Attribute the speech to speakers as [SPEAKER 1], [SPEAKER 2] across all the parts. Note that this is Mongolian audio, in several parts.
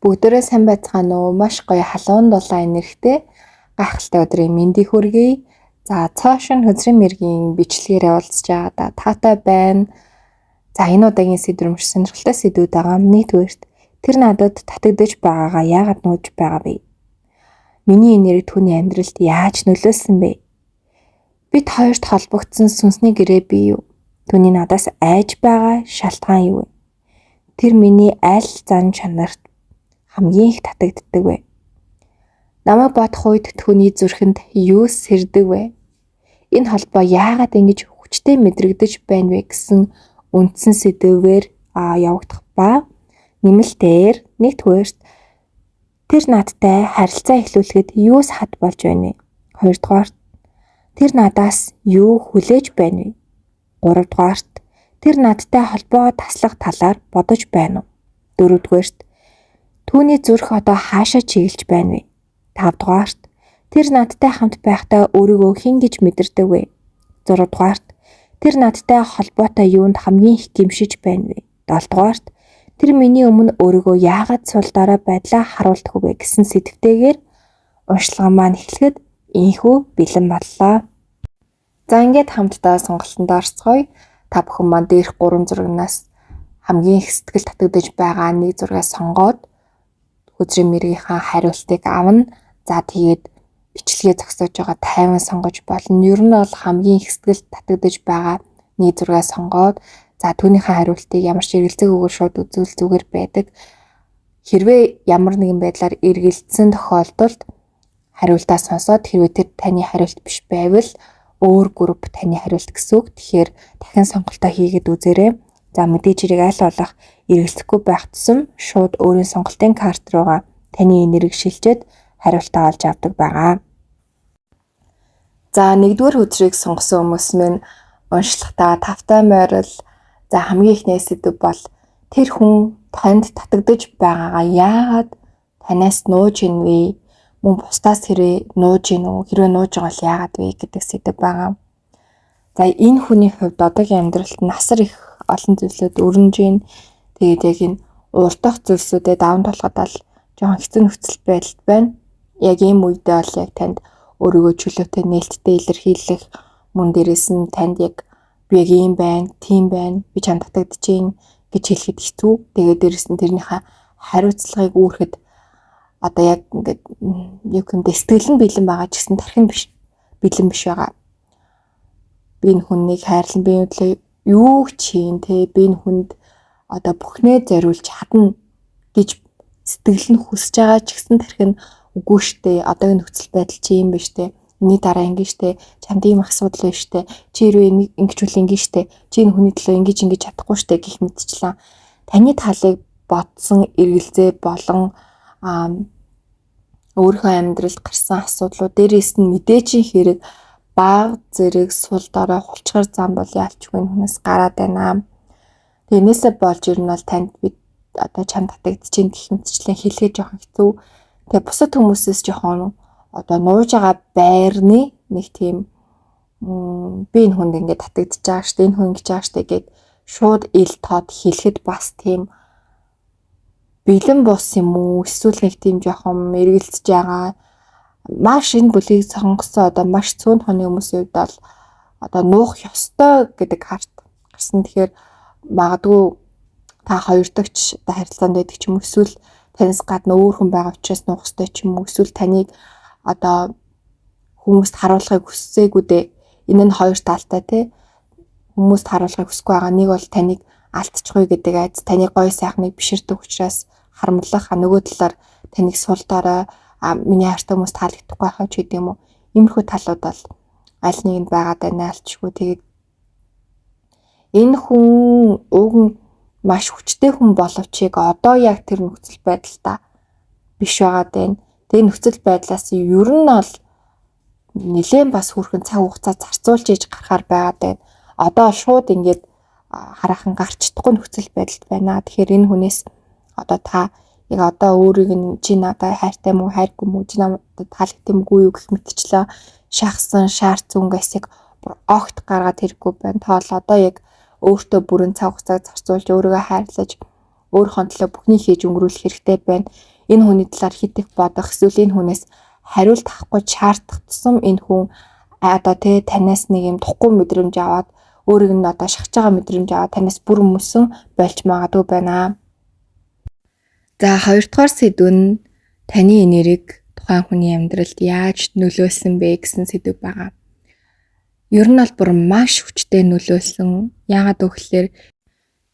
[SPEAKER 1] Бүгдээрээ сайн байцгаана уу? Маш гоё халуун дулаан энергтэй гайхалтай өдрийн мэндийг хүргэе. За цаашин хөзрийн мэргийн бичлэгээр уулзж байгаа таатай байна. За энэ удаагийн сэдвэр маш сонирхолтой сэдвүүд байгаа. Нэгдүгээрт тэр надад татагдж байгаагаа яагаад нууж байгаа вэ? Миний энерги түүний амьдралд яаж нөлөөлсөн бэ? Бид хоёрт холбогдсон сүнсний гэрээ бий юу? Түүний надаас айж байгаа шалтгаан юу вэ? Тэр миний аль зан чанарт хамгийн их татагддаг вэ? Намайг бодох үед түүний зүрхэнд юу сэрдэг вэ? Энэ холбоо яагаад ингэж хүчтэй мэдрэгдэж байна вэ гэсэн үндсэн сэдвээр явагдах ба нэмэлтээр нэгдүгээрт тэр надтай харилцаа эхлүүлэхэд юу сахад болж байна вэ? Хоёрдугаарт тэр надаас юу хүлээж байна вэ? Гуравдугаарт тэр надтай холбоо таслах талаар бодож байна уу? Дөрөвдүгээрт түүний зүрх одоо хаашаа чиглэж байна вэ? Тавдугаарт тэр надтай хамт байхдаа өөрийгөө хэн гэж мэдэрдэг вэ? Зургаадугаарт тэр надтай холбоотой юунд хамгийн их гимшиж байна вэ? Долдугаарт тэр миний өмнө өөрийгөө яагаад сулдаараа байдлаа харуулдаг вэ гэсэн сэдвтэйгээр уншилгаа маань эхлэхэд ийхүү бэлэн боллоо. За ингээд хамтдаа сонголтонд орцгоё. Та бүхэн маань дээрх 3 зурагнаас хамгийн их сэтгэл татагдж байгаа нэг зургаа сонгоод хөзрийн мэргийнхаа хариултыг авна. За тэгээд бичлэгээ зогсоож байгаа тайван сонгож болно. Ер нь бол хамгийн их сэтгэл татагдж байгаа нэг зургаа сонгоод за түүнийхээ хариултыг ямар ч эргэлзээгүйгээр шууд үзүүл зүгээр байдаг. Хэрвээ ямар нэгэн байдлаар эргэлзсэн тохиолдолд хариултаа сонсоод хэрвээ тэр таны хариулт биш байвал өөр групп таны хариулт гэсэн үг. Тэгэхээр дахин сонголтоо хийгээд үзээрэй. За мэдээж хэрэг аль болох эргэлзэхгүй байх тусам шууд өөрийн сонголтын карт руугаа таны энерги шилжээд хариултаа олж авдаг байгаа. За нэгдүгээр хөзрийг сонгосон хүмүүс минь уншлагатаа тавтай морил. За хамгийн ихний сэдв бол тэр хүн танд татагдж байгаагаа яагаад танаас нууж ийн вэ? Мөн бусдаас хэрвээ нууж ийн үү? Хэрвээ нууж байгаа бол яагаад вэ гэдэг сэдв байгаа. За энэ хүний хувьд одоогийн амьдралд насар их олон зүйлсүүд өрнөж ийн. Тэгээд яг энэ урдах зүйлсүүдэд даван тулахад л жоохон хэцүү нөхцөл байдалд байна. Яг ийм үедээ бол яг танд өөрийгөө чөлөөтэй нээлттэй илэрхийлэх мөн дээрээс нь танд яг би яг ийм байна, тийм байна, би чамд татагдж ийн гэж хэлэхэд хэцүү. Тэгээд дээрээс нь тэрнийхээ хариуцлагыг үүрэхэд одоо яг ингээд яг юм сэтгэл нь бэлэн байгаа ч гэсэн тархин биш бэлэн биш байгаа. Би энэ хүнийг хайрлан би өглөө юу хийн те би энэ хүнд одоо бүхнээ зориулж чадна гэж сэтгэл нь хүсэж байгаа ч гэсэн тархин үгүй штэ одоогийн нөхцөл байдал чи юм биш те миний дараа ингэ штэ чамд ийм асуудал байна штэ чи хэрвээ ингэчүүл ингэ штэ чи энэ хүний төлөө ингэж чадахгүй штэ гэх мэтчлэн таны талыг бодсон эргэлзээ болон өөрийнхөө амьдралд гарсан асуудлууд дээрээс нь мэдээж хэрэг баг зэрэг сул дорой хулчгаар зам бол яалчгүй хүнээс гараад байна. Тэрнээсээ болж ер нь бол танд би одоо чамд татагдчихээн гэх мэтчлэн хэлэхэд жоохон хэцүү. Тэгээ бусад хүмүүсээс жоохон одоо нууж байгаа байрны нэг тийм би энэ хүнд ингээд татагдчих байгаа штэ энэ хүн ингэж байгаа штэ гэд шууд ил тод хэлэхэд бас тийм бэлэн бус юм уу эсвэл нэг тийм жоохон эргэлзэж байгаа маш энэ бүлийг сонгосон одоо маш цөөн тооны хүмүүсийн хувьд бол одоо нуух ёстой гэдэг харт гарсан. Тэгэхээр магадгүй та хоёр дахь одоо харилцаанд байдаг ч юм уу эсвэл танаас гадна өөр хүн байгаа учраас нуух ёстой ч юм уу эсвэл таныг одоо хүмүүст харуулахыг хүссээгүй дээ. Энэ нь хоёр талтай тий. Хүмүүст харуулахыг хүсэхгүй байгаа. Нэг бол таныг алдчихгүй гэдэг айц таны гоё сайхныг биширдэг учраас харамлах нөгөө талаар таныг сул дорой миний хайртай хүмүүс таалагдахгүй хаа ч гэдэг юм уу. Иймэрхүү талууд бол аль нэгэнд байгаад байна альчгүй. Тэгээд энэ хүн уг нь маш хүчтэй хүн боловч яг одоо яг тэр нөхцөл байдалтай биш байгаад байна. Тэгээ нөхцөл байдлаас ер нь бол нэлээд бас хүрхэн цаг хугацаа зарцуулж иж гарахаар байгаад байна. Одоо шууд ингээд хараахан гарч чадахгүй нөхцөл байдалд байна. Тэгэхээр энэ хүнээс одоо та яг одоо өөрийг нь чи надад хайртай мүү хайргүй мүү чи надад таалагдсан мүү юу гэх мэтчлээ шахсан шаар зүнгээс яг огт гаргаад хэрэггүй байна. Та бол одоо яг өөртөө бүрэн цаг хугацааг зарцуулж өөрийгөө хайрлаж өөрийнхөө төлөө бүхнийг хийж өнгөрүүлэх хэрэгтэй байна. Энэ хүний талаар хэд их бодох, эсвэл энэ хүнээс хариулт авахгүй шаардах тусам энэ хүн одоо танаас нэг юм тухгүй мэдрэмж аваад өөрийг нь одоо шахаж байгаа мэдрэмж аваад танаас бүр өмсөн болж магадгүй байна. За хоёрдугаар сэдв нь таны энергийг тухайн хүний амьдралд яаж нөлөөлсөн бэ гэсэн сэдв байгаа. Ер нь бол бүр маш хүчтэй нөлөөлсөн. Яагаад гэвэл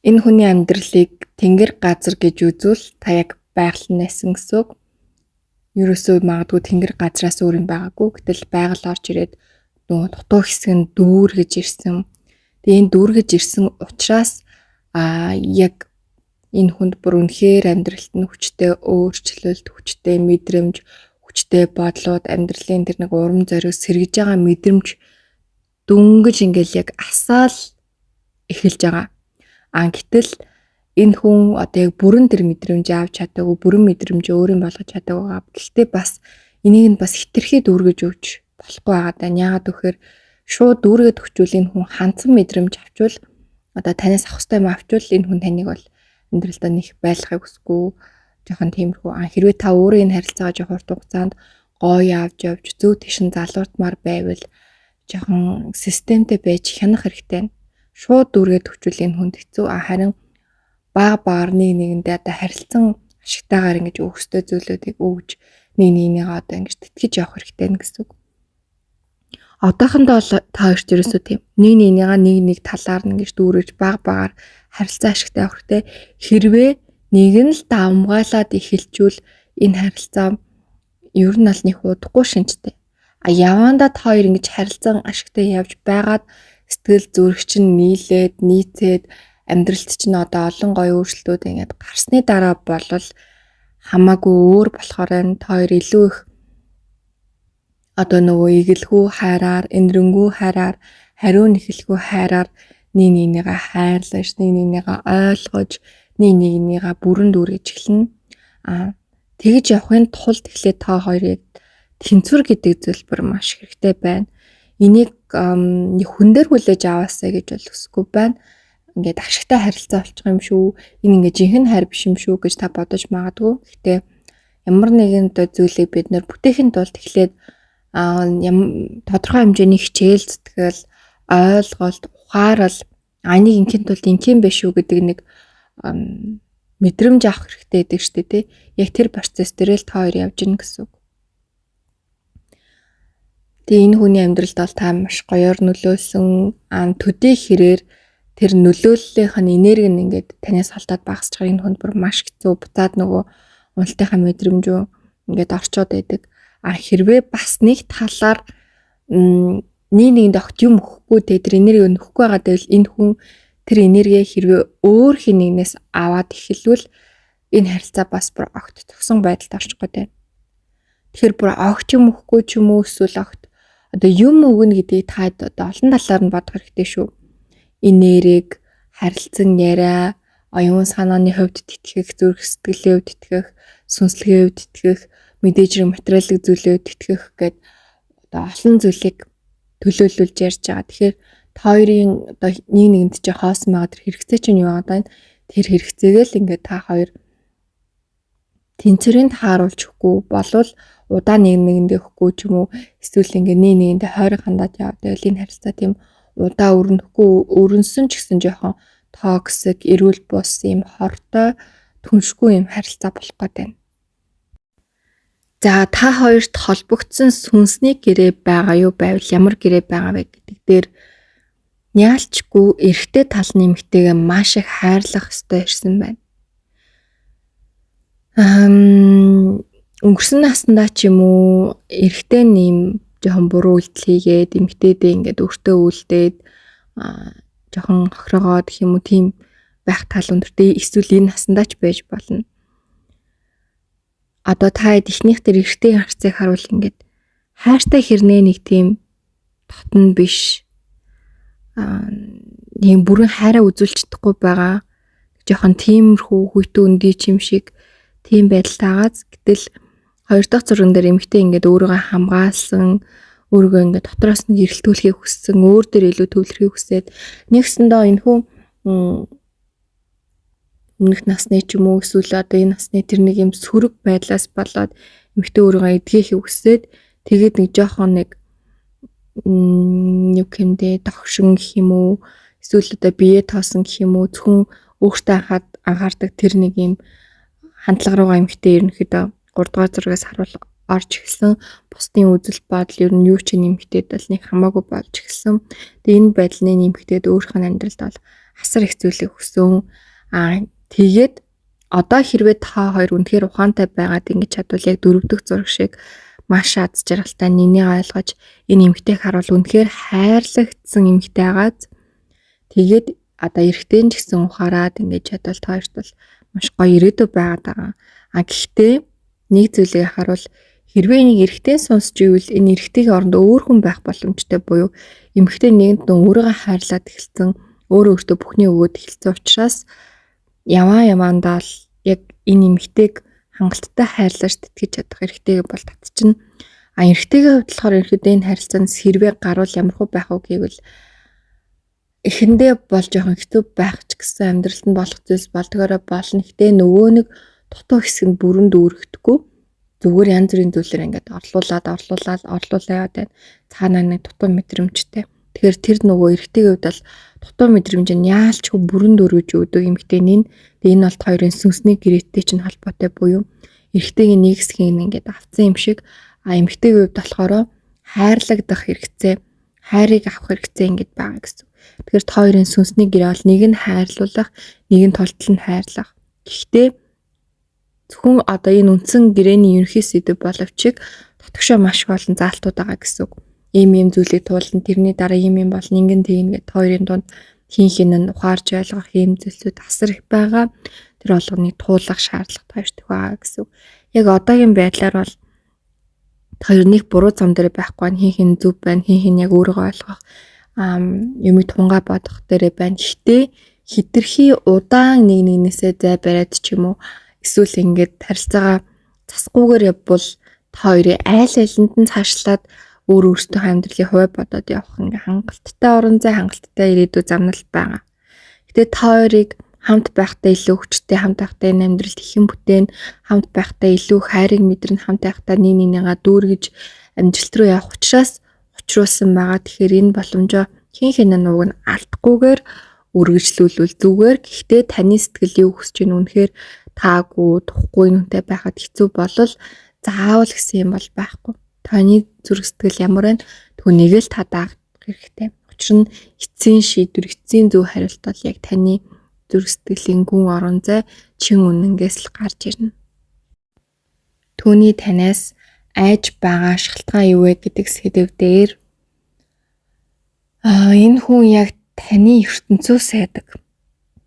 [SPEAKER 1] энэ хүний амьдралыг тэнгэр газар гэж үзвэл та яг байгаль нэсэн гэсэн үг. Ерөөсөө магадгүй тэнгэр газраас өөр юм байгаагүй. Гэтэл байгаль орж ирээд дутуу хэсэг нь дүүргэж ирсэн. Тэгээ энэ дүүргэж ирсэн учраас яг энэ хүнд бүр үнэхээр амьдралд нь хүчтэй өөрчлөлт, хүчтэй мэдрэмж, хүчтэй бодлууд, амьдралын тэр нэг урам зориг сэргэж байгаа мэдрэмж дүнгэж ингээл яг асаал эхэлж байгаа. Гэтэл энэ хүн одоо яг бүрэн тэр мэдрэмж авч чадаагүй, бүрэн мэдрэмж өөрийн болгож чадаагүй. Гэхдээ бас энийг нь бас хитрхи дүүргэж өгч болохгүй байгаа даа. Яагаад гэхээр шууд дүүргээд өгчүүл энэ хүн хандсан мэдрэмж авчвал одоо танаас авах ёстой юм авчвал энэ хүн таныг бол амьдралдаа нэг байлгахыг хүсэхгүй, жоохон тиймэрхүү. Хэрвээ та өөрөө энэ харилцаагаа жоох урт хугацаанд гоё авч явж зөв тийшин залууртмаар байвал жоохон системтэй байж хянах хэрэгтэй. Шууд дүүргээд өгчүүл энэ хүнд хэцүү. Харин баг нэгэндээ одоо харилцан ашигтайгаар ингэж өөрсдөө зүйлүүдийг өгж нэгнийг одоо ингэж тэтгэж явах хэрэгтэй гэсэн үг. Одоохондоо та хоёрт ерөөсөө тийм нэг талаар нь ингэж дүүрэж багаар харилцаа ашигтай авах хэрэгтэй. Хэрвээ нэг нь л давмгаалаад эхэлжүүл энэ харилцаа ер нь аль нэг удахгүй шинжтэй. Явандаа та хоёр ингэж харилцан ашигтай явж байгаад сэтгэл зүрх чинь нийцээд амьдралд чинь одоо олон гоё өөрчлөлтүүд ингэж гарсны дараа болвол хамаагүй өөр болохоор энэ та хоёр илүү их одоо нөгөө игэлгүй хайраар, энэрэнгүй хайраар, хариу нэхэлгүй хайраар нэгнийгээ хайрлаж, нэгнийгээ ойлгож, нэгнийгээ бүрэн дүүргэж эхэлнэ. Тэгж явахын тулд эхлээд та хоёрыг тэнцвэр гэдэг зүйлбэр маш хэрэгтэй байна. Энийг хүн дээр хүлээж аваасаа гэж бол хүсэхгүй байна. Ингээд ашигтай харилцаа болчих юм шүү. Энэ ингээд жинхэнэ хайр биш юм шүү гэж та бодож магадгүй. Гэхдээ ямар нэгэн зүйлийг бид нэр бүтээхин тулд эхлээд тодорхой хэмжээний хичээл зүтгэл, ойлголт, ухаарал энийг инхийн тулд инхийн биш үү гэдэг нэг мэдрэмж авах хэрэгтэй гэдэг шүү дээ. Яг тэр процесс дээр л та хоёр явж гин гэсэн үг. Тэгээ энэ хүний амьдралд бол та маш гоёор нөлөөлсөн төдий хэрээр тэр нөлөөллийнх нь энерги нь ингээд танаас холдоод багасч байгаа энэ хүнд бүр маш хэцүү буцаад нөгөө уналтынхаа мэдрэмжөө ингээд орчоод байдаг. Хэрвээ бас нэг талаар нэгэнд огт юм өгөхгүй тэр энерги нөхгүй байгаа гэвэл энэ хүн тэр энерги хэрвээ өөр хинээс аваад эхэлвэл энэ харилцаа бас бүр огт төгсөн байдалд орчих гээд байна. Тэгэхээр бүр огт юм өгөхгүй ч юм уу эсвэл огт одоо юм өгнө гэдгийг та одоо олон талаар нь бодох хэрэгтэй шүү. Энерги, харилцан яриа, оюун санааны хувьд тэтгэх, зүрх сэтгэлийн хувьд тэтгэх, сүнслэгийн хувьд тэтгэх, мэдээж материалын зүйлүүд тэтгэх гэдэг одоо олон зүйлийг төлөөлүүлж ярьж байгаа. Тэгэхээр та хоёрын одоо нэгэнд чи хоосон байгаа тэр хэрэгцээ чинь юу байгаа даа. Тэр хэрэгцээгээ л ингээд та хоёр тэнцвэрийн тааруулж өгөхгүй болвол удаа нэгэндээ өгөхгүй ч юм уу эсвэл ингээд нэгэндээ хойрог хандаад явдаг энэ харилцаа тийм удаа өрнсөн ч гэсэн жоохон токсик, эрүүл бус юм хортой түншгүй юм харилцаа болох гээд байна. За та хоёрт холбогдсон сүнсний гэрээ байгаа юу байвал ямар гэрээ байгаа вэ гэдэг дээр яалчгүй эрэгтэй тал нэмэгтэйгээ маш их хайрлах ёстой ирсэн байна. Өнгөрсөн наснда ч юм уу эрэгтэй нэм жоохон буруу үйлдэл хийгээд эмэгтэйдээ ингээд өөртөө үлдээд жоохон хохирогоод гэх юм уу тийм байх тал өндөртэй эсвэл энэ наснда ч байж болно. Одоо та эхнийх дээр эрэгтэй харцыг харуул ингээд хайртай хэрнээ нэг тийм дотн биш ийм бүрэн хайраа үзүүлж чадахгүй байгаа жоохон тиймэрхүү хүйтэн үндий юм шиг тийм байдалтайгаас гэтэл хоёр дахь зурган дээр эмэгтэй ингээд өөрийгөө хамгаалсан өөрийгөө ингээд дотроос нь гэрэлтүүлэхийг хүссэн өөр дээр илүү төвлөрөхийг хүсээд нэгсэндээ энэ хүн өмнөх насны ч юм уу эсвэл одоо энэ насны тэр нэг юм сөрөг байдлаас болоод эмэгтэй өөрийгөө эдгэхийг хүсээд тэгээд нэг жоохон нэг юу гэмдэ тогшин гэх юм уу эсвэл одоо бие тоосон гэх юм уу зөвхөн өөртөө анхаардаг тэр нэг юм хандлага руугаа эмэгтэй ерөнхийдөө 3 дугаар зургаас харуул орж эхэлсэн. Бусдын үзэл бодол ер нь юу ч нэмэгдээд бол нэг хамаагүй болж эхэлсэн. Тэгээ энэ байдлын нэмэгдээд өөрийнх нь амьдралд бол асар их зүйлийг хүсэн. Тэгээд одоо хэрвээ та хоёр үнэхээр ухаантай байгаад ингэж чадвал яг 4 дахь зураг шиг маш аз жаргалтай нэнийг ойлгож энэ эмэгтэйг харуул үнэхээр хайрлагдсан эмэгтэй байгаад тэгээд одоо эрэгтэй ч гэсэн ухаарад ингэж чадвал та хоёрт бол маш гоё ирээдүй байгаад байгаа. Гэхдээ нэг зүйлийг харуул хэрвээ нэг эрэгтэй сонсч ивэл энэ эрэгтэйгийн оронд өөр хүн байх боломжтой буюу эмэгтэй нэгэнт өөрийгөө хайрлаад эхэлсэн өөртөө бүхний өгөөд эхэлсэн учраас яваандаа л яг энэ эмэгтэйг хангалттай хайрлаж тэтгэж чадах эрэгтэй бол татчихна. Эрэгтэйгийн хувьд болохоор ерөөдөө энэ харилцаанд хэрвээ гарвал ямар хөө байх вэ гэвэл эхэндээ бол жоохон хэцүү байх ч гэсэн амьдралд нь болох зүйлс болдгоороо болно. Гэтэ нөгөө нэг дутуу хэсэг нь бүрэн дүүрэгдэхгүй. Зүгээр янз бүрийн зүйлээр ингээд орлуулаа яваад байна. Цаанаа нэг дутуу мэдрэмжтэй. Тэгэхээр тэр нөгөө эрэгтэйгийн хувьд бол дутуу мэдрэмж нь яалчгүй бүрэн дүүргэж өгдөг эмэгтэй нь. Тэгээ энэ бол хоёрын сүнсний гэрээтэй чинь холбоотой буюу эрэгтэйгийн нэг хэсгийг ингээд авцсан юм шиг эмэгтэйгийн хувьд болохоор хайрлагдах хэрэгцээ, хайрыг авах хэрэгцээ ингээд байгаа гэсэн. Тэгэхээр хоёрын сүнсний гэрээ бол нэг нь хайрлуулах, нэг нь тултал нь хайрлах. Гэхдээ зөвхөн одоо энэ үндсэн гэрээний ерөнхий сэдэв боловч дотгошоо маш олон заалтууд байгаа гэсэн үг. Ийм зүйлийг туулна, тэрний дараа ийм болно, ингэн тэгнэ гэд хоёрын дунд хин нь ухаарч ойлгох ийм зүйлсүүд асар их байгаа. Тэр болгоныг туулах шаардлага таарч байгаа гэсэн. Яг одоогийн байдлаар бол хоёр нэг буруу зам дээр байхгүй, хин зөв байна, хин яг өөрийгөө ойлгох юмыг тунгаа бодох дээрээ байна. Гэхдээ хитрхи удаан нэгнээсээ зай бариад ч юм уу эсвэл ингээд харилцаагаа засгүйгээр явбал та хоёрын айл айланд нь цаашлаад өөртөө амьдралын хувь бодоод явах ингээ хангалттай орон зай, хангалттай ирээдүй замнал байгаа. Гэтэ та хоёрыг хамт байхдаа илүү хүчтэй, хамт байхдаа энэ амьдралд ихэн бүтээн, хамт байхдаа илүү хайрыг мэдрэн, хамт байхдаа нэгнийгаа дүүргэж амжилт руу явах учраас учруулсан байгаа. Тэгэхээр энэ боломжоо хин нууг нь алдахгүйгээр үргэлжлүүлвэл зүгээр. Гэхдээ таны сэтгэл юу хүсэж байна үнэхээр таагүй, тухгүй нүнтэй байхад хэцүү болол заавал гэсэн юм бол байхгүй. Таны зүрх сэтгэл ямар байна? Түүнийг л та даах хэрэгтэй. Учир нь эцсийн шийдвэр, эцсийн зөв хариулт бол яг таны зүрх сэтгэлийн гүн орон зай чин үнэнгээс л гарч ирнэ. Түүний танаас айж байгаа шалтгаан юу вэ гэдэг сэдэв дээр энэ хүн яг таны ертөнцөөс сайдаг.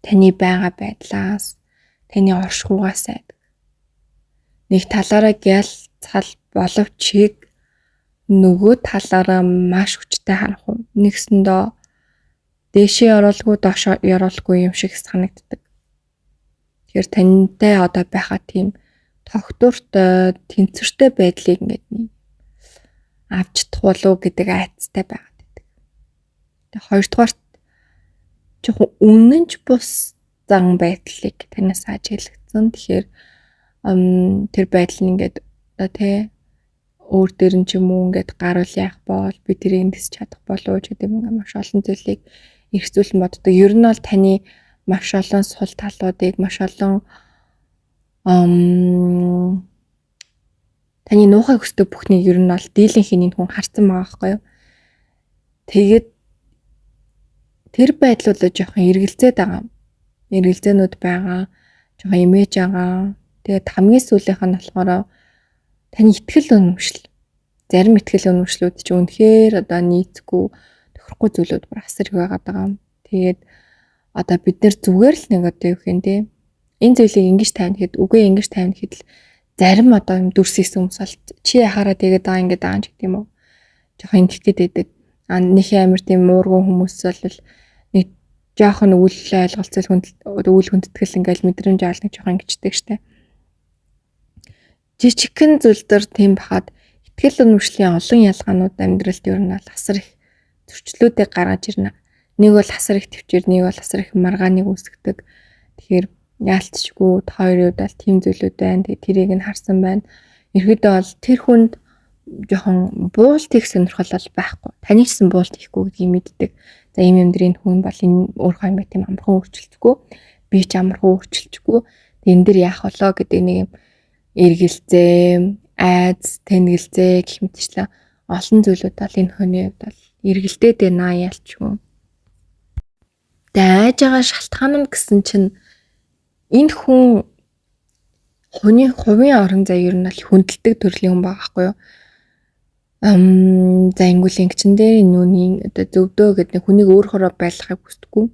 [SPEAKER 1] Таны байгаа байдлаас, таны оршихугаас сайдаг. Нэг талаараа гялцхал боловч нөгөө талаараа маш хүчтэй харах уу. Нэгсэндөө дээшээ оролгүй, доошоо оролгүй юм шиг санагддаг. Тэгэхээр тантай одоо байхад тийм тогтвортой, тэнцвэртэй байдлыг ингээд нэг авч туулуу гэдэг айцтай байгаад байдаг. Тэгээ хоёрдугаарт жоохон үнэнч бус зан байдлыг танаас ажиглагдсан. Тэгэхээр тэр байдал нь ингээд одоо тий өөр дээр нь ч юм уу ингээд гарвал яах бол би тэрийг дэс чадах болов ч гэдэг юм маш олон зүйлийг эргцүүлэн боддог. Ер нь бол таны маш олон сул талуудыг, маш олон таны нуухай хүсдэг бүхнийг ер нь бол дийлэн хинийн хүн харсан байгаа байхгүй юу. Тэгээд тэр байдлуудаа жоохон эргэлзээд байгаа. Эргэлзээнүүд байгаа. Жоохон имэж байгаа. Тэгээд хамгийн сүүлийнх нь болохоор таны итгэл үнэмшил. Зарим итгэл үнэмшлүүд чи үнэхээр одоо нийцгүй тохирохгүй зүйлүүд бүр асар их байгаад байгаа. Тэгээд одоо бид нэр зүгээр л нэг одоо юу гэх юм энэ зүйлийг ингэж тавина гэхэд үгүй ингэж тавина гэхэд л зарим одоо юм дүрсийсэн хүмүүс бол чи яхаараа тэгээд байгаа ингэ даан ч гэдэг юм уу. Жоохон ингэх гээд байдаг. Нэхээ амир тийм муургун хүмүүс бол нэг жоохон үйл ойлголцол үйл хүндэтгэл ингээл мэдрэмж аалныг жоохон ингэждэг штэ. Жижигхэн зүйл дээр тийм бахад итгэл үнэмшлийн олон ялгаанууд амьдралд ер нь бол асар их зөрчлүүдийг гаргаж ирнэ. Нэг бол асар их төвчээр, нэг бол асар их маргааныг үүсгдэг. Тэгэхээр яалтчгүй та хоёрын хувьд бол тийм зүйлүүд байна. Тэгээ тэрийг нь харсан байна. Ерөөдөө бол тэр хүнд жоохон буулт их сонирхол бол байхгүй. Таны ч гэсэн буулт ихгүй гэдгийг мэддэг. За ийм юмдрийн хүн бол энэ өөрөө юм тийм амархан өөрчлөлтгүй. Би ч амархан өөрчлөлтгүй. Энэ дэр яах болоо гэдэг нэг юм эргэлзээ, айц, тэнэгэлзээ гэх мэтчлэн олон зүйлүүд бол энэ хүний хувьд бол эргэлдээд байна ялчгүй. Тэгээ айж байгаа шалтгаан нь гэсэн чинь энэ хүн хувийн орон зай ер нь бол хүндэлдэг төрлийн хүн байгаа байхгүй юу? За ингүүл ингэчин дээр нүуний одоо зөвдөө гэдэг хүнийг өөрөөрөө байлгахыг хүсдэггүй.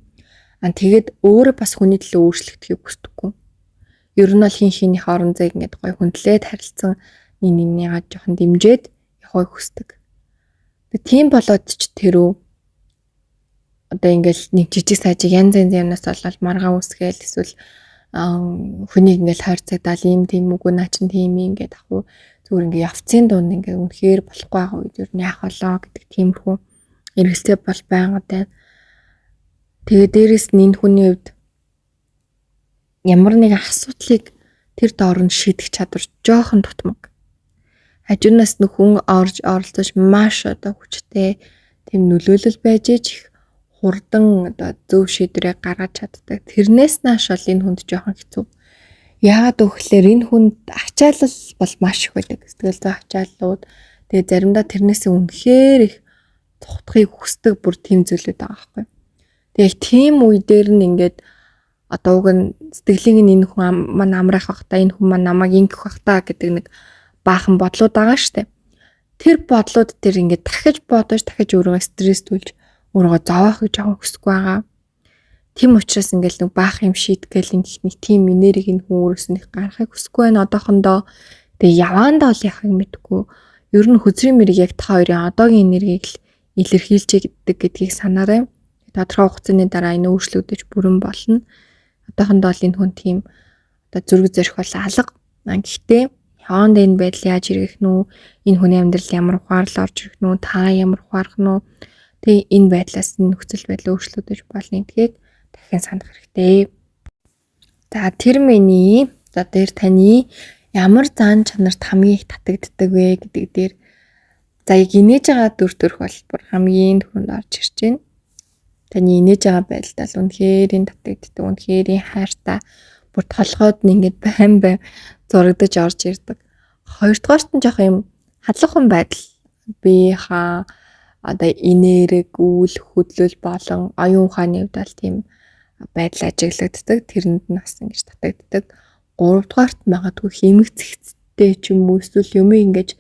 [SPEAKER 1] Тэгээд өөрөө бас хүний төлөө өөрчлөгдөхийг хүсдэггүй. Ер нь бол хин орон зайг ингээд гоё хүндлээд харилцсан нэгнийгаа жоохон дэмжиж явахыг хүсдэг. Тийм болоод ч тэрөө одоо ингээл нэг жижиг сажиг янз янз юмнаас болоод маргаа үсгээл эсвэл хүнийг ингээл хайрцагдаал ийм тийм үгүй наа чин тийм ингээд ахуу зүгээр ингээ явцын дунд ингээ үнэхээр болохгүй байгаа үед юу яах болоо гэдэг тиймэрхүү эргэлзээ бол байгаад байна. Тэгээ дээрэс нь энэ хүний хувьд ямар нэгэн асуудлыг тэр доор нь шийдэх чадвар жоохон дутмаг. Хажуунаас нь хүн оролцож маш одоо хүчтэй тийм нөлөөлөл байж их хурдан одоо зөв шийдвэрээ гаргаж чаддаг. Тэрнээс нааш бол энэ хүнд жоохон хэцүү. Яагаад гэвэл энэ хүнд ачаалал бол маш их байдаг. Сэтгэл зүйн ачааллууд. Тэгээ заримдаа тэрнээс үнэхээр их тухтахыг хүсдэг бүр тийм зүйлүүд байгаа байхгүй. Тэгээ тийм үе дээр нь ингээд одоо уг нь сэтгэлийг энэ хүн маань амраах бах та энэ хүн маань намайг ингэх бах та гэдэг нэг баахан бодлууд байгаа штэ. Тэр бодлууд тэр ингээд дахиж бодож дахиж өөрийгөө стресстүүлж өөрийгөө зовоох гэж жоохон хүсэхгүй байгаа. Тийм учраас ингээл нэг баах юм шийтгэл нэг тийм энерги энэ хүн өөрөөс нь гаргахыг хүсэхгүй байна одоохондоо. Тэгээ яваандаа бол яхахыг мэдгүй. Ер нь хөзрийн мэрэг яг та хоёрын одоогийн энергийг л илэрхийлж гэдгийг санаарай. Тодорхой хугацааны дараа энэ өөрчлөгдөж бүрэн болно. Одоохондоо л энэ хүн тийм одоо зүрх зорих бол алга. Гэхдээ яваанд энэ байдал яаж хэрэгэх нь үү? Энэ хүний амьдрал ямар ухаарлаар орж ирэх нь үү? Та ямар ухаарах нь үү? Тэгээ энэ байдлаас энэ нөхцөл байдал өөрчлөгдөж болно гэдгийг дахин санах хэрэгтэй. За тэр миний дээр таны ямар зан чанарт хамгийн их татагддаг вэ гэдэг дээр за яг инээж байгаа дүр төрх бол бүр хамгийн түрүүнд орж ирж байна. Таны инээж байгаа байдалд үнэхээр татагддаг, үнэхээр хайртай бүр толгойд нь ингээд байн зурагдаж орж ирдэг. Хоёрдугаарт нь жоох юм хадлахын байдал. Би одоо энерги, үйл хөдлөл болон оюун ухааны хувьд бол тийм байдал ажиглагддаг. Тэрэнд нь бас ингэж татагддаг. Гуравдугаарт магадгүй хэмэгцэгцтэй ч юм уу эсвэл юм ингэж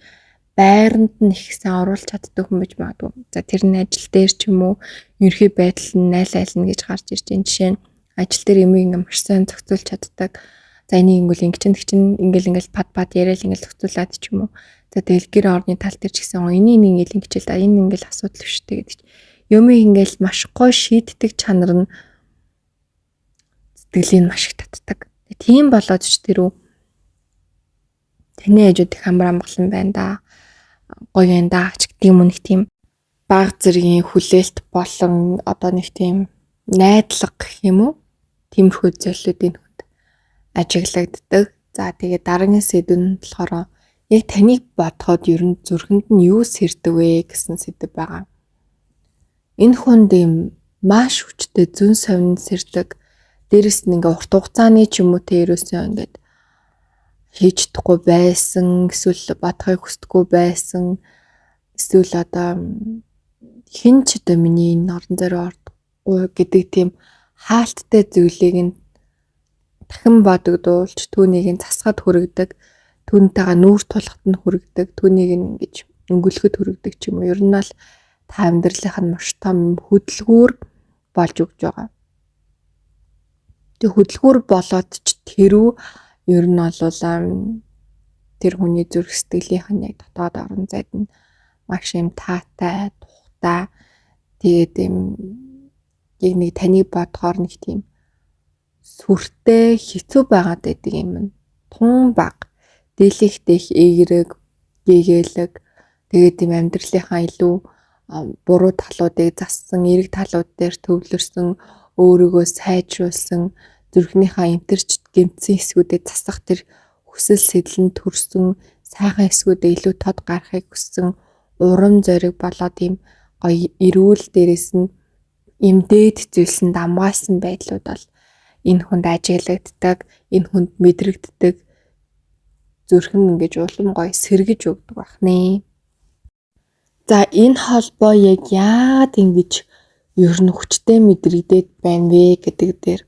[SPEAKER 1] байранд нь их сайн оруулж чаддаг хүн байж магадгүй. За тэр нь ажил дээр ч юм уу ерхий байдал нь айл нь гэж гарч ирж байгаа. Жишээ нь ажил дээр юм ингэ маш сайн зохицуулж чаддаг. За энийг ингээл ингээл пад яриад ингээл зохицуулаад ч юм уу. За тэгэл гэр орны тал дээр ч гэсэн энийг ингээл ингэчэл да энэ ингээл асуудал биштэй гэдэг чинь юм ингээл маш гоё шийддэг чанар нь сэтгэлийн маш их татдаг. Тийм болоод ч тэрүү таны хажууд их амар амгалан байна да. Гоё юм да ч гэдэг юм нэг тийм баг зэргийн хүлээлт болон одоо нэг тийм найдлага гэх юм уу? Тиймэрхүү зүйлүүдийн хүнд ажиглагддаг. За тэгээд дараагийн сэдв нь болохоор яг таныг бодоход ер нь зүрхэнд нь юу сэрдэг вэ гэсэн сэдв байгаа. Энэ хүнд юм маш хүчтэй зүүн совин сэрдэг. Дээрэс нь ингээ урт хугацааны ч юм уу те ерөөсөө ингээд хийж чадахгүй байсан, эсвэл бодохыг хүсдэггүй байсан, эсвэл одоо хэн ч одоо миний энэ орон зайруу ордоггүй гэдэг тийм хаалттай зүйлийг нь дахин бодогдуулж түүнийг нь засахад хүргэдэг, түүнтэйгээ нүүр тулахад нь хүргэдэг, түүнийг нь ингэж өнгөлөхөд хүргэдэг ч юм уу. Ер нь бол та амьдралынх нь маш том хөдөлгүүр болж өгч байгаа. Тэг хөдөлгүүр болоод ч тэрүү ер нь бол тэр хүний зүрх сэтгэлийнх нь яг дотоод орон зайд нь маш юм таатай, тухтай тэгээд юм яг нэг таны бодохоор нэг тийм сүртэй хэцүү байгаад байдаг юм. Тун баг, дийлэхтэй эерэг, гээгэлэг тэгээд тийм амьдралынхаа илүү буруу талуудыг зассан, эерэг талууд дээр төвлөрсөн, өөрийгөө сайжруулсан, зүрхнийхээ эмтэрч гэмтсэн эсгүүдэд засах тэр хүсэл сэтлэн төрсөн сайхан эсгүүдээ илүү тод гарахыг хүссэн урам зориг болоод ийм гоё эрүүл дээрээс нь имдээд зүйлсэнд амгаасан байдлууд бол энэ хүнд ажиглагддаг, энэ хүнд мэдрэгддэг, зүрх нь ингэж улам гоё сэргэж өгдөг бахнэ. За энэ холбоо яг яагаад ингэж ер нь хүчтэй мэдрэгдээд байна вэ гэдэг дээр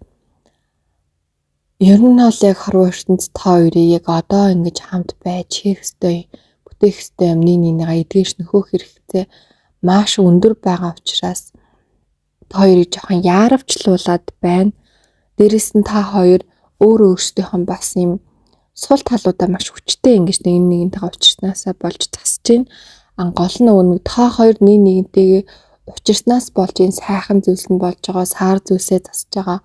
[SPEAKER 1] ер нь бол яг хорвоо ертөнд та хоёрыг яг одоо ингэж хамт байж хийх ёстой, бүтээх ёстой юмны нэгнийгээ эдгэж нөхөх хэрэгтэй маш өндөр байгаа учраас та хоёрыг жоохон яаравчлуулад байна. Дээрэс нь та хоёр өөрсдийнхөө бас юм сул талуудаа маш хүчтэй ингэж нэгнтэйгээ уулзснаасаа болж засж байна. Гол нь нөгөө та хоёр нэгнтэйгээ учирснаас болж энэ сайхан зүйлс нь болж байгаа, саар зүйлсээ засж байгаа,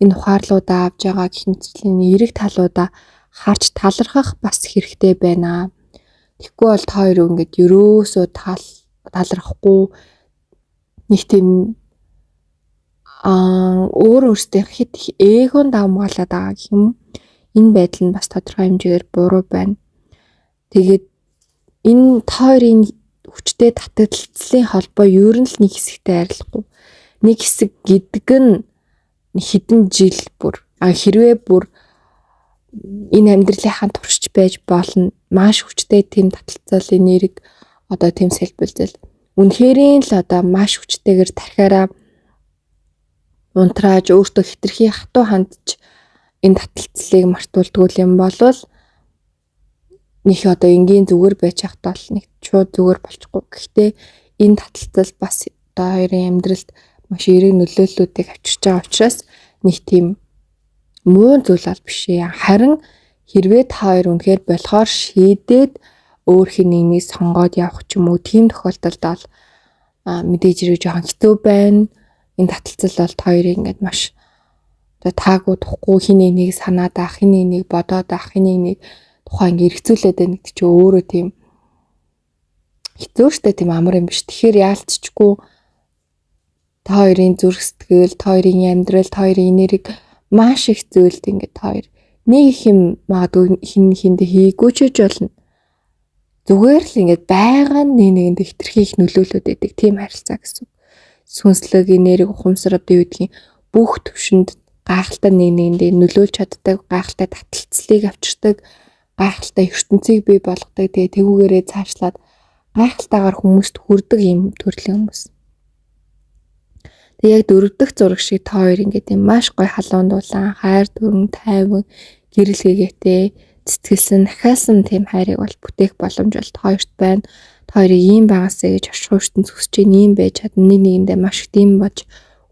[SPEAKER 1] энэ ухаарлуудаа авж байгаа гэх мэтчлэн эерэг талуудаа харж талархах бас хэрэгтэй байна. Тэгэхгүй бол та хоёр ингэж ерөөсөө талархахгүй нэг тийм өөртөө хит их эгонд амгаалаад байгаа гэх юм. Энэ байдал нь бас тодорхой хэмжээгээр буруу байна. Тэгээд энэ та хоёрын хүчтэй татгалцлын холбоо ер нь л нэг хэсэгтэй арилахгүй. Нэг хэсэг гэдэг нь хэдэн жил бүр хэрвээ бүр энэ амьдралынхаа туршиж байж болно. Маш хүчтэй тийм татгалцалын нэрийг одоо тийм сэлбэлзэл. Үнэхэрийн л одоо маш хүчтэйгээр тархиараа унтрааж өөртөө хитрхи хатуу хандж энэ татгалцлыг мартуулдаг юм болвол нэг одоо энгийн зүгээр байж хахад бол нэг шууд зүгээр болчихгүй. Гэхдээ энэ татгалцал бас одоо хоёрын амьдралд маш эерэг нөлөөллүүдийг авчирч байгаа учраас нэг тийм муу зүйл бол биш ээ. Харин хэрвээ та хоёр үнэхээр болохоор шийдээд өөр хэнийг сонгоод явах ч юм уу тийм тохиолдолд бол мэдээж ирэх жоохон хэцүү байна. Энэ татгалцал бол та хоёрыг ингээд маш одоо таагүй тухгүй хин нэг санаад ах, хин нэг бодоод ах, хин нэг тухайн ингээд эргцүүлээд байна гэдэг чинь өөрөө тийм хэцүү шттэ, тийм амар юм биш. Тэгэхээр яалтчгүй та хоёрын зүрх сэтгэл, та хоёрын амьдрал, та хоёрын энерги маш их зүйлд ингээд та хоёр нэг их юм магадгүй хиндэ хийггүй ч болно. Зүгээр л ингээд байгаа нэгэнд хитрхи их нөлөөлөд байдаг тийм харилцаа гэсэн. Сүнслэг энерги ухамсар одоо юу гэдгийг бүх төвшөнд гайхалтай нэгэндээ нөлөөлж чаддаг, гайхалтай татгалцлыг авчирдаг, гайхалтай ертөнцийг бий болгодог. Тэгээ тэгүүгээрээ цаашлаад гайхалтайгаар хүмүүст хүрдэг юм төрлийн хүмүүс. Тэгээ яг 4 дахь зураг шиг та хоёр ингээд юм маш гоё халуун дулаан, хайр дүрм, тайван, гэрэл гэгээтэй, цэцгэлсэн, нахаасан тийм хайрыг бол бүтээх боломж бол та хоёрт байна. Та хоёрыг ийм байгаасаа гэж орших ертөнц хүсэж ийм байж чадна, нэг нэгэндээ маш их тийм бож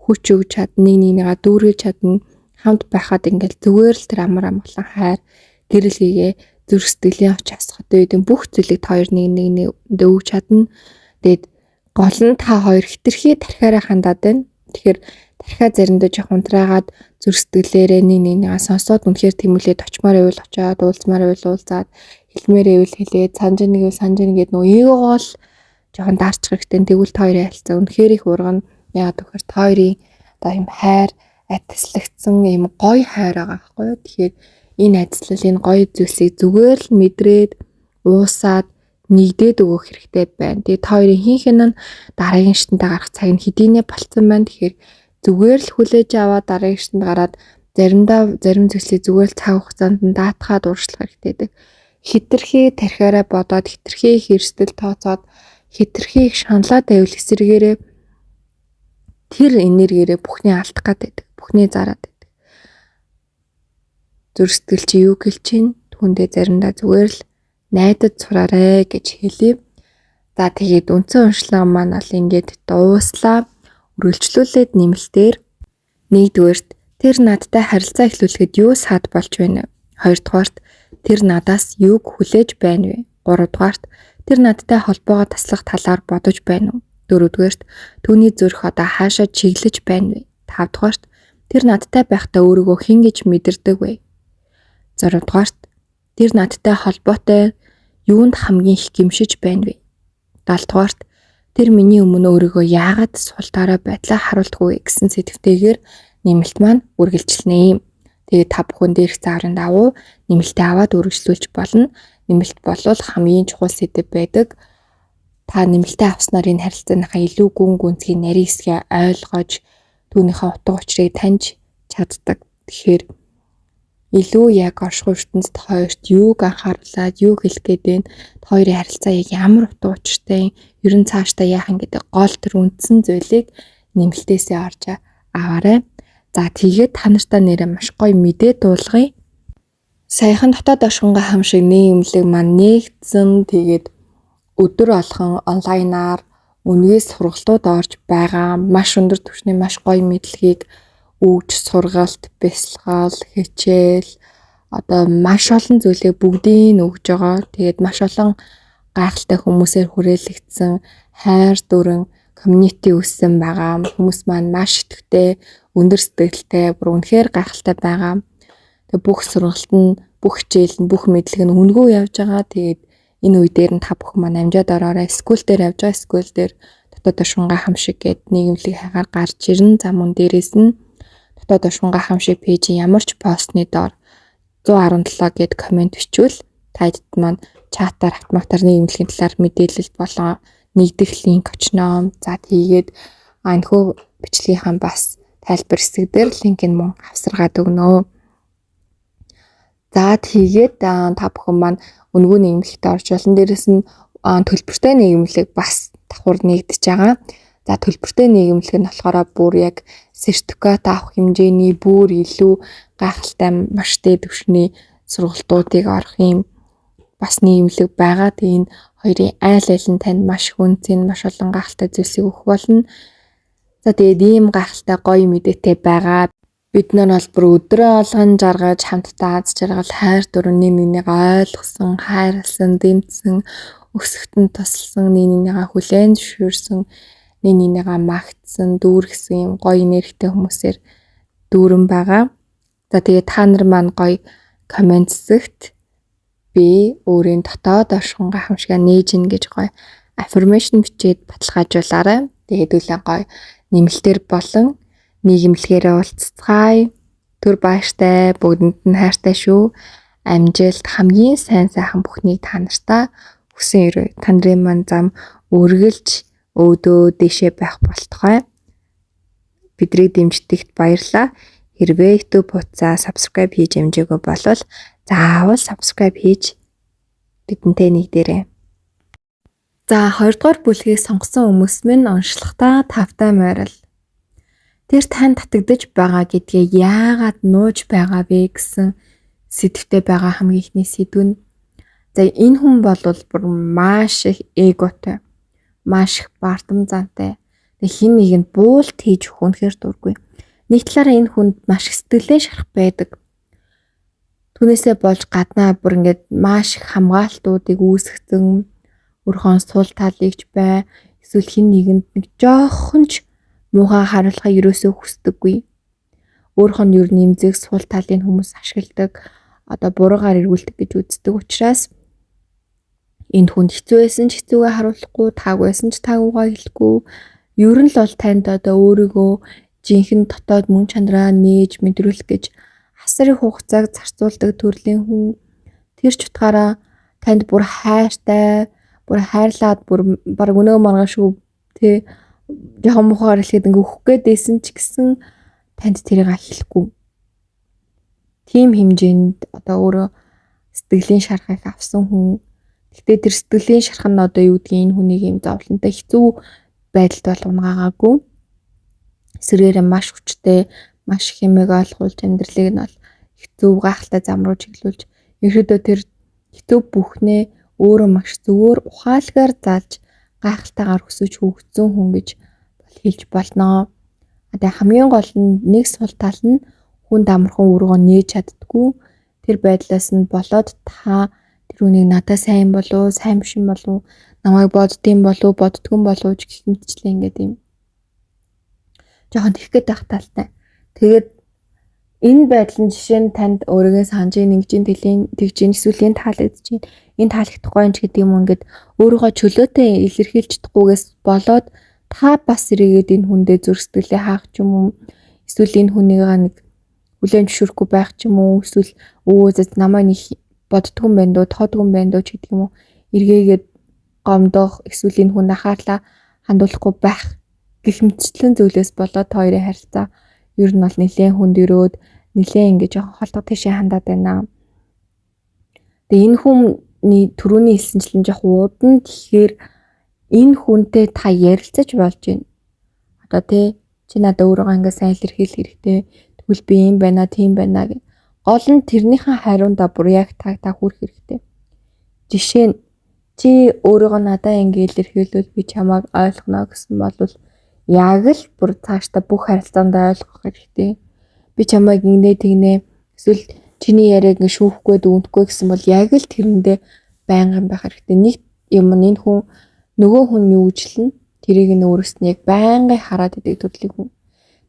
[SPEAKER 1] хүч өгч чадна, нэг нэгнийгээ дүүргэж чадна, хамт байхад ингээд зүгээр л тэр амар амгалан хайр, гэрэл гэгээ, зүрх сэтгэлийн оч асах одоо юм бүх зүйлийг та хоёр нэг өгч чадна. Тэгээд гол нь та хоёр хитрхи тархиараа хандаад байна. Тэгэхээр тархиа заримдаа жоох унтраагаад зүрх сэтгэлээрээ нэг сонсоод үнэхээр тэмүүлээд очмоор байвал очоод, уулзмаар байвал уулзаад, хэлмээр байвал хэлээд, санаж нэгэд нөгөө ээгоо л жоохон даарчих хэрэгтэй. Тэгвэл та хоёрын харилцаа үнэхээр их ургана. Яагаад гэвэл та хоёрын одоо юм хайр атслагдсан юм гоё хайр байгаа байхгүй юу? Тэгэхээр энэ ажил энэ гоё зүйлсийг зүгээр л мэдрээд уусаад нэгдээд өгөх хэрэгтэй байна. Тэгээ та хоёрын хинхэн нь дараагийн шатнд гарах цаг нь хэдийнэ болцсон байна. Тэгэхээр зүгээр л хүлээж аваад дараагийн шатнд гараад зарим зүйлсийг зүгээр л цаг хугацаанд нь даатгаад уршлах хэрэгтэй гэдэг. Хитрхи тархиараа бодоод, хитрхи их эрсдэл тооцоод, хитрхи их шаналаад байвал эсрэгээрээ тэр энергиэрээ бүхний алдах гэдэг, бүхний зараад байдаг. Зүрх сэтгэл чи юу гэлж чинь түүндээ заримдаа зүгээр л найдад сураарэ гэж хэлье. За тэгээд үндсэн уншлага маань бол ингээд дууслаа. Үргэлжлүүлээд нэмэлтээр 1-дүгээрт тэр надтай харилцаа эхлүүлэхэд юу саад болж байна вэ? 2-дугаарт тэр надаас юуг хүлээж байна вэ? 3-дугаарт тэр надтай холбоогоо таслах талаар бодож байна уу? 4-дүгээрт түүний зүрх одоо хаашаа чиглэж байна вэ? 5-дугаарт тэр надтай байхдаа өөрийгөө хэн гэж мэдэрдэг вэ? 6-дугаарт тэр надтай холбоотой юунд хамгийн их гимшиж байна вэ? 7-дугаарт тэр миний өмнө өөрийгөө яагаад сул дараа байдлаа харуулдаггүй гэсэн сэдвтэйгээр нэмэлт маань үргэлжилнэ. Тэгээд та бүхэн дээрх зааврын дагуу нэмэлтээ аваад үргэлжлүүлж болно. Нэмэлт болвол хамгийн чухал сэдэв байдаг. Та нэмэлтээ авснаар энэ харилцааныхаа илүү гүн гүнзгий нарийн хэсгээ ойлгож түүнийхээ утга учирыг таньж чаддаг. Тэгэхээр илүү яг оршихуй ертөнцид хоёрт юуг анхааруулад юу хэлэх гээд байна. Хоёрын харилцаа яг ямар утга учиртай, ер нь цаашдаа яах юм гэдэг гол төр үндсэн зүйлийг нэмэлтээсээ орж аваарай. За тэгээд та нартай нэрээ маш гоё мэдээ дуулгая. Саяхан дотоод оршингаа хам шиг нийгэмлэг маань нэгдсэн. Тэгээд өдөр болгон онлайнаар үнээс сургалтууд орж байгаа. Маш өндөр түвшний маш гоё мэдлэгийг өгж сургалт, бясалгал, хичээл одоо маш олон зүйлийг бүгдийг өгж байгаа. Тэгээд маш олон гайхалтай хүмүүсээр хүрээлэгдсэн хайр дүрэн community үүссэн байгаа. Хүмүүс маань маш идэвхтэй, өндөр сэтгэлтэй, бүр үнэхээр гайхалтай байгаа. Тэгээд бүх сургалт нь, бүх хичээл нь, бүх мэдлэг нь үнэгүй явж байгаа. Тэгээд энэ үе дээр нь та бүхэн маань амжаад ороорой. Скул дээр явж байгаа. Скул дээр дотоод оршингаа хам шиг гээд нийгэмлэг хагаар гарч ирнэ. За мөн дээрээс нь дотоод оршингаа хам шиг пэйжийн ямар ч постны доор 117 гэд комент бичвэл таад маань чатаар автоматар нийгэмлэгийн талаар мэдээлэл болон нэгдэх линк очноо. За тэгээд энэхүү бичлэгийнхаа бас тайлбар хэсэг дээр линкийг мөн авсаргаад өгнө. За тэгээд та бүхэн маань үнэгүй нийгэмлэгт орж болно. Дээрээс нь төлбөртэй нийгэмлэг бас давхар нэгдэж байгаа. За төлбөртэй нийгэмлэг нь болохоор бүр яг сертификат авах хэмжээний бүр илүү гайхалтай маш дээд түвшний сургалтуудыг орох юм бас нийгэмлэг байгаа. Тэгээ энэ хоёрын айл нь танд маш хүнцэн, маш олон гайхалтай зүйлсийг өгөх болно. За тэгээд ийм гайхалтай гоё мэдээтэй байгаа. Бид нар бол бүр өдрөө олгон жаргаж хамтдаа аз жаргал хайр дүрний нэг ойлгосон, хайрлсан, дэмжсэн, өсгөтөнд тусалсан, нэгнийгээ хүлээн зөвшөөрсөн, нэгнийгээ магтсан, дүүргэсэн юм гоё нэрхтэй хүмүүсээр дүүрэн байгаа. За тэгээд та нар маань гоё комент хэсэгт би өөрийн дотоод оршингаа хамшигаа нээж ин гэж гоё affirmation бичээд баталгаажуулаарай. Тэгээд үлээ гоё нэмэлтээр болон нийгэмлэгээрээ уулзцгаая. Түр баяртай, бүгдэнд нь хайртай шүү. Амжилт, хамгийн сайхан бүхнийг та нартаа хүсэн өрөө. Та нарын маань зам үргэлж өөдөө дэшээ байх болтугай. Бидрийг дэмждэгт баярлалаа. Хэрвээ YouTube хуудасаа subscribe хийж амжаагүй болвол заавал subscribe хийж бидэнтэй нэгдээрэй. За 2 дугаар бүлгийг сонгосон хүмүүс минь онцлогтой тавтай морил. Тэр тань татагдж байгаа гэдгээ яагаад нууж байгаа вэ гэсэн сэдвтэй байгаа хамгийн ихний сэдв нь. За энэ хүн бол бүр маш их эготой, маш их бардам зантай. Тэг хин нэгэнд буулт хийж өгөх үнэхээр дургүй. Нэг талаараа энэ хүнд маш их сэтгэлээ шарах байдаг. Түүнээсээ болж гаднаа бүр ингээд маш их хамгаалтуудыг үүсгэсэн, өөрхөн сул талыг ч бай, эсвэл хин нэгэнд нэг жоохон ч муухай харуулахыг ерөөсөө хүсдэггүй. Өөрхөн нь ер нь нэмзэг сул талын хүмүүс ашигладаг, одоо буруугаар эргүүлдэг гэж үздэг учраас энд хүнд хэцүү байсан ч хэцүүгээ харуулахгүй, таагүй байсан ч таагүйгаа хэлэхгүй. Ер нь л бол танд одоо өөрийгөө жинхэнэ дотоод мөн чанараа нээж мэдрүүлэх гэж асар их хугацааг зарцуулдаг төрлийн хүн. Тэр ч утгаараа танд бүр хайртай, бүр хайрлаад бүр баг өнөө маргааш шүү тэ жоохон мухаар хэлэхэд ингээ өөх гээдсэн ч гэсэн танд тэрийг хэлэхгүй. Тим хэмжээнд одоо өөрөө сэтгэлийн шархыг авсан хүн. Гэхдээ тэр сэтгэлийн шарх нь одоо юу гэдгийг энэ хүнийг юм зовлонтой хэцүү байдалд бол унгаагаагүй. Эсвэргээрээ маш хүчтэй, маш хэмээг ойлгуулж амьдралыг нь бол хэцүү гайхалтай зам руу чиглүүлж ерөөдөө тэр хэцүү бүхнээ өөрөө маш зөвөр ухаалгаар залж гайхалтайгаар өсөж хөгжсөн хүн гэж хэлж болно. Тэгээ хамгийн гол нь нэг сул тал нь хүн амархан өргөө нээж чаддгүй. Тэр байдлаас нь болоод та тэр үнийг надад сайн болов, сайн биш юм болов, намайг боддtiin болов, боддгүй болов ч гэх мэтчлээ ингээд юм. Жохон тэгэх гээд байх талтай. Тэгээд энэ байдал нь жишээ нь танд өөригөө санаж нэгжийн тэгжин эсвэл энэ таалагдчихээн. Энэ таалагдахгүй юм ч гэдэг юм ингээд өөрийгөө чөлөөтэй илэрхийлж чадахгүйгээс болоод та бас эргээд энэ хүндээ зүрх сэтгэлээ хаах ч юм уу. Эсвэл энэ хүнийгээ нэг хүлээн зөвшөөрөхгүй байх ч юм уу, эсвэл намайг нэг боддгүй юм байна дөө, тоодгүй юм байна дөө ч гэдэг юм уу. Эргээгээд гомдох, эсвэл энэ хүн анхаарлаа хандуулахгүй байх гэх мэтчлэн зүйлээс болоод хоёрын харилцаа ер нь бол нэлээд хүнд өрөөд нэлээд ингэж холдоо тийшээ хандаад байна. Тэгээ энэ хүний түрүүний хэлсэнчлэн жоох уудан тэгэхээр энэ хүнтэй та ярилцаж болж байна. Одоо чи надад өөрийгөө ингэ сайн илэрхийлэх хэрэгтэй. Тэгвэл би юм байна, тийм байна гэх. Гол нь тэрнийхэн хариундаа бүр яг та хүрэх хэрэгтэй. Жишээ нь чи өөрийгөө надад ингэ илэрхийлвэл би чамайг ойлгоно гэсэн бол яг л бүр цаашдаа бүх харилцаанд ойлгох хэрэгтэй. Би чамайг тэгнэ эсвэл чиний яриаг ингэ шүүхгүй дүндэхгүй гэсэн бол яг л тэрэндээ байнгын байх хэрэгтэй. Нэг юм энэ хүн нөгөө хүн юу үжилнэ тэрийг нь өөрөөс нь яг байнгын хараад идэг төрлийн хүн.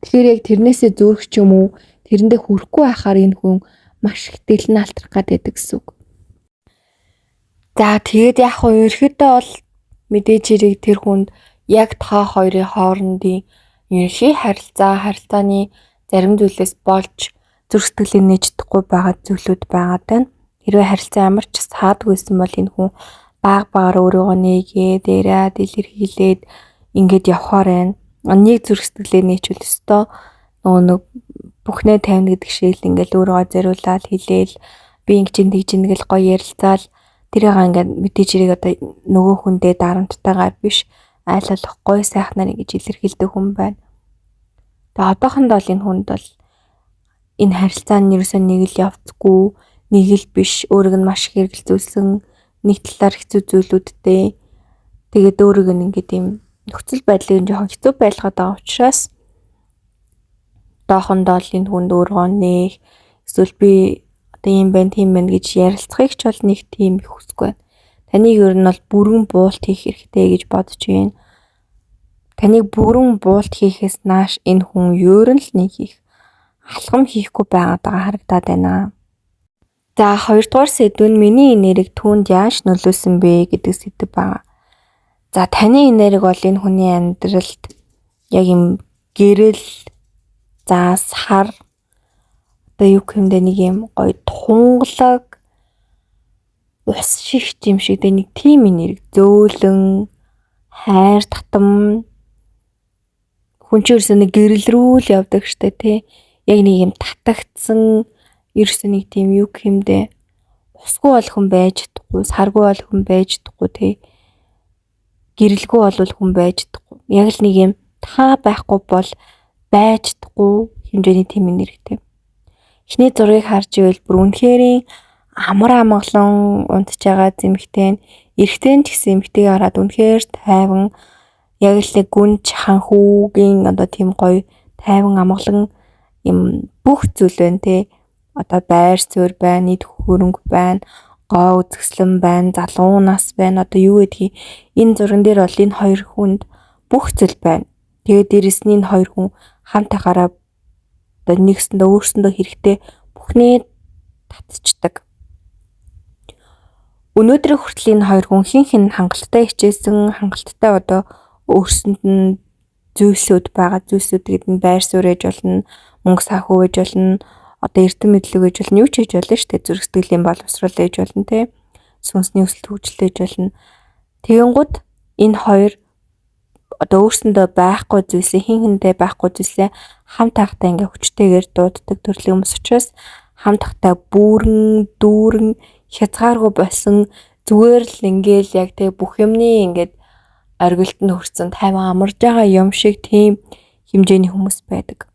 [SPEAKER 1] Тэгэхээр яг тэрнээсээ зөөрөх ч юм уу тэрэндээ хүрэхгүй байхаар энэ хүн маш их дэлэн алтрах гэдэг гэсэн үг. За тэгээд яг хөө ерөөхдөө бол мэдээж хэрэг тэр хүнд яг та хоёрын хоорондын ерхий харилцааны зарим зүйлээс болж зүрх сэтгэлээ нээж чадахгүй байгаа зүйлүүд байгаад байна. Хэрвээ харилцаа ямар ч саадгүй байсан бол энэ хүн баг өөрийгөө нээгээд яриад илэрхийлээд ингээд явхаар байна. Нэг зүрх сэтгэлээ нээчүүл өстой нөгөө бүхнээ тавина гэдэг шиг л ингээд өөрийгөө зориулаад хэлээл би ингэж гэл гоё ярилцаал тэрийг ингээд мэдээж хэрэг одоо нөгөө хүндээ дарамттайгаар биш айлуулах гоё сайхнаар ингэж илэрхийлдэг хүн байна. Тэгээ одоохондоо л энэ хүнд бол энэ харилцааны ерөөсөө нэг л явцгүй, нэг л биш, өөрийг нь маш их хэрэгэлзүүлсэн, нэг талаар хэцүү зүйлүүдтэй. Тэгээд өөрийг нь ингээд юм нөхцөл байдлыг жоохон хэцүү байлгаад байгаа учраас одоохондоо л энэ хүнд өөргөө нээх, эсвэл би одоо юм байна, тийм байна гэж ярилцахыг ч бол нэг тийм их хүсэхгүй байна. Таныг ер нь бол бүрэн буулт хийх хэрэгтэй гэж бодож байна. Таныг бүрэн буулт хийхээс нааш энэ хүн ер нь л нэг их алхам хийхгүй байгаад байгаа харагдаад байна. За хоёрдугаар сэдв нь миний энерги түүнд яаж нөлөөсөн бэ гэдэг сэдв байгаа. За таны энерги бол энэ хүний амьдралд яг юм гэрэл, за сар одоо юу гэмдэ нэг юм гоё тунгалаг ус шиг юм шиг нэг тийм энерги зөөлөн хайр татам хүн ч ерөөсөө нэг гэрэл рүү л явдаг штэ тий. Яг нэг юм татагдсан ерөөсөө нэг тийм юу гэмдэ усгүй бол хүн байж чадахгүй, саргүй бол хүн байж чадахгүй тий. Гэрэлгүй бол хүн байж чадахгүй. Яг л нэг юм та байхгүй бол байж чадахгүй хэмжээний тийм энергитэй. Эхний зургийг харж ивэл бүр үнэхээр амар амгалан унтж байгаа зэмхтэй нь эрэгтэй ч гэсэн эмэгтэйг хараад үнэхээр тайван яг л нэг гүн чанхүүгийн одоо тийм гоё тайван амгалан юм бүх зүйл байна те. Одоо байр суурь байна, нийт хөрөнгө байна, гоо үзэсгэлэн байна, залуу нас байна. Одоо юу гэдгийг энэ зурган дээр бол энэ хоёр хүнд бүх зүйл байна. Тэгээд дээрэс нь энэ хоёр хүн хамт ахаараа одоо нэгсэндээ өөрсөндөө хэрэгтэй бүхнээ татчихдаг. Өнөөдрийн хүртэл энэ хоёр хүн хин хангалттай хичээсэн, хангалттай одоо өөрсөнд нь зүйлсүүд байгаа. Зүйлсүүд гэдэг нь байр суурь ээж болно, мөнгө санхүү ээж болно, одоо эрдэм мэдлэг ээж болно, юу ч ээж болно шүү дээ. Зүрх сэтгэлийн боловсрол ээж болно те. Сүнсний өсөлт хөгжил ээж болно. Тэгэнгუთ энэ хоёр одоо өөрсөндөө байхгүй зүйлсээ хинхэндээ байхгүй зүйлсээ хамт тахтай ингээ хүчтэйгээр дууддаг төрлийн хүмүүс учраас хамт тахтай бүрэн дүүрэн хязгааргүй болсон зүгээр л ингээл яг тэг бүх юмны ингээд оргилтод хүрсэн тайван амарж байгаа юм шиг тийм хэмжээний хүмүүс байдаг.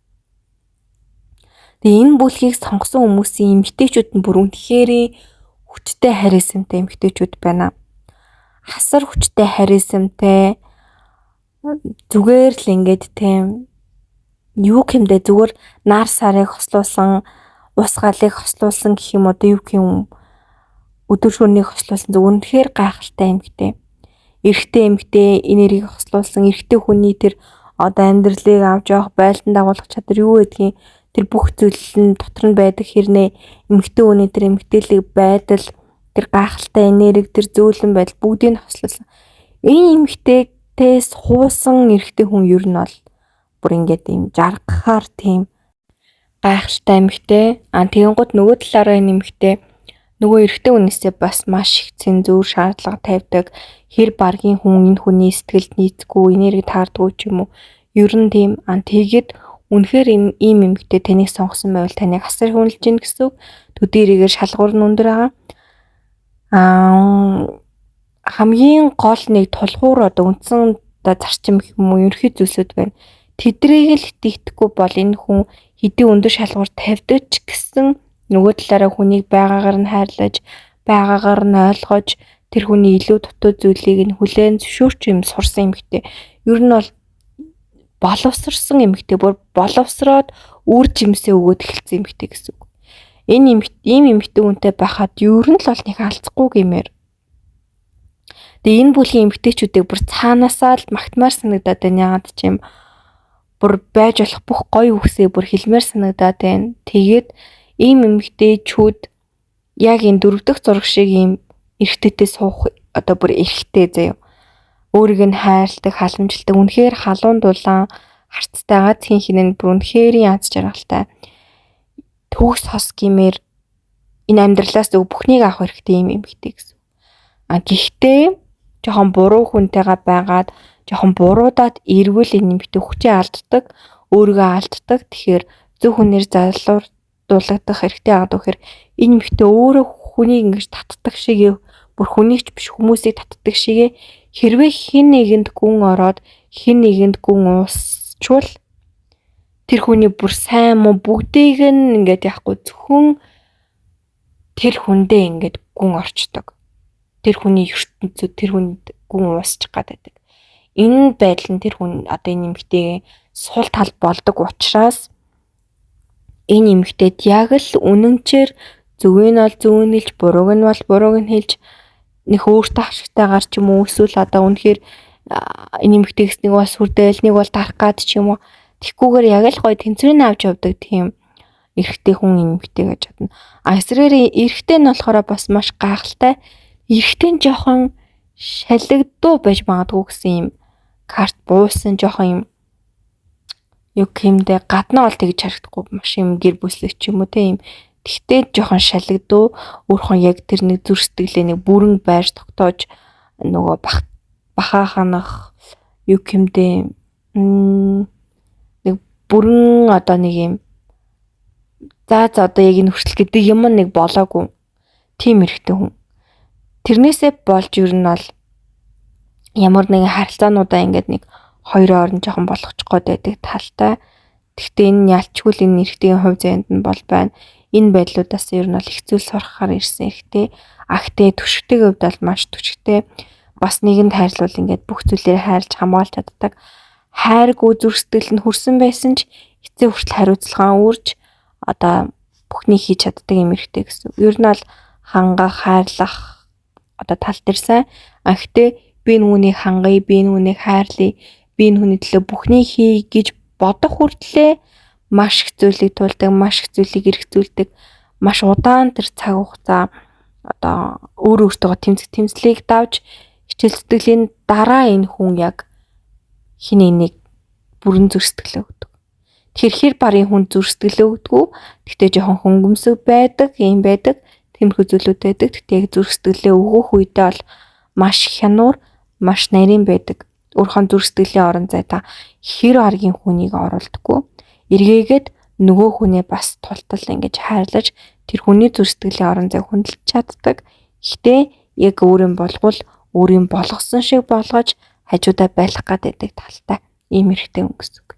[SPEAKER 1] Тэгээ энэ бүлгийг сонгосон хүмүүсийн эмэгтэйчүүд нь бүр үнэхээр хүчтэй харисмтай эмэгтэйчүүд байна. Хасар хүчтэй харисмтай зүгээр л ингээд тийм юу гэмдэ зүгээр нар сарыг хослуулсан, ус галыг хослуулсан гэх юм одоо юу гэм өдөр шөнөнийг хослуулсан зөв үнэхээр гайхалтай эмэгтэй. Эрэгтэй эмэгтэй энергийг хослуулсан эрэгтэй хүний тэр одоо амьдралыг авч явах байлдан дагуулах чадвар юу гэдгийг тэр бүх зүйл нь дотор нь байдаг хэрнээ эмэгтэй хүний тэр эмэгтэйлэг байдал тэр гайхалтай энерги тэр зөөлөн байдал бүгдийг нь хослуулсан. Энэ эмэгтэйгээс хуусан эрэгтэй хүн ер нь бол бүр ингээд юм жаргахаар тийм гайхалтай эмэгтэй. Тэгэнгუთ нөгөө талаараа энэ эмэгтэй нөгөө эрэгтэй хүнээсээ бас маш их цензур шаардлага тавьдаг. Хэр баргийн хүн энэ хүний сэтгэлд нийцгүй, энерги таардгүй ч юм уу. Ер нь тийм. Тэгээд үнэхээр ийм эмэгтэй таныг сонгосон байвал таныг асар хүнлэж гин гэсэн. Төдийрийгээр шалгуур нь өндөр байгаа. Хамгийн гол нэг тулгуур одоо үндсэн зарчим гэх юм уу ерөнхий зүйлсүүд байна. Тэдрийг л итгэхгүй бол энэ хүн хэдий өндөр шалгуур тавьдаг ч гэсэн нөгөө талаараа хүнийг байгаагаар нь хайрлаж, байгаагаар нь ойлгож, тэр хүний илүү дутуу зүйлийг нь хүлээн зөвшөөрч юм сурсан эмэгтэй. Ер нь бол боловсрсан эмэгтэй, бүр боловсроод үр жимсээ өгөөд эхэлсэн эмэгтэй гэсэн үг. Энэ ийм эмэгтэй хүнтэй байхад ер нь л бол нэг алцахгүй гэмээр. Тэгээ энэ бүлгийн эмэгтэйчүүдийг бүр цаанаасаа л магтмаар санагдаад байна. Яагаад ч юм бүр байж болох бүх гоё үгсээ бүр хэлмээр санагдаад байна. Тэгээд ийм эмэгтэйчүүд яг энэ 4 дахь зураг шиг ийм эрэгтэйтэй суух одоо бүр эрэгтэй заяа. Өөрийг нь хайрладаг, халамжилдаг, үнэхээр халуун дулаан харцтайгаа хин бүр үнэхээр янз жаргалтай. Төгс хос гэмээр энэ амьдралаас бүхнийг авах хэрэгтэй юм эмэгтэй гэсэн. Гэхдээ жоохон буруу хүнтэйгээ байгаад жоохон буруудаад ирвэл энэ эмэгтэй хүчээ алддаг, өөрийгөө алддаг. Тэгэхээр зөв хүнээр залуурдуулагдах хэрэгтэй яагаад гэхээр энэ эмэгтэй өөрөө хүнийг ингэж татдаг шиг, бүр хүнийг ч биш хүмүүсийг татдаг шиг хэрвээ хин нэгэнд гүн ороод хин нэгэнд гүн уусчвал тэр хүний бүр сайн муу бүгдийг нь ингээд яахгүй зөвхөн тэр хүндээ ингээд гүн орчдөг. Тэр хүний ертөнцөд тэр хүнд гүн уусчих гадаг. Энэ байдал нь тэр хүн одоо энэ эмэгтэй сул тал болдог учраас энэ эмэгтэйд яг л үнэнчээр зөвийг нь бол зөв нь хэлж, бурууг нь бол бурууг нь хэлж нэг өөртөө ашигтайгаар ч юм уу эсвэл одоо үнэхээр энэ эмэгтэйгс нэг бас хүрдээл, нэг бол дарах гад ч юм уу. Тэгхгүйгээр яг л гоё тэнцвэрийг авч явдаг тийм эрэгтэй хүн эмэгтэй гэж бодно. Эсрэгээр эрэгтэй нь болохоор бас маш гайхалтай. Эрэгтэй нь жоохон шалгадуу байж магадгүй гэсэн юм карт буусан жоохон юм юу гэмдэ гаднаа бол тэгж харагдахгүй маш юм гэр бүслэг ч юм уу тийм. Тэгтээ жоохон шалгадуу өөрхөн яг тэр нэг зүр сэтгэлээ нэг бүрэн байр тогтоож нөгөө бахаа ханах юу гэмдэ нэг бүрэн одоо нэг юм за одоо яг энэ хүртэл гэдэг юм нэг болоогүй тийм эрэгтэй хүн. Тэрнээсээ болж ер нь бол ямар нэгэн харилцаануудаа ингээд нэг хоёрын орн жоохон болгочих гээд байдаг талтай. Гэхдээ энэ ялчгүй энэ эрэгтэйгийн хувь заяанд нь бол байна. Энэ байдлуудаас ер нь бол их зүйл сурахаар ирсэн эрэгтэй. Агтээ түшигтэй хувьд бол маш түшигтэй. Бас нэгэнд хайрлуул ингээд бүх зүйлээр хайрлж хамгаалж чаддаг. Хайргүй зүрх сэтгэл нь хүрсэн байсан ч эцээ хүртэл хариуцлагаа үрж одоо бүхнийг хийж чаддаг юм эрэгтэй гэсэн. Ер нь бол хангах, хайрлах одоо тал дээр сайн. Агтээ би нүунийг хангая, би нүунийг хайрлая, би энэ хүний төлөө бүхнийг хий гэж бодох хүртлээр маш их зүйлийг туулдаг, маш их зүйлийг эргцүүлдэг, маш удаан тэр цаг хугацаа одоо өөртөө тэмцлийг давж хичээл зүтгэлийн дараа энэ хүн яг хин энийг бүрэн зүрх сэтгэлээ өгдөг. Тэгэхээр хэр барын хүн зүрх сэтгэлээ өгдөг. Гэхдээ жоохон хөнгөмсөг байдаг, юм байдаг. Тиймэрхүү зүйлүүд байдаг. Гэхдээ яг зүрх сэтгэлээ өгөх үедээ бол маш хянуур, маш нарийн байдаг. Өөрхөн зүрх сэтгэлийн орон зайдаа хэр аргийн хүнийг оруулдаггүй. Эргээгээд нөгөө хүнээ бас тултал ингэж хайрлаж тэр хүний зүрх сэтгэлийн орон зайг хөндлөж чаддаг. Гэхдээ яг өөрийн болгол өөрийн болгосон шиг болгож хажуудаа байлах гэдэг талтай ийм хэрэгтэй хүн гэсэн үг.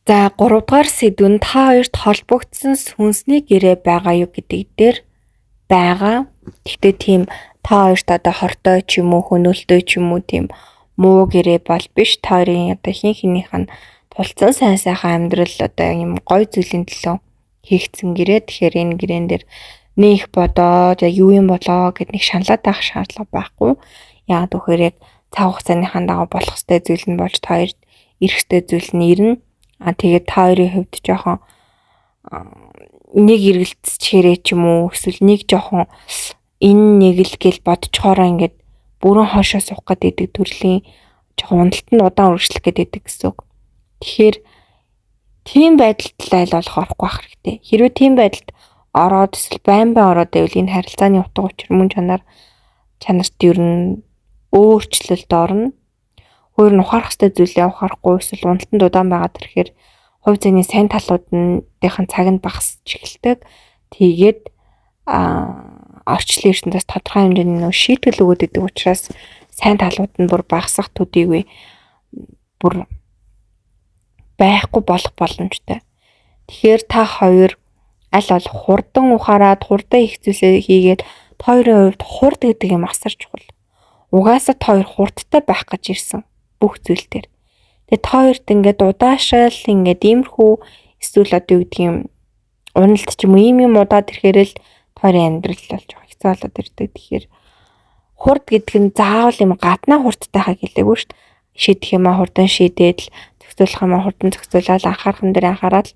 [SPEAKER 1] За 3 дугаар сэдв нь та хоёрт холбогдсон сүнсний гэрээ байгаа юу гэдэг дээр байгаа. Гэхдээ тийм та хоёрт одоо хортой ч юм уу хөнөөлтөө ч юм уу тийм муу гэрээ бол биш. Та хоёрын одоо хинхнийх нь тулцсан сайн сайхан амьдрал одоо юм гой зүйлийн төлөө хийгдсэн гэрээ. Тэгэхээр энэ гэрээн дээр нэх бодоод яг юу юм болоо гэд нэг шаналаад байх шаардлага байхгүй. Яагаад гэхээр яг цаг хугацааныхаа дагуу болох ёстой зүйл нь болж та хоёрт ирэх ёстой зүйл нь ирнэ. Тэгээд та хоёрын хувьд жоохон нэг эргэлцчихэрээ ч юм уу эсвэл нэг жоохон энэ нэг л гэл бодцохороо ингээд бүрэн хоошоо суух гэдэг төрлийн жоохон ундалт нь удаан үргэлжлэх гэдэг гэсэн үг. Тэгэхээр Тийм байдалд айл болох орохгүй байх хэрэгтэй. Хэрвээ тийм байдалд ороод эсвэл байн ороод байвал энэ харилцааны утга учир мөн чанарт ер нь өөрчлөлт орно. Өөр нь ухаарах ёстой зүйлээ ухаарахгүй эсвэл уналтанд удаан байгаад ирэхээр хувь зэний сайн талуудынхын цаг нь багасч эхэлдэг. Тэгээд орчлон ертөнцөөс тодорхой хэмжээний нөө шийтгэл өгöd идэг учраас сайн талууд нь бүр багасах төдийгүй бүр байхгүй болох боломжтой. Тэгэхээр та хоёр аль болох хурдан ухаарад хурдан их зүйлээ хийгээд хоёрын хувьд хурд гэдэг юм асар чухал. Угаасаа хоёр хурдтай байх гэж ирсэн бүх зүйл дээр. Тэгээд хоёрт ингээд удаашаал ингээд иймэрхүү эсвэл одоо юу гэдэг юм уналт ч юм уу ийм юм удаад ирэхээр л хоёрын амьдрал болж байгаа хэцүү болоод ирдэг. Тэгэхээр хурд гэдэг нь заавал юм гаднаа хурдтайхаа хэлээгүй шүү дээ. Шийдэх юм а хурдан шийдээд л зохицуулах юм а хурдан зохицуулаад анхаархан дээр анхаарал.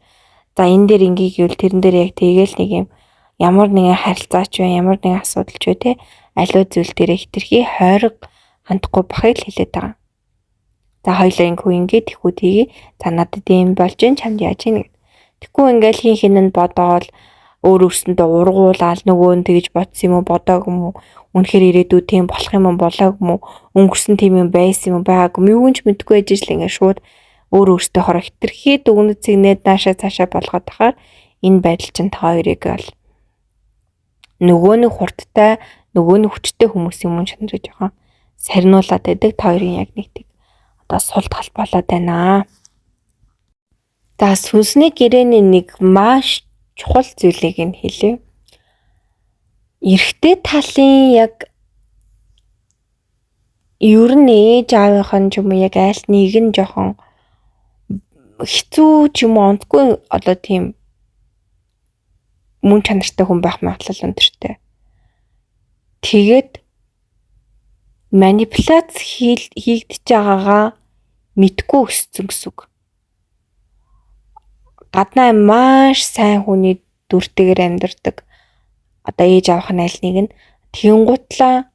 [SPEAKER 1] За энэ дээр ингээ гэвэл тэрэн дээр яг тэгээл нэг юм ямар нэгэн харилцаач вэ, ямар нэгэн асуудал ч вэ те аливаа зүйл дээр хитрхи хойрог хандахгүй бахыг л хэлээд байгаа. За хоёлаа ингээд тэхүү тгий. За надад ийм болж ин чамд яаж ийн гэд. Тэгэхгүй ингээл хин нь бодоол өөр өөрсөндөө ургуулаад нөгөө нь тэгж бодсон юм уу бодоог юм уу үнэхээр ирээдүйд тийм болох юм болоог юм уу өнгөрсөн тийм юм байсан юм байгаагүй юу ч мэдгүй байж л ингээд шууд өөр өөртөө хороо хитрхи дүгнэт цэгнээд наашаа цаашаа болгоод тахаар энэ байдал чинь та хоёрыг бол нөгөө нэг хурдтай нөгөө нэг хүчтэй хүмүүсийн мөн чанарыг жоохон сарниулаад байдаг. Та хоёрын яг нэг тийг одоо султгал болоод байна. За сүнсний гэрээний нэг маш чухал зүйлийг нь хэлье. Эрэгтэй талын яг ер нь ээж аавынх нь ч юм уу яг аль нэг нь жоохон хэцүү ч юм уу онцгүй одоо тийм мөн чанартай хүн байх магадлал өндөртэй. Тэгээд манипуляц хийгдэж байгаагаа мэдгүй өссөн гэсэн үг. Гаднаа маш сайн хүний дүртэйгээр амьдардаг. Одоо ээж авах нь аль нэг нь тэнгуутлаа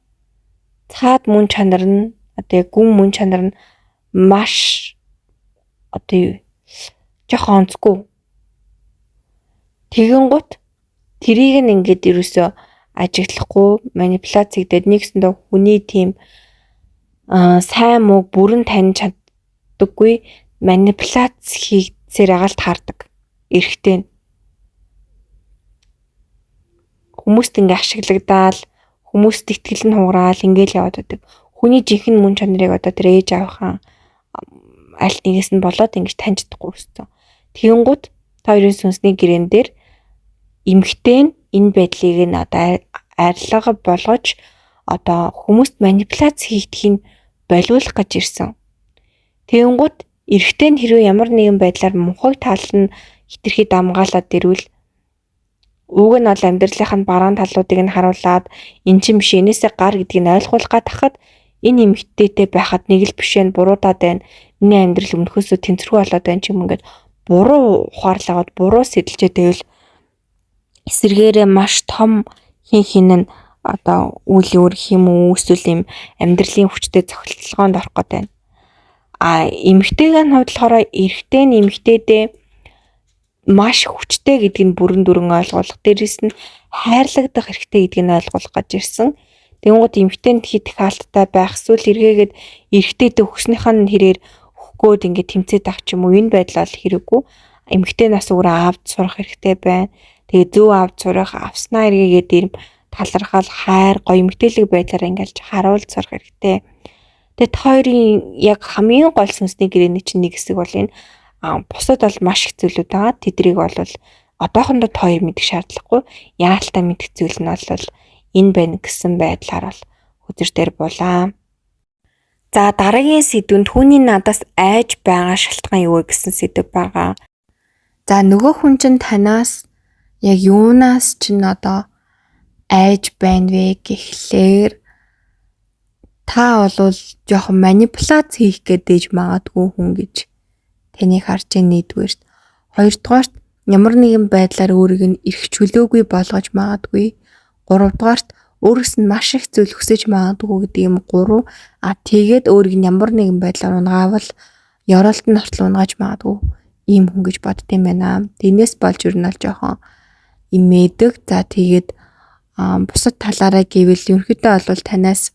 [SPEAKER 1] цаад мөн чанар нь одоо гүн мөн чанар нь маш одоо жоохон онцгүй. Тэгэнгუთ тэрийг нь ингээд ерөөсөө ажиглахгүй манипуляц хийгээд нэгсэндээ хүний тийм сайн муу бүрэн таньж чаддаггүй манипуляц хийгдсээр агаал таардаг эрэгтэй нь. Хүмүүст ингээ ашиглагдаал хүмүүст итгэл нь хугараал ингээл яваад байдаг. Хүний жинхэнэ мөн чанарыг одоо тэр ээж авахын аль нэгээс нь болоод ингэж таньж чадахгүй өссөн. Тэгэнгუთ та хоёрын сүнсний гэрээн дээр эмэгтэй нь энэ байдлыг нь одоо арилга болгож одоо хүмүүст манипуляц хийхдгийг болиулах гэж ирсэн. Тэгэнгუთ эрэгтэй нь хэрвээ ямар нэгэн байдлаар мунхаг тал нь хитрхи дамгаалаад ирвэл уг нь бол амьдралынх нь баруун талуудыг нь харуулад эн чинь биш энэсээ гар гэдгийг нь ойлгуулах гатахад энэ эмэгтэйтэй байхад нэг л бишээ буруудаад байна. Миний амьдрал өмнөхөөсөө тэнцвэргүй болоод байна ч юм ингээд буруу ухаарлаагаад буруу сэтэлжээ тэгвэл эсэргээрээ маш том хин нь одоо үйл өөрөх юм уу эсвэл юм амьдралын хүчтэй цохилтолгоонд орох гээд байна. Эмэгтэйгийн хувьд болохоор эрэгтэй нь эмэгтэйдээ маш хүчтэй гэдгийг нь бүрэн дүрэн ойлгуулах. Дээрээс нь хайрлагдах хэрэгтэй гэдгийг нь ойлгуулах гэж ирсэн. Тэнгууд эмэгтэйнд хит их хаалттай байх эсвэл эргээгээд эрэгтэйдээ өгснийхаа нь хэрээр өгөхгүйд ингээд тэмцээд авах ч юм уу энэ байдал бол хэрэггүй. Эмэгтэй нас өөрөө авд сурах хэрэгтэй байна. Тэгээ зөв авд сурах, авснаа эргээгээд ийм талархал, хайр, гоё эмэгтэйлэг байдлаар ингээд харуулж сурах хэрэгтэй. Тэгээд хоёрын яг хамгийн гол сүнсний гэрээний чинь нэг хэсэг бол энэ бусад бол маш их зүйлүүд байгаа. Тэдрийг бол одоохондоо хоёр мэдэх шаардлагагүй. Яалтаа мэдэх зүйл нь бол энэ байна гэсэн байдлаар бол хөдөр дээр булаа. За дараагийн сэдвэнд түүний надаас айж байгаа шалтгаан юу вэ гэсэн сэдв байгаа. За нөгөө хүн чинь танаас яг юунаас чинь одоо айж байна вэ гэхлээр та бол жоохон манипуляц хийх гэдэг магадгүй хүн гэж таныг харж нэгдүгээрт. Хоёрдугаарт ямар нэгэн байдлаар өөрийг нь эрх чөлөөгүй болгож магадгүй. Гуравдугаарт өөрөөс нь маш их зүйл хүсэж магадгүй гэдэг юм 3. Тэгээд өөрийг нь ямар нэгэн байдлаар унгаавал ёроолт нь хортол унгаж магадгүй. ийм хүн гэж боддtiin байна. Тэрнээс болж ер нь л жоохон имээдэг. За тэгээд бусад талаараа гэвэл ерөнхийдөө бол танаас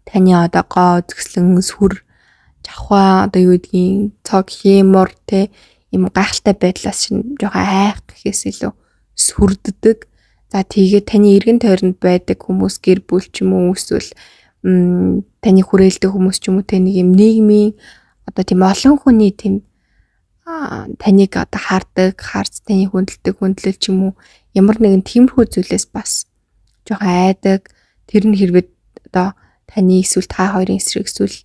[SPEAKER 1] таны одоо гоо үзэсгэлэн сүр жавхаа одоо юу гэдгийг цог хиймор те ийм гайхалтай байдлаас чинь жоохон айх гэхээс илүү сүрддэг. За тэгээд таны эргэн тойронд байдаг хүмүүс гэр бүл ч юм уу эсвэл таны хүрээлдэг хүмүүс ч юм уу те нэг юм нийгмийн одоо тийм олон хүний тийм таныг одоо харж таны хүндлэл ч юм уу ямар нэгэн тиймэрхүү зүйлээс бас жоохон айдаг. Тэр нь хэрвээ одоо таны эсвэл та хоёрын эсрэг эсвэл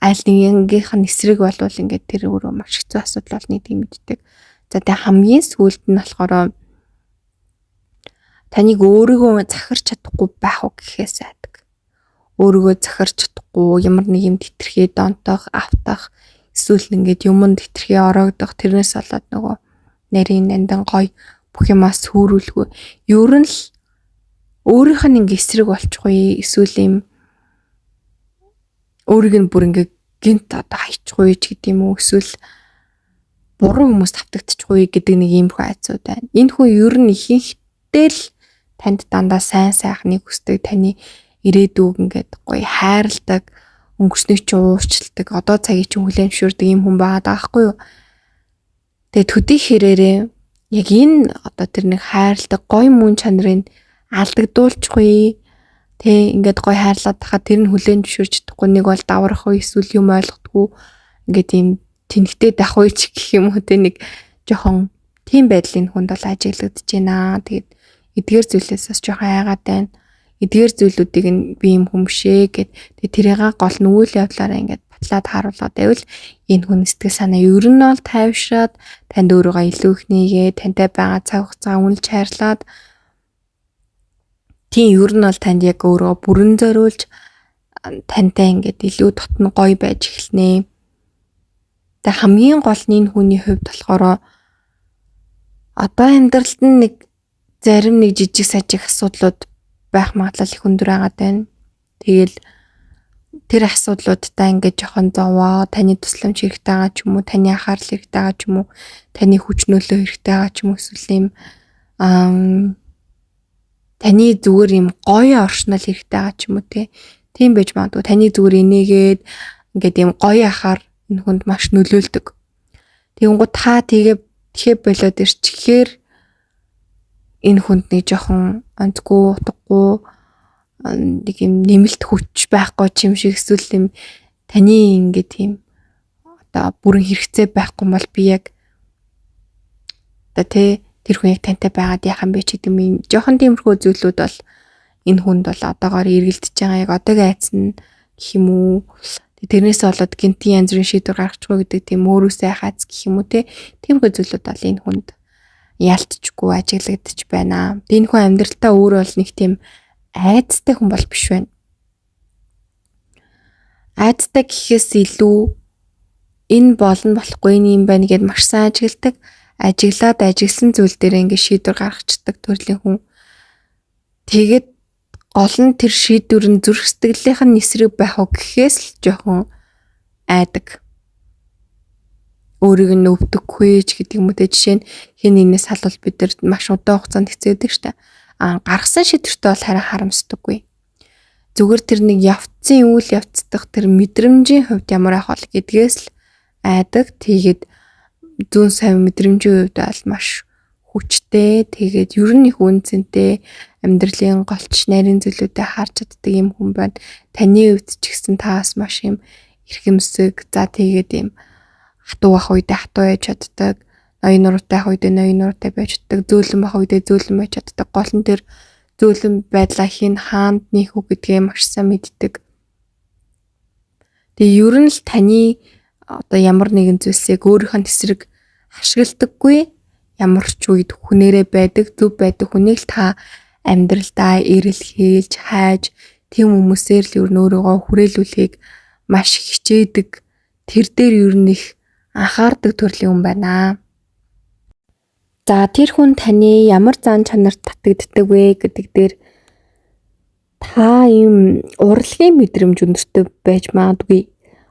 [SPEAKER 1] аль нэгнийх нь эсрэг болвол ингээд тэр өөрөө маш хэцүү асуудал бол нэг юм мэддэг. За тэгээ хамгийн сүүлд нь болохоор таныг өөрийгөө захирч чадахгүй байх уу гэхээс айдаг. Өөрийгөө захирч чадахгүй ямар нэг юм тэтэрхий донтох, автах эсвэл ингээд юмд тэтэрхий ороогдох тэрнээс болоод нөгөө нарийн нандан гой бүх юмаа сүрүүлгүй. Ер нь л өөрийнх нь ингээд эсрэг болчихгүй эсвэл юм өөрийг нь бүр ингээд гинт одоо хайчихгүй ч гэдэг юм уу эсвэл буруу хүмүүс тавтагдчихгүй гэдэг нэг юм хөө айцууд байна. Энэ хүн ер нь ихэнхдээ л танд дандаа сайн сайхныг хүсдэг, таны ирээдүйг ингээд гоё хайрладаг, өнгөрснийг чинь уурчилдаг, одоо цагийг чинь хүлээн зөвшөөрдөг юм хүн байгаа даахгүй юу. Тэгээ төдий хэрээрээ яг энэ одоо тэр нэг хайрладаг гоё мөн чанарыг алдагдуулчихгүй. Тэ ингээд гоё хайрлаад тахад тэр нь хүлээн зөвшөөрч чадахгүй, нэг бол даврах уу эсвэл юм ойлгохгүй ингээд ийм тэнхтэй дах уу ч гэх юм уу тэ нэг жоохон тийм байдлын хүнд бол ажиглагдаж байна. Тэгээд эдгээр зүйлээс бас жоохон айгаад байна. Эдгээр зүйлүүдийг нь би юм хүмшээ гэд тэгээд тэрийг гол нь үйл явдлаараа ингээд батлаад харуулдаг байвал энэ хүн сэтгэл санаа ер нь бол тайвшраад танд өөрийгөө илүү их нэгээ тантай байгаа цаг хугацаа үнэлж хайрлаад тийм ер нь бол танд яг өөрөө бүрэн зориулж тантай ингээд илүү дотн гоё байж эхэлнэ. Тэгээ хамгийн гол нь энэ хүний хувьд болохоор одоо амьдралд нь нэг зарим нэг жижиг сажиг асуудлууд байх магадлал их өндөр байгаад байна. Тэгэл тэр асуудлуудтай ингээд жоохон зовоо, таны тусламж хэрэгтэй байгаа ч юм уу, таны анхаарал хэрэгтэй байгаа ч юм уу, таны хүч нөлөө хэрэгтэй байгаа ч юм уу эсвэл юм таны зүгээр юм гоё оршнол хэрэгтэй байгаа ч юм уу тийм байж магадгүй. Таны зүгээр инээгээд ингээд юм гоё ахаар энэ хүнд маш нөлөөлдөг. Тэгэнгუთ та тэгээ болоод ирчихээр энэ хүнд нэг жоохон онцгүй утгагүй нэг юм нэмэлт хүч байхгүй ч юм шиг эсвэл юм таны ингээд тийм одоо бүрэн хэрэгцээ байхгүй бол би яг одоо тэр хүн яг тантай байгаад яхан бэ ч гэдэг юм жоохон тиймэрхүү зүйлүүд бол энэ хүнд бол одоогоор эргэлдэж байгаа яг одоогийн айц нь гэх юм уу. Тэрнээс болоод гинтийн янз бүрийн шийдвэр гаргачихгүй гэдэг тийм өөрөөсөө хайц гэх юм уу тиймэрхүү зүйлүүд бол энэ хүнд ялтчгүй ажиглагдчих байна. Энэ хүн амьдралтаа өөрөө бол нэг тийм айцтай хүн бол биш байна. Айцтай гэхээс илүү энэ болно болохгүй юм байна гэдээ маш сайн ажигладаг. Ажигласан зүйл дээр ингээд шийдвэр гаргацдаг төрлийн хүн. Тэгээд гол нь тэр шийдвэр нь зүрх сэтгэлийнх нь эсрэг байх уу гэхээс л жоохон айдаг. Өөрийг нь өвдөггүй ч гэдэг юм уу жишээ нь хин нэгнээс халуул бид нар маш удаан хугацаанд хэцээдэг штэ. Гаргасан шийдвэртээ бол харин харамсдаггүй. Зүгээр тэр нэг явцсан үйл явцдах тэр мэдрэмжийн хувьд ямар ах бол гэдгээс л айдаг. Тэгээд зүүн сайн мэдрэмжийн хувьд бол маш хүчтэй. Тэгээд ер нь их үнцэнтэй амьдралын голч нарийн зүйлүүдэд харж чаддаг юм хүн байна. Таны хувьд ч гэсэн таас маш юм эрхэмсэг. За тэгээд юм хатуу ах үедээ хатуу яж чаддаг. Ноён нуруутай ах үедээ ноён нуруутай байж чаддаг. Зөөлөн ах үедээ зөөлөн байж чаддаг. Гол нь тэр зөөлөн байдлаа хин хаанд нэх үг гэдгээ маш сайн мэддэг. Тэгээ ер нь л таны одоо ямар нэгэн зүйлсийг өөрийнх нь эсрэг ашигладаггүй. Ямар ч үед хүнээрээ байдаг, зөв байдаг хүнийг л та амьдралдаа эрэлхийлж, хайж, тийм хүмүүсээр л ер нь өөрийгөө хүрээлүүлэхийг маш хичээдэг. Тэр дээр ер нь их анхаардаг төрлийн хүн байна. За тэр хүн таны ямар зан чанарт татагддаг вэ гэдэг дээр та юм урлагийн мэдрэмж өндөртэй байж магадгүй.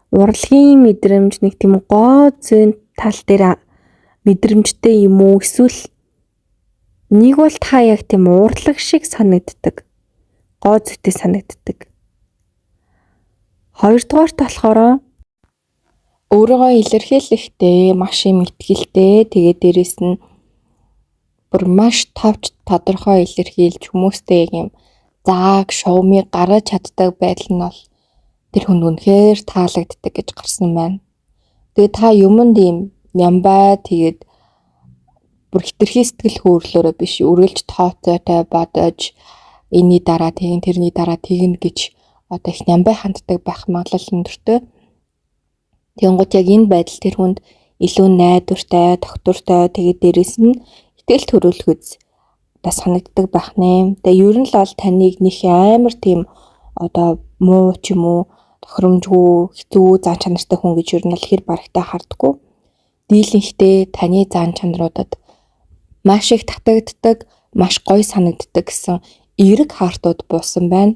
[SPEAKER 1] Урлагийн мэдрэмж нэг тийм гоо зүйн тал дээр мэдрэмжтэй юм уу? Эсвэл нэг бол та яг тийм уурлаг шиг санагддаг. Гоо зүйтэй санагддаг. Хоёрдугаарт болохоор өөрийгөө илэрхийлэхдээ маш юм итгэлтэй. Тэгээд дээрэс нь бүр маш товч тодорхой илэрхийлж хүмүүстэй яг юм зааг, шуумыг гаргаж чаддаг байдал нь бол тэр хүнд үнэхээр таалагддаг гэж гарсан байна. Тэгээд та юмд ийм нямбай тэгээд бүр хитрхи сэтгэл хөдлөлөөрөө биш үргэлж тооцоотой бодож энэний дараа тэгин тэрний дараа тэгнэ гэж одоо их нямбай ханддаг байх магадлал өндөртэй. Тэгэнгუთ яг энэ байдал тэр хүнд илүү найдвартай, тогтвортой тэгээд дээрэс нь итгэл төрүүлэхүйц бас санагддаг байх нэ. Тэгээ ер нь л бол таныг нэх амар тийм одоо муу ч юм уу тохиромжгүй хэцүү зан чанартай хүн гэж ер нь л хэр барагтай хардггүй. Дийлэнхтэй таны зан чанаруудад маш их татагддаг, маш гоё санагддаг гэсэн эерэг хаартууд буусан байна.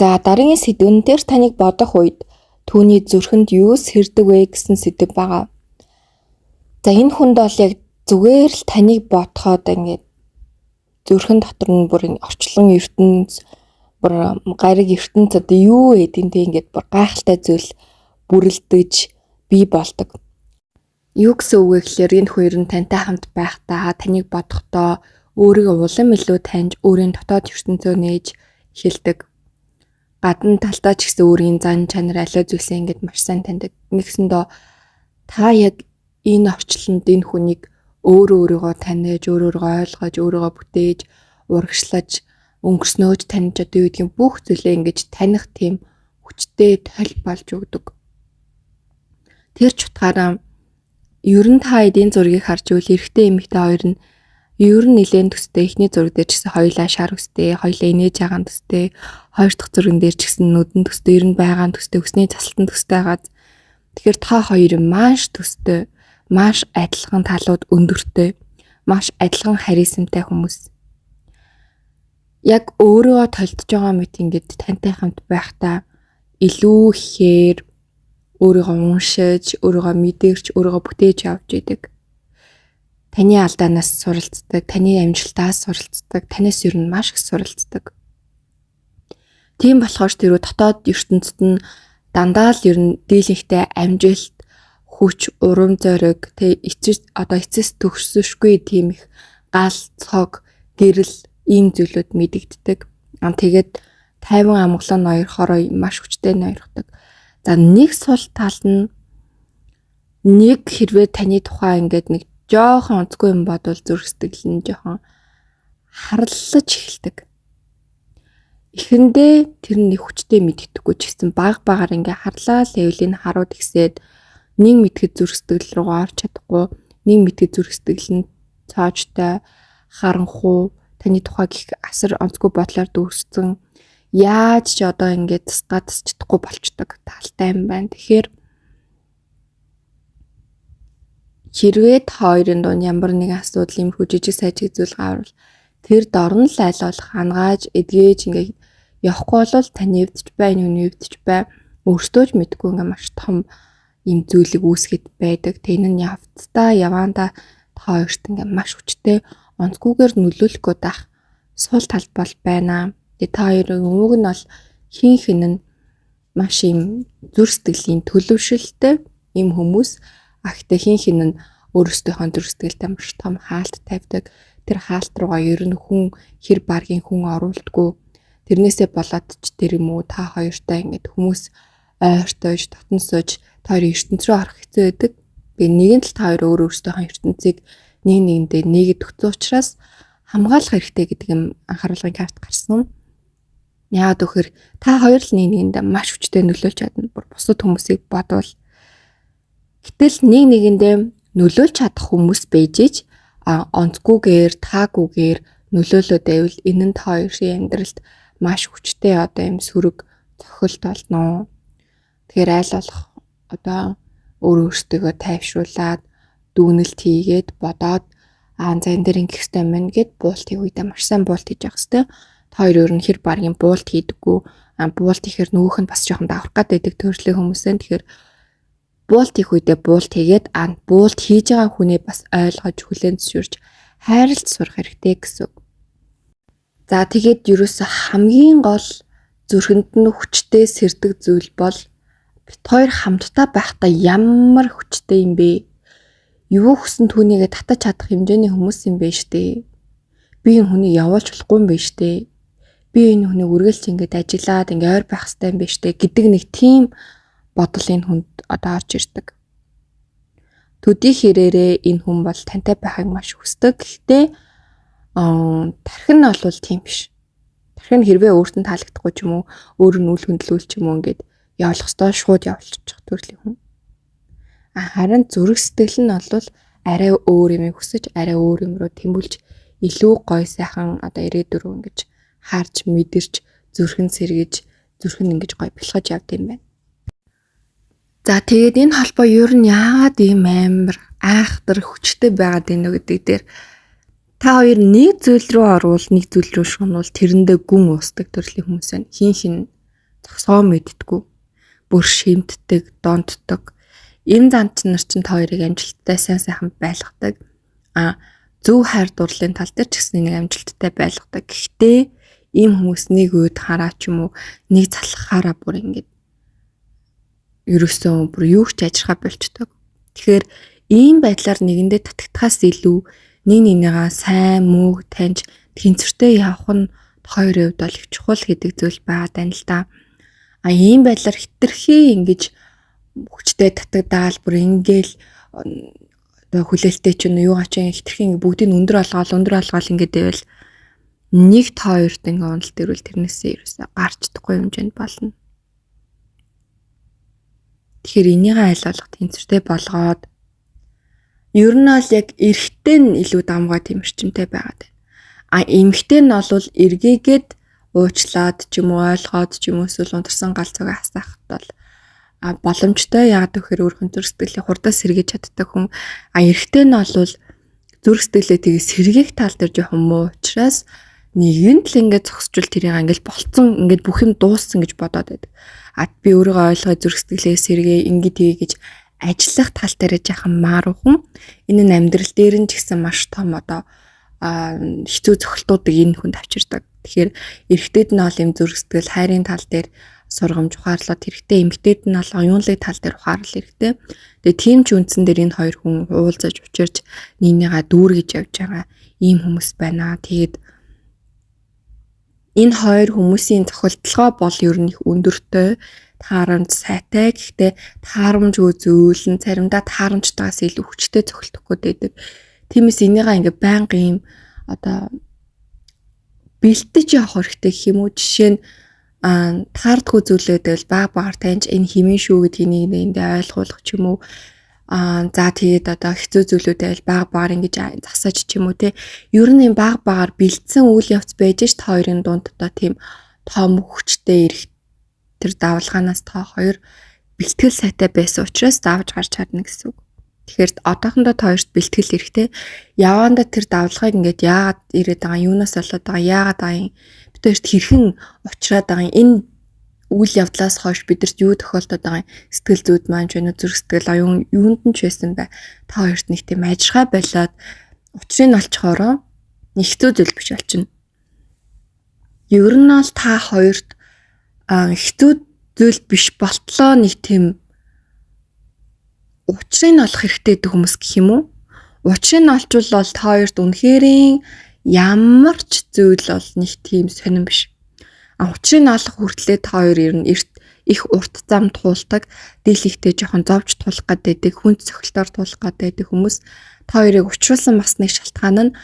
[SPEAKER 1] За дараагийн сэдвэн дээр таныг бодох үед түүний зүрхэнд юу сэрдэг вэ гэсэн сэдв байгаа. За энэ хүнд бол яг зүгээр л таныг бодоход ингээд зүрхэн дотор нь бүр орчлон ертөнц бүр гариг ертөнц одоо юу эдэнтэй ингээд бүр гайхалтай зүйл бүрэлдэж бий болдог. Юу гэсэн үг вэ гэхээр энэ хоёр нь тантай хамт байхдаа таныг бодохдоо өөрийгөө улам илүү таньж өөрийн дотоод ертөнцөө нээж эхэлдэг. Гадна талдаа ч гэсэн өөрийн зан чанар аливаа зүйлсээ ингээд маш сайн таньдаг. Нэгсэндээ та яг энэ орчлонд энэ хүнийг өөрийгөө таних, өөрийгөө ойлгож, өөрийгөө бүтээж, урагшлаж, өнгөрснөөж таньж одоо юу гэдгийг бүх зүйлээ ингэж таних тийм хүчтэй толь болж өгдөг. Тэр ч утгаараа ер нь та эдийн зургийг харж ивэл эрэгтэй эмэгтэй хоёр нь ер нь нэлээд төстэй. Эхний зураг дээр ч гэсэн хоёулаа шар өстэй, хоёулаа инээж байгаа төстэй, хоёр дахь зурган дээр ч гэсэн нүдэн төстэй, ер нь байгаа төстэй, өсний цасалтан төстэй байгаа. Тэгэхээр та хоёр маш төстэй, маш адилхан талууд өндөртэй, маш адилхан харизмтай хүмүүс. Яг өөрийгөө толдож байгаа мэт ингээд тантай хамт байхдаа илүү ихээр өөрийгөө уншиж, өөрийгөө мэдэрч, өөрийгөө бүтээж явж идэг. Таны алдаанаас суралцдаг, таны амжилтаас суралцдаг, танаас ер нь маш их суралцдаг. Тийм болохоор тэр дотоод ертөнцид нь дандаа л ер нь дийлэнхтэй амжилт, хүч, урам зориг, эцэс төгсөшгүй тийм их гал, цог, гэрэл ийм зүйлүүд мэдэгддэг. Тэгээд тайван амгалан ноёрхороо маш хүчтэй ноёрхдаг. За нэг сул тал нь нэг хэрвээ таны тухай ингээд нэг жоохон онцгүй юм бодвол зүрх сэтгэл нь жоохон харлаж эхэлдэг. Эхэндээ тэр нь их хүчтэй мэддэггүй ч гэсэн багаар ингээ харлаа левелийг харууд ихсээд нэг мэдхэд зүрх сэтгэл рүү орч чадахгүй, нэг мэдхэд зүрх сэтгэл нь цаажтай харанхуу таны тухай гих асар онцгүй бодлоор дүүрсэн яаж ч одоо ингээд засгаас чадахгүй болчдөг талтай юм байна. Тэгэхээр хэрвээ та хоёрын дунд ямар нэгэн асуудал юм жижиг сайжиг зүйл гарвал тэр дор нь л аль болох хангааж эдгээж ингээд явахгүй бол таны хувьд ч бай, нүний хувьд ч бай өөртөө ч мэдгүй ингээд маш том юм зүйлийг үүсгэхэд байдаг. Тэн нь явцдаа яваанда та хоёрт ингээд маш хүчтэй онцгүйгээр нөлөөлөхгүй дах сул тал бол байна. Тэгээ та хоёрын өвөг нь бол хин нь маш юм зүрх сэтгэлийн төлөвшөлтэй юм хүмүүс. Ахтай хин нь өөрөөсөө зүрх сэтгэлтэй маш том хаалт тавьдаг. Тэр хаалт руугаа ер нь хүн хэр баргийн хүн оруулдаггүй. Тэрнээсээ болоод ч тэр юм уу та хоёртай ингээд хүмүүс ойртойж, татансууж та хоёрын ертөнц рүү орох хэцүү байдаг. Тэгээ нэгэн тал та хоёр өөрөөсөө ертөнцийг нэгэндээ нэгэд өгсөн учраас хамгаалах хэрэгтэй гэдэг юм анхааруулгын карт гарсан. Яагаад гэхээр та хоёр л нэгэндээ маш хүчтэй нөлөөлж чадна. Бусад хүмүүсийг бодвол гэтэл нэгэндээ нөлөөлж чадах хүмүүс бэжэж онцгүйгээр таагүйгээр нөлөөлөд байвал энэ нь та хоёрын амьдралд маш хүчтэй одоо юм сөрөг цохилт болно. Тэгэхээр аль болох одоо өөрөөсөө тайвшруулад дүүнэлт хийгээд бодоод за энэ дээр ингэх хэрэгтэй юм гэд буулт хийх үедээ маш сайн буулт хийж явах хэрэгтэй. Та хоёр өөр нь хэр баргийн буулт хийдэггүй. Буулт хийхээр нөгөөх нь бас жоохон давхрах гэдэг төрлийн хүмүүсээ. Тэгэхээр буулт хийх үедээ буулт хийгээд буулт хийж байгаа хүнээ бас ойлгож хүлээн зөвшөөрч хайрлж сурах хэрэгтэй гэсэн үг. За тэгээд ерөөсө хамгийн гол зүрхэнд нь хүчтэй сэрдэг зүйл бол бит хоёр хамтдаа байхдаа ямар хүчтэй юм бэ? Юу хүсэн түүнийгээ татаж чадах хэмжээний хүмүүс юм бэ штэ. Би энэ хүнийг явуулж болохгүй юм бэ штэ. Би энэ хүнийг үргэлж ингэж ажиллаад ингэ ойр байх хэрэгтэй юм бэ штэ гэдэг нэг тийм бодол энэ хүнд одоо орж ирдэг. Төдий хэрээрээ энэ хүн бол тантай байхыг маш хүсдэг. Гэхдээ тархин нь бол тийм биш. Тархин хэрвээ өөрт нь таалагдахгүй ч юм уу, өөр нь үл хөндлөл ч юм уу ингээд явуулах ёстой шууд явуулчих төрлийн хүн. Харин зүрх сэтгэл нь бол арай өөр юм хүсэж, арай өөр юм руу тэмүүлж илүү гоё сайхан одоо ирээдүр рүү ингэж харж мэдэрч зүрхэн сэргэж, зүрхэн ингэж гоё бэлгэж явд юм байна. За тэгээд энэ холбоо ер нь яагаад ийм амар айхтар хүчтэй байгаад байна вэ гэдэг дээр та хоёр нэг зүйл рүү орвол нэг зүйл рүү шунвал тэрэндээ гүн уусдаг төрлийн хүмүүс байна. Хин зогсоо мэддэггүй. Бүр шимтдэг, донтдог. Энэ занч нар чинь та хоёрыг амжилттай сайхан байлгадаг. Зөв хайр дурлалын тал дээр ч гэсэн нэг амжилттай байлгадаг. Гэхдээ ийм хүмүүс нэг үед хараа ч юм уу, нэг залхахаараа бүр ингэж ерөөсөө бүр юу ч ажирхаа болчдөг. Тэгэхээр ийм байдлаар нэгэндээ татагдахаас илүү нэг нэгнийгаа сайн муу таньж тэнцвэртэй явах нь хоёрын хувьд бол их чухал гэдэг зүйл байгаа даа л да. Ийм байдлаар хитрхи ингэж хүчтэй татагдаал бүр ингээл одоо хүлээлттэй ч юу гач хитрхи ингэ бүгдийг өндөр олгоол ингээд байвал нэг та хоёрт ингэ унал дэрвэл тэрнээсээ ерөөсөө гарчдаггүй хэмжээнд болно. Тэгэхээр энийг айлуулах тэнцвэртэй болгоод ер нь бол яг эрэгтэй нь илүү дамгаа тэмэрчмтэй байгаад байна. Эмэгтэй нь бол эргээгээд уучлаад ч юм уу ойлгоод ч юм уу эсвэл унтарсан галзуугаа хасаахад бол боломжтой. Яагаад гэхээр өөрхөн зүрх сэтгэлээ хурдаас сэргийж чаддаг хүн. Эрэгтэй нь бол зүрх сэтгэлээ тэгээ сэргээх тал дээр жоохон муу учраас нэгэн л ингээд зогсчул тэрийг ингээд болцсон ингээд бүх юм дууссан гэж бодоод байдаг. Би өөрийгөө ойлгоо зүрх сэтгэлээ сэргээ ингээд тгий гэж ажиллах тал дээр жаахан мааруухан. Энэ нь амьдрал дээр нь ч гэсэн маш том одоо хэцүү зохилтуудыг энэ хүнд авчирдаг. Тэгэхээр эрэгтэйд нь бол юм зүрх сэтгэл хайрын тал дээр сургамж ухаарлаад хэрэгтэй, эмэгтэйд нь бол оюунлаг тал дээр ухаарл хэрэгтэй. Тэгээ тийм ч үндсэн дээр энэ хоёр хүн уулзаж учирч нэгнийгаа дүүргэж явж байгаа ийм хүмүүс байна. Тэгээд энэ хоёр хүмүүсийн зохилтолгоо бол ер нь их өндөртэй, таарамж сайтай. Гэхдээ таарамжгүй зүйл нь заримдаа таарамжтайгаас илүү хүчтэй зохилтох гээд байдаг. Тиймээс энийгээ ингээ байнга юм одоо бэлтэж явах хэрэгтэй гэх юм уу. Жишээ нь таардгүй зүйлүүдэл баг таньж энэ хэмээн шүү гэдгийг нэгэндээ ойлгуулах ч юм уу. За тэгээд одоо хэцүү зүйлүүдэл баг ингэж засаж ч юм уу те. Ер нь юм багаар бэлдсэн үйл явц байж ш та хоёрын дунд одоо тийм том хүчтэй ирэх тэр давлгаанаас та хоёр бэлтгэл сайтай байсан учраас давж гарч чадна гэсэн үг. Тэгэхээр одоохондоо та хоёрт бэлтгэл хэрэгтэй. Яваанда тэр давлгааг ингээд яагаад ирээд байгаа, юунаас болоод байгаа, яагаад байгаа бид хоёрт хэрхэн ухраад байгаа энэ үйл явдлаас хойш бидэрт юу тохиолдоод байгаа сэтгэл зүйд маань ч вэ зүрх сэтгэл оюун юунд нь ч байсан бай. Та хоёрт нэг тийм ажиргаа болоод учрыг олцохороо нэг хэцүү зүйл биш болчихно. Ер нь бол та хоёрт хэцүү зүйл биш болтлоо нэг тийм учрыг олох хэрэгтэй гэдэг хүмүүс гэх юм уу? Учрыг олчвол бол та хоёрт үнэхэрийн ямар ч зүйл бол нэг тийм сонирн биш. Учрыг олох хүртлээр та хоёр ер нь их урт зам туулдаг, дийлэгтэй жоохон зовж тулах гэдэг, хүнд цохилтоор тулах гэдэг хүмүүс та хоёрыг учруулсан бас нэг шалтгаан нь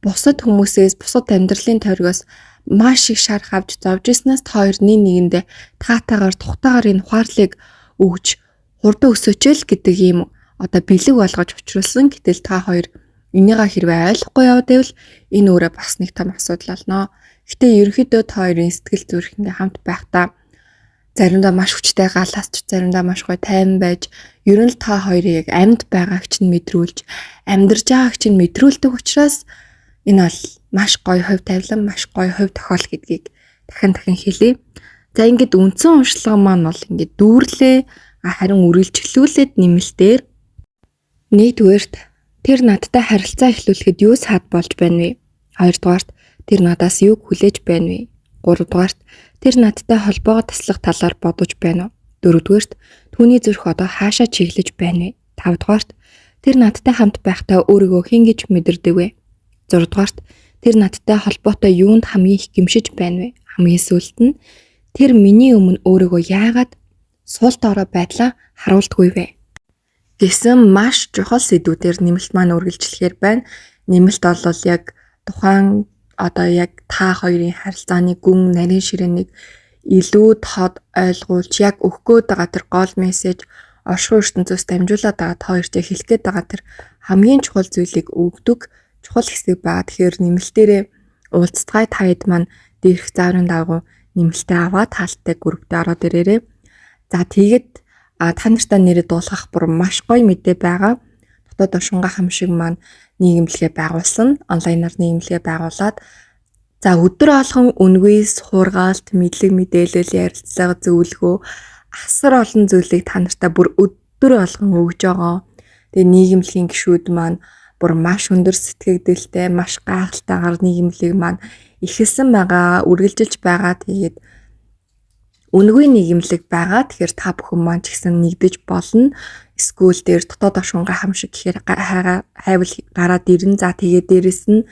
[SPEAKER 1] бусад хүмүүсээс, бусад амьдралын тойргоос маш их шар хавж зовж ирснээс та хоёр нэгэндээ таатайгаар тухтайгаар энэ ухаарлыг өгж хурдан өсөчөл гэдэг ийм одоо бэлэг болгож учруулсан. Гэтэл та хоёр энийгээ хэрвээ ойлгохгүй явдайвал энэ өөрөө бас нэг том асуудал болно. Гэтэ ерөнхийдөө та хоёрын сэтгэл зүрх ингээм хамт байхдаа заримдаа маш хүчтэй галаасч, заримдаа маш гоё тайван байж, ер нь л та хоёрыг яг амьд байгааг чинь мэдрүүлж, амьдарч байгааг чинь мэдрүүлдэг учраас энэ бол маш гоё хувь тавилан, маш гоё хувь тохиол гэдгийг дахин хэлье. За ингээд үндсэн уншлага маань бол ингээд дүүрлээ Харин үргэлжлүүлээд нэмэлтээр нэгдүгээрт тэр надтай харилцаа эхлүүлэхэд юу саад болж байна вэ? Хоёрдугаарт тэр надаас юуг хүлээж байна вэ? Гуравдугаарт тэр надтай холбоогоо таслах талаар бодож байна уу? Дөрөвдүгээрт түүний зүрх одоо хаашаа чиглэж байна вэ? Тавдугаарт тэр надтай хамт байхдаа өөрийгөө хэн гэж мэдэрдэг вэ? Зургаадугаарт тэр надтай холбоотой юунд хамгийн их гэмшиж байна вэ? Хамгийн сүүлд нь тэр миний өмнө өөрийгөө яагаад суул доороо байдлаа харуулдаггүй вэ? Гэсэн маш чухал сэдвүүдээр нэмэлт маань үргэлжлэхээр байна. Нэмэлт бол яг тухайн одоо яг та хоёрын харилцааны гүн нарийн ширээнийг илүү тод ойлгуулж яг өгөх гээд байгаа тэр гол мессеж оршихуй ертөнцөөс дамжуулаад байгаа та хоёрт хэлэх гээд байгаа тэр хамгийн чухал зүйлийг өгдөг чухал хэсэг байгаа. Тэгэхээр нэмэлтээрээ уулзцай та хэд маань дээрх зааврын дагуу нэмэлтээ аваад таалттай групптэй ороод ирээрээ. За тэгээд та нартай нэрээ дуулгах бүр маш гоё мэдээ байгаа. Дотоод Оршингаа хам шиг маань нийгэмлэгээ байгуулсан. Онлайнаар нийгэмлэгээ байгуулад за өдөр болгон үнгүй сургаалт, мэдлэг мэдээлэл, ярилцлага, зөвлөгөө асар олон зүйлийг та нартай бүр өдөр болгон өгж байгаа. Тэгээ нийгэмлэгийн гишүүд маань бүр маш өндөр сэтгэгдэлтэй, маш гайхалтайгаар нийгэмлэг маань ихэлсэн байгаа, үргэлжилж байгаа. Тэгээд үнгүй нийгэмлэг байгаа. Тэгэхээр та бүхэн маань ч гэсэн нэгдэж болно. Эсвэл дээр дотоод Оршингаа хам шиг гэхээр хайвал гараад ирэн. За тэгээд дээрэс нь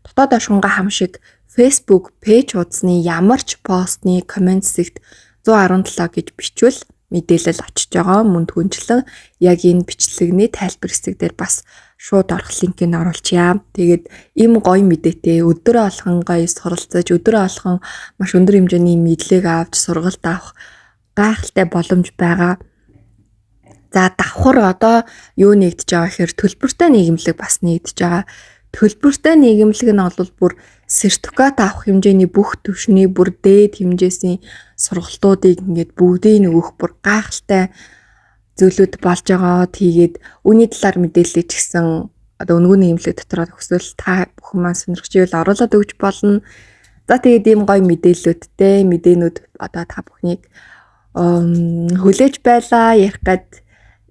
[SPEAKER 1] дотоод Оршингаа хам шиг Facebook пэйж хуудасны ямар ч постны комент зэгт 117 гэж бичвэл мэдээлэл очиж байгаа. Мөн түнчлэн яг энэ бичлэгний тайлбар хэсэг дээр бас шууд орох линкийг оруулчихъя. Тэгээд ийм гоё мэдээтэй өдөр болгон гоё суралцаж, өдөр болгон маш өндөр хэмжээний мэдлэг авч, сургалт авах гайхалтай боломж байгаа. За давхар одоо юу нэгдэж байгаа гэхээр төлбөртэй нийгэмлэг бас нэгдэж байгаа. Төлбөртэй нийгэмлэг нь бол бүр сертификат авах хэмжээний бүх түвшний бүр дээд хэмжээсийн сургалтуудыг ингээд бүгдийг өгөх бүр гайхалтай зүйлүүд болж байгаа. Тэгээд үүний талаар мэдээлэл ч гэсэн одоо үнгүй нийгэмлэг дотор хүсвэл та бүхэн маань сонирхчихвэл оруулаад өгч болно. За тэгээд ийм гоё мэдээллүүдтэй мэдээнүүд одоо та бүхнийг хүлээж байлаа ярих гээд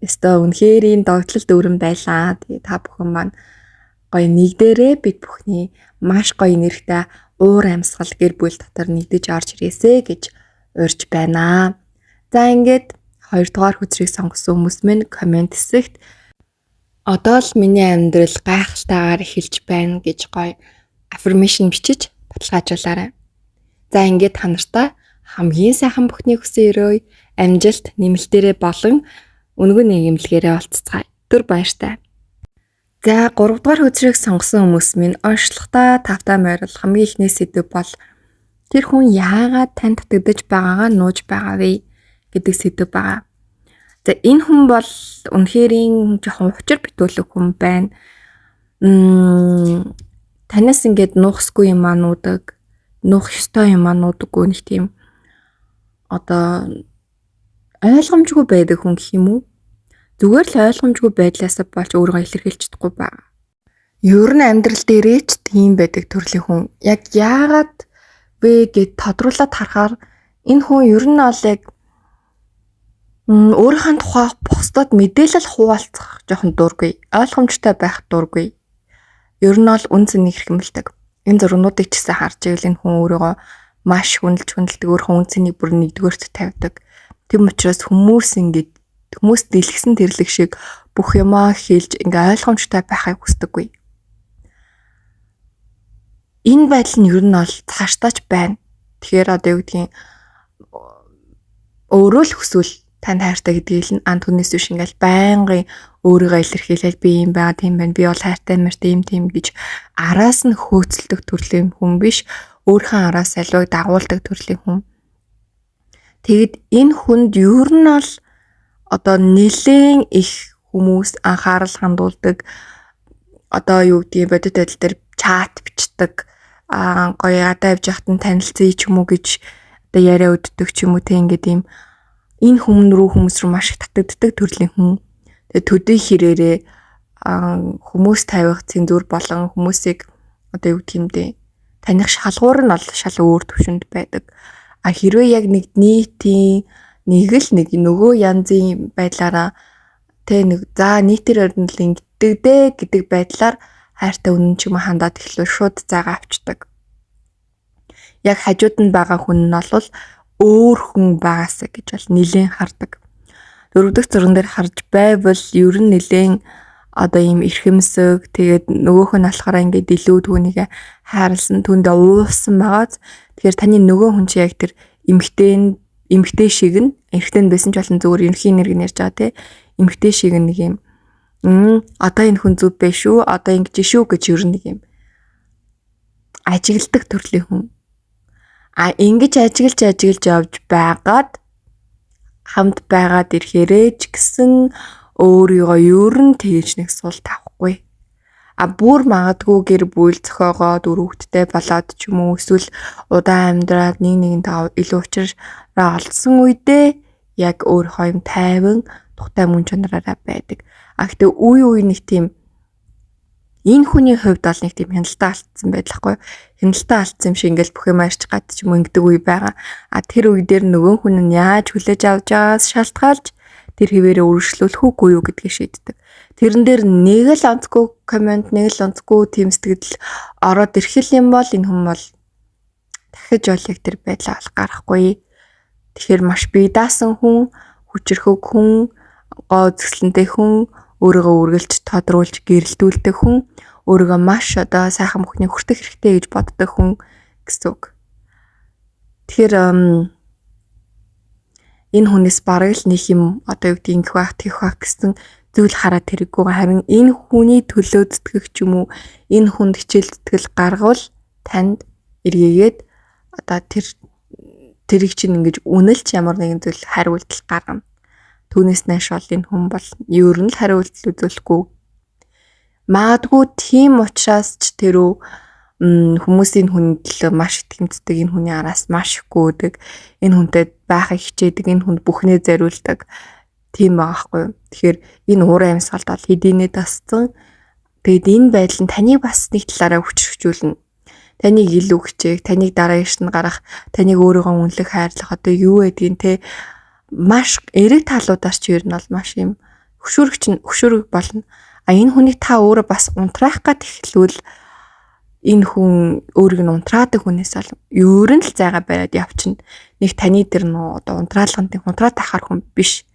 [SPEAKER 1] өстой үнэхээр догтлолт өрн байлаа. Тэгээд та бүхэн маань гоё нэгдээрээ бид бүхний маш гоё нэрхтээ уур амьсгал гэр бүл дотор нэгдэж орж ирээсэ гэж урьж байна. За ингээд 2 дугаар хүчрийг сонгосон хүмүүс минь комент хэсэгт одоо л миний амьдрал гайхалтайгаар эхэлж байна гэж гоё affirmation бичиж баталгаажуулаарай. За ингээд та нартай хамгийн сайхан бүхний хүсэн өрөөй амжилт нэмэлтээрээ болон үнгүй нийгэмлэгээрээ олццгаая. Түр баяртай. За 3 дугаар хүчрийг сонгосон хүмүүс минь онцлогтой тавтай морил хамгийн ихний сэдв бол тэр хүн яагаад танд татагдаж байгаагаа нууж байгаа вэ гэдэг сэдв байгаа. За энэ хүн бол үнэхээр жоохон учир битүүлэг хүн байна. Танаас ингээд нуухсгүй юм нуудаг, нуух ёстой юм нуудаггүй нэг тийм одоо ойлгомжгүй байдаг хүн гэх юм уу? Зүгээр л ойлгомжгүй байдлаас болж өөрийгөө илэрхийлж чадахгүй байгаа. Ер нь амьдрал дээрээ ч тийм байдаг төрлийн хүн. Яг яагаад вэ гэд тодруулаад харахаар энэ хүн ер нь бол яг өөрийнхөө тухай бусдад мэдээлэл хуваалцах жоохон дургүй, ойлгомжтой байх дургүй. Ер нь бол үн цэнийг хэрхэмлдэг. Энэ зургуудыг ч гэсэн харж ивэл энэ хүн өөрийгөө маш хүндэлдэг, өөрийнхөө үн цэнийг бүр нэгдүгээрт тавьдаг. Тэм учраас хүмүүс дэлгэсэн тэрлэг шиг бүх юмаа хэлж ингээ ойлгомжтой байхыг хүсдэггүй. Энэ байдал нь ер нь бол цаашдаач байна. Тэгэхээр одоо юу гэдгийг өөрөө л хүсвэл танд хайртай гэдгийг л ан түнээс биш ингээл байнгын өөрийгөө илэрхийлэл би юм байна, тийм байна. Би бол хайртай мэртэй юм тийм гэж араас нь хөөцөлдөг төрлийн хүн биш. Өөрийнхөө араас аливааг дагуулдаг төрлийн хүн. Тэгэд энэ хүнд ер нь бол одоо нэлээд их хүмүүс анхаарал хандуулдаг. Одоо юу гэдгийг бодит байдал дээр чат бичдэг. Гоё ядаа явж яхад нь танилцъя ч юм уу гэж одоо яриа өддөг ч юм уу те ингээд ийм энэ хүмүүс рүү маш их татагддаг төрлийн хүн. Тэгээ төдий хэрээрээ хүмүүс тавих цензур болон хүмүүсийг одоо юу гэх юм бэ таних шалгуур нь бол шал өөр төвшөнд байдаг. Хэрвээ яг нэг нийтийн нэг л нэг нөгөө янзын байдлаараа тэ нэг за нийтээр өрнөл ингэдэг дээ гэдэг байдлаар хайртай үнэн ч юм уу хандаад эхлэв шууд зайгаа авчдаг. Яг хажууд нь байгаа хүн нь бол өөр хүн байгаасаа гэж бол нэлээд хардаг. 4 дахь зурган дээр харж байвал ер нь нэлээд одоо ийм эрхэмсэг тэгээд нөгөөх нь болохоор ингээд илүү түүнийг хайрлсан түндэ уусан байгааз тэгэхээр таны нөгөө хүн чи яг тэр эмгтэй шиг нь эрэгтэй байсан ч болон зүгээр ерөнхий нэрийг ярьж байгаа те эмгтэй шиг нэг юм одоо энэ хүн зүв бэ шүү одоо ингэж шүү гэж ер нь нэг юм ажигладаг төрлийн хүн ингэж ажиглж явж байгаад хамт байгаад ирэхээрээ ч гэсэн өөрийгөө ер нь тэгж нэг сул тавихгүй. Бүр магадгүй гэр бүл зохиогоод өрөвдтэй болоод ч юм уу эсвэл удаан амьдраад нэг илүү учраа олдсон үедээ яг өөрийнхөө юм тайван тухтай мөн чанараараа байдаг. Гэхдээ үе нэг тийм энэ хүний хувьд бол нэг тийм хяналтаа алдсан байдлахгүй. Хяналтаа алдсан юм шиг ингээл бүх юм арч гад ч юм ингэдэг үе байгаа. Тэр үе дээр нөгөө хүн нь яаж хүлээж авч байгаас шалтгаалж тэр хэвээрээ өргөжлүүлэх үгүй юу гэдгийг шийддэг. Тэрэн дээр нэг л онцгүй комент, нэг л онцгүй тийм сэтгэл ороод ирэх юм бол энэ хүн бол дахиж бол яг тэр байдлаа гарахгүй. Тэгэхээр маш бие даасан хүн, хүчрхэг хүн, гоо зөксөлнтэй хүн, өөрийгөө үргэлж тодруулж гэрэлтүүлдэг хүн, өөрийгөө маш одоо сайхан бүхний хүртэх хэрэгтэй гэж боддог хүн гэсэн үг. Тэгэхээр энэ хүнээс бараг л нэг юм одоо юу гэдэг ингэх байх тийх байх гэсэн зүйл хараад тэрэггүй харин энэ хүний төлөө зүтгэх ч юм уу энэ хүнд хичээл зүтгэл гаргавал танд эргээгээд одоо тэрийг чинь ингэж үнэлж ямар нэгэн зүйл хариултал гаргана. Түүнээс нааш бол энэ хүн бол ер нь л хариултал үзүүлэхгүй. Магадгүй тийм учраас ч тэрөө хүмүүсийн хүнд л маш итгэмжтэй энэ хүний араас маш их гүйдэг энэ хүнтэй байхыг хичээдэг энэ хүнд бүхнээ зориулдаг тийм байгаа хгүй. Тэгэхээр энэ уурын амьсгалд бол хэдийнэ тасцсан. Тэгэд энэ байдал нь таныг бас нэг талаараа хүчрхжүүлнэ. Таныг илүү хичээх, таныг дараа ишт нь гарах, таныг өөрийгөө үнэлэх, хайрлах одоо юу гэдгийг те маш эрэг талуудаас ч ер нь бол маш юм хөшүүрэг болно. Энэ хүнийг та өөрөө бас унтраах гад эхлүүл энэ хүн өөрийг нь унтраадаг хүнээс бол ер нь л зайгаа бариад явчихна. Нэг таны дээр нөө одоо унтраалганд унтраад ахаар хүн биш.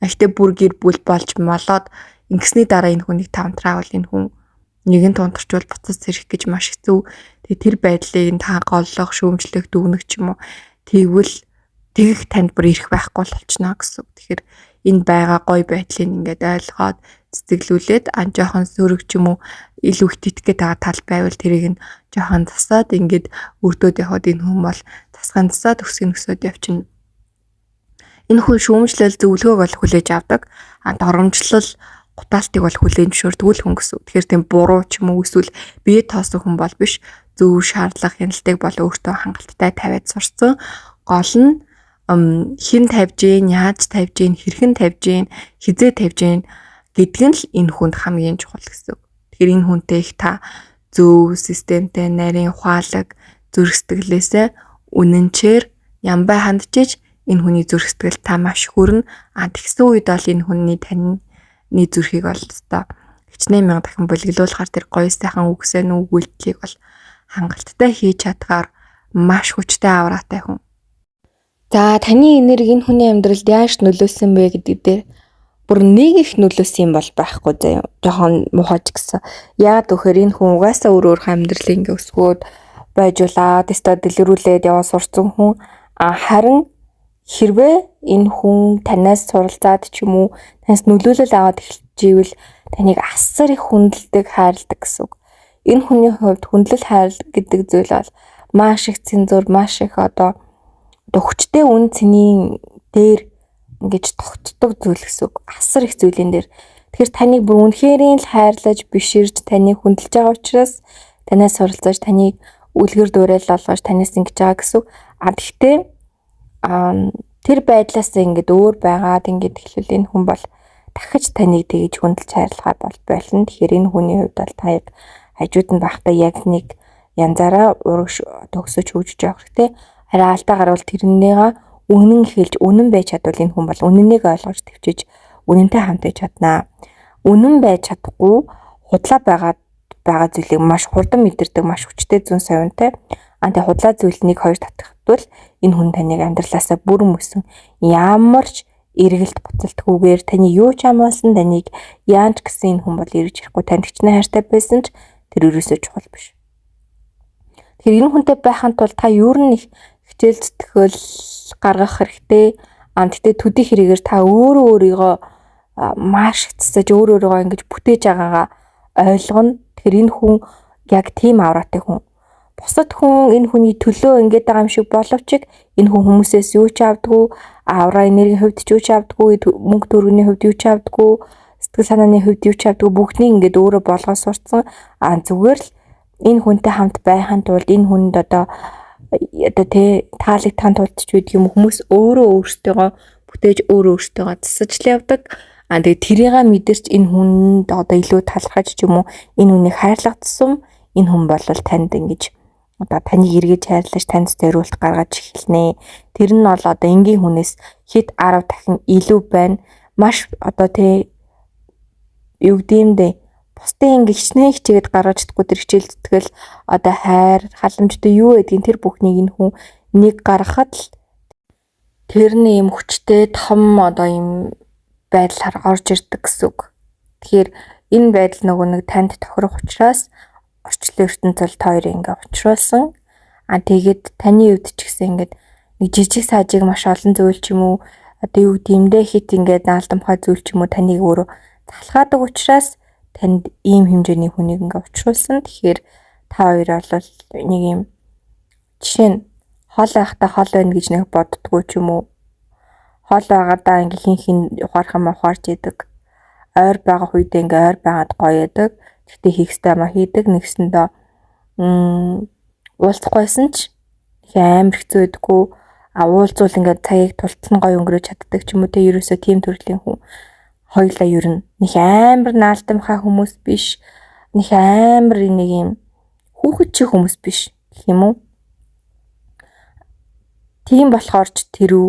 [SPEAKER 1] Гэхдээ бүр гэр бүл болж молоод ингэсний дараа энэ хүнийг та унтраавал энэ хүн нэгэнт унтарчвал буцаж сэрэх гэж маш хэцүү. Тэгээ тэр байдлыг та голлох, шүүмжлэх, дүгнэх ч юм уу тэгвэл тэгэх танд бүр ирэх байхгүй болчихно гэсэн. Тэгэхээр энэ байгаа гой байдлыг ингээд ойлгоод цэцэглүүлээд жоохон сөрөг ч юм уу илүү их титгэж байгаа тал байвал тэрийг нь жоохон засаад ингээд өрдөөд явахад энэ хүн бол тасгаан засаад өсгөнөсөд явчихна. Энэ хүн шүүмжлэл зөвлөгөөг бол хүлээж авдаг. Доромжлол гутаалтыг бол хүлээн зөвшөөрдөг хүн гэсэн. Тэгэхээр тийм буруу ч юм уу эсвэл бие тоосон хүн бол биш. Зөв шаардлага хяналтыг бол өөртөө хангалттай тавиад сурцсан. Гол нь хэн тавьж гин, яаж тавьж гин, хэрхэн тавьж гин, хизээ тавьж гин гэдэг нь л энэ хүнд хамгийн чухал гэсэн. Тэгэхээр энэ хүнтэй их та зөв системтэй нарийн ухаалаг зүрх сэтгэлээсээ үнэнчээр ямбай хандчиж энэ хүний зүрх сэтгэл та маш хүрнэ. Тэгсэн үед бол энэ хүний таны зүрхийг бол одоо хичнээн мянга дахин болиглуулахаар тэр гоё сайхан үгсээ нүг үйлдэлийг бол хангалттай хийж чадгаар маш хүчтэй авраатай хүн. За таны энерги энэ хүний амьдралд яаж нөлөөсөн бэ гэдэг дээр бүр нэг их нөлөөсөн юм бол байхгүй заяа. Жохон муухайч гэсэн. Яагаад гэхээр энэ хүн угаасаа өөр амьдралыг ингээ өсгөөд байжуулаад өстө дэлгэрүүлээд яваа сурцсан хүн. Харин хэрвээ энэ хүн танаас суралцаад ч юм уу танаас нөлөөлөл аваад эхэлжийвэл таныг асар их хүндэлдэг, хайрладаг гэсэн үг. Энэ хүний хувьд хүндлэл хайр гэдэг зүйл бол маш их цензур, маш их одоо хүчтэй үн цэнийн дээр ингэж тогтдог зүйл гэсэн үг. Асар их зүйлэн дээр. Тэгэхээр таныг бүр үнэхэрийн л хайрлаж, биширж, таныг хүндэлж байгаа учраас танаас суралцаж, таныг үлгэр дуурайл олгож, танаас ингэж байгаа гэсэн үг. Гэхдээ тэр байдлаас ингэж өөр байгаад ингэж эхлүүл энэ хүн бол дахиж таныг тэгж хүндэлж хайрлахад бол болно. Тэгэхээр энэ хүний хувьд бол та яг хажууд нь байхдаа яг нэг янзаараа урагш төгсөж хөгжиж явах хэрэгтэй. Харин алдаа гарвал тэрнийгээ үнэн хэлж үнэн байж чадвал энэ хүн бол үнэнийг ойлгож төвчж үнэнтэй хамт байж чаднаа. Үнэн байж чадахгүй худлаа байгаа зүйлийг маш хурдан мэдэрдэг, маш хүчтэй зүүн совинтай. Тэгээ худлаа зүйлнийг хоёр татчихвал энэ хүн таныг амьдралаасаа бүрэн мөсөн ямар ч эргэлт буцалтгүйгээр таны юу ч амаасан таныг яанч гэсэн энэ хүн бол ирж ирэхгүй, танд хичнээн хайртай байсан ч тэр ерөөсөө чухал биш. Тэгэхээр энэ хүнтэй байхын тулд та юу нэг хичээл зүтгэл гаргах хэрэгтэй. Гэхдээ төдий хэрэгээр та өөрийгөө маш хэцэж өөрийгөө ингэж бүтээж байгаагаа ойлгоно. Тэгэхээр энэ хүн яг тийм авраатай хүн. Бусад хүн энэ хүний төлөө ингэж байгаа юм шиг боловч энэ хүн хүмүүсээс юу ч авдаггүй, авраа энергийн хувьд ч юу ч авдаггүй, мөнгө төгрөгийн хувьд юу ч авдаггүй, сэтгэл санааны хувьд юу ч авдаггүй, бүгднийг ингэж өөрөө болгоо сурцсан. Зүгээр л энэ хүнтэй хамт байхын тулд энэ хүнд одоо таалаг танд тулдч байдаг юм, хүмүүс өөртөө бүтээж өөртөө засаж л явдаг. Тэгээ тэрийг мэдэрч энэ хүнд одоо илүү талархаж ч юм уу энэ хүнийг хайрлах тусам энэ хүн бол танд ингэж одоо таныг эргэж хайрлаж танд зориулт гаргаж эхэлнэ. Тэр нь бол одоо энгийн хүнээс хэд 10 дахин илүү байна. Маш одоо юу гэмдэ бусдын ингэ хичнээн гаргаж чадахгүй тэр хичээл зүтгэл одоо хайр халамжтай юу гэдгийг тэр бүхнийг энэ хүн нэг гаргахад л тэр нь юм хүчтэй том одоо юм байдлаар орж ирдэг гэсэн үг. Тэгэхээр энэ байдал нөгөө нэг танд тохирох учраас орчлон ертөнцийн та хоёрыг ингээ учруулсан. Тэгээд таны хувьд ч гэсэн ингээд нэг жижиг саажиг маш олон зүйл ч юм уу одоо юу гэмдэ хит ингээд наалдамхай зүйл ч юм уу таныг өөрөө залхаадаг учраас танд ийм хэмжээний хүнийг ингээ учруулсан. Тэгэхээр та хоёр бол нэг юм жишээ нь хол байхдаа хол байна гэж нэг боддгоо ч юм уу. Хол байгаадаа ингээ хин ухаарах юм ухаарч идэг. Ойр байгаа үедээ ингээ ойр байгаад гоё яадаг. Гэтэ хийхстэй маа хийдэг. Нэгсэндээ уулзахгүйсэн ч амар хэцүү байдаггүй. Уулзвал ингээ цагийг тултал нь гоё өнгөрөөж чаддаг ч юм уу. Ерөөсөө тийм төрлийн хүн. Хоёлаа ер нь нэг амар наалтамхай хүмүүс биш. Нэг амар нэг юм хүүхэд чи хүмүүс биш гэх юм уу. Тийм болохоор ч тэрүү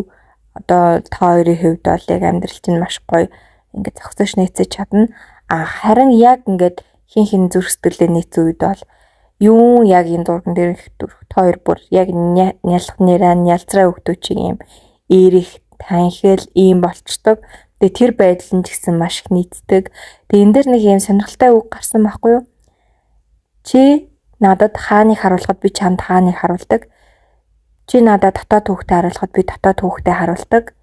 [SPEAKER 1] одоо та хоёрын хувьд бол яг амьдрал чинь маш гоё ингээд зохицож нийцэж чадна. Харин яг ингээд хин зүрх сэтгэлээ нийцэх үед бол юу яг энэ дурган дээр их та хоёр бүр яг нялх нэраа нялзраа өгдөөчиг юм эрэх танхил ийм болчдөг. Тэгээ тэр байдал нь ч гэсэн маш их нийцдэг. Тэгээ энэ дэр нэг юм сонирхолтой үг гарсан байхгүй юу? Чи надад хааныг харуулхад би чамд хааныг харуулдаг. Чи надад дотоод хүүхдэд харуулхад би дотоод хүүхдэд харуулдаг.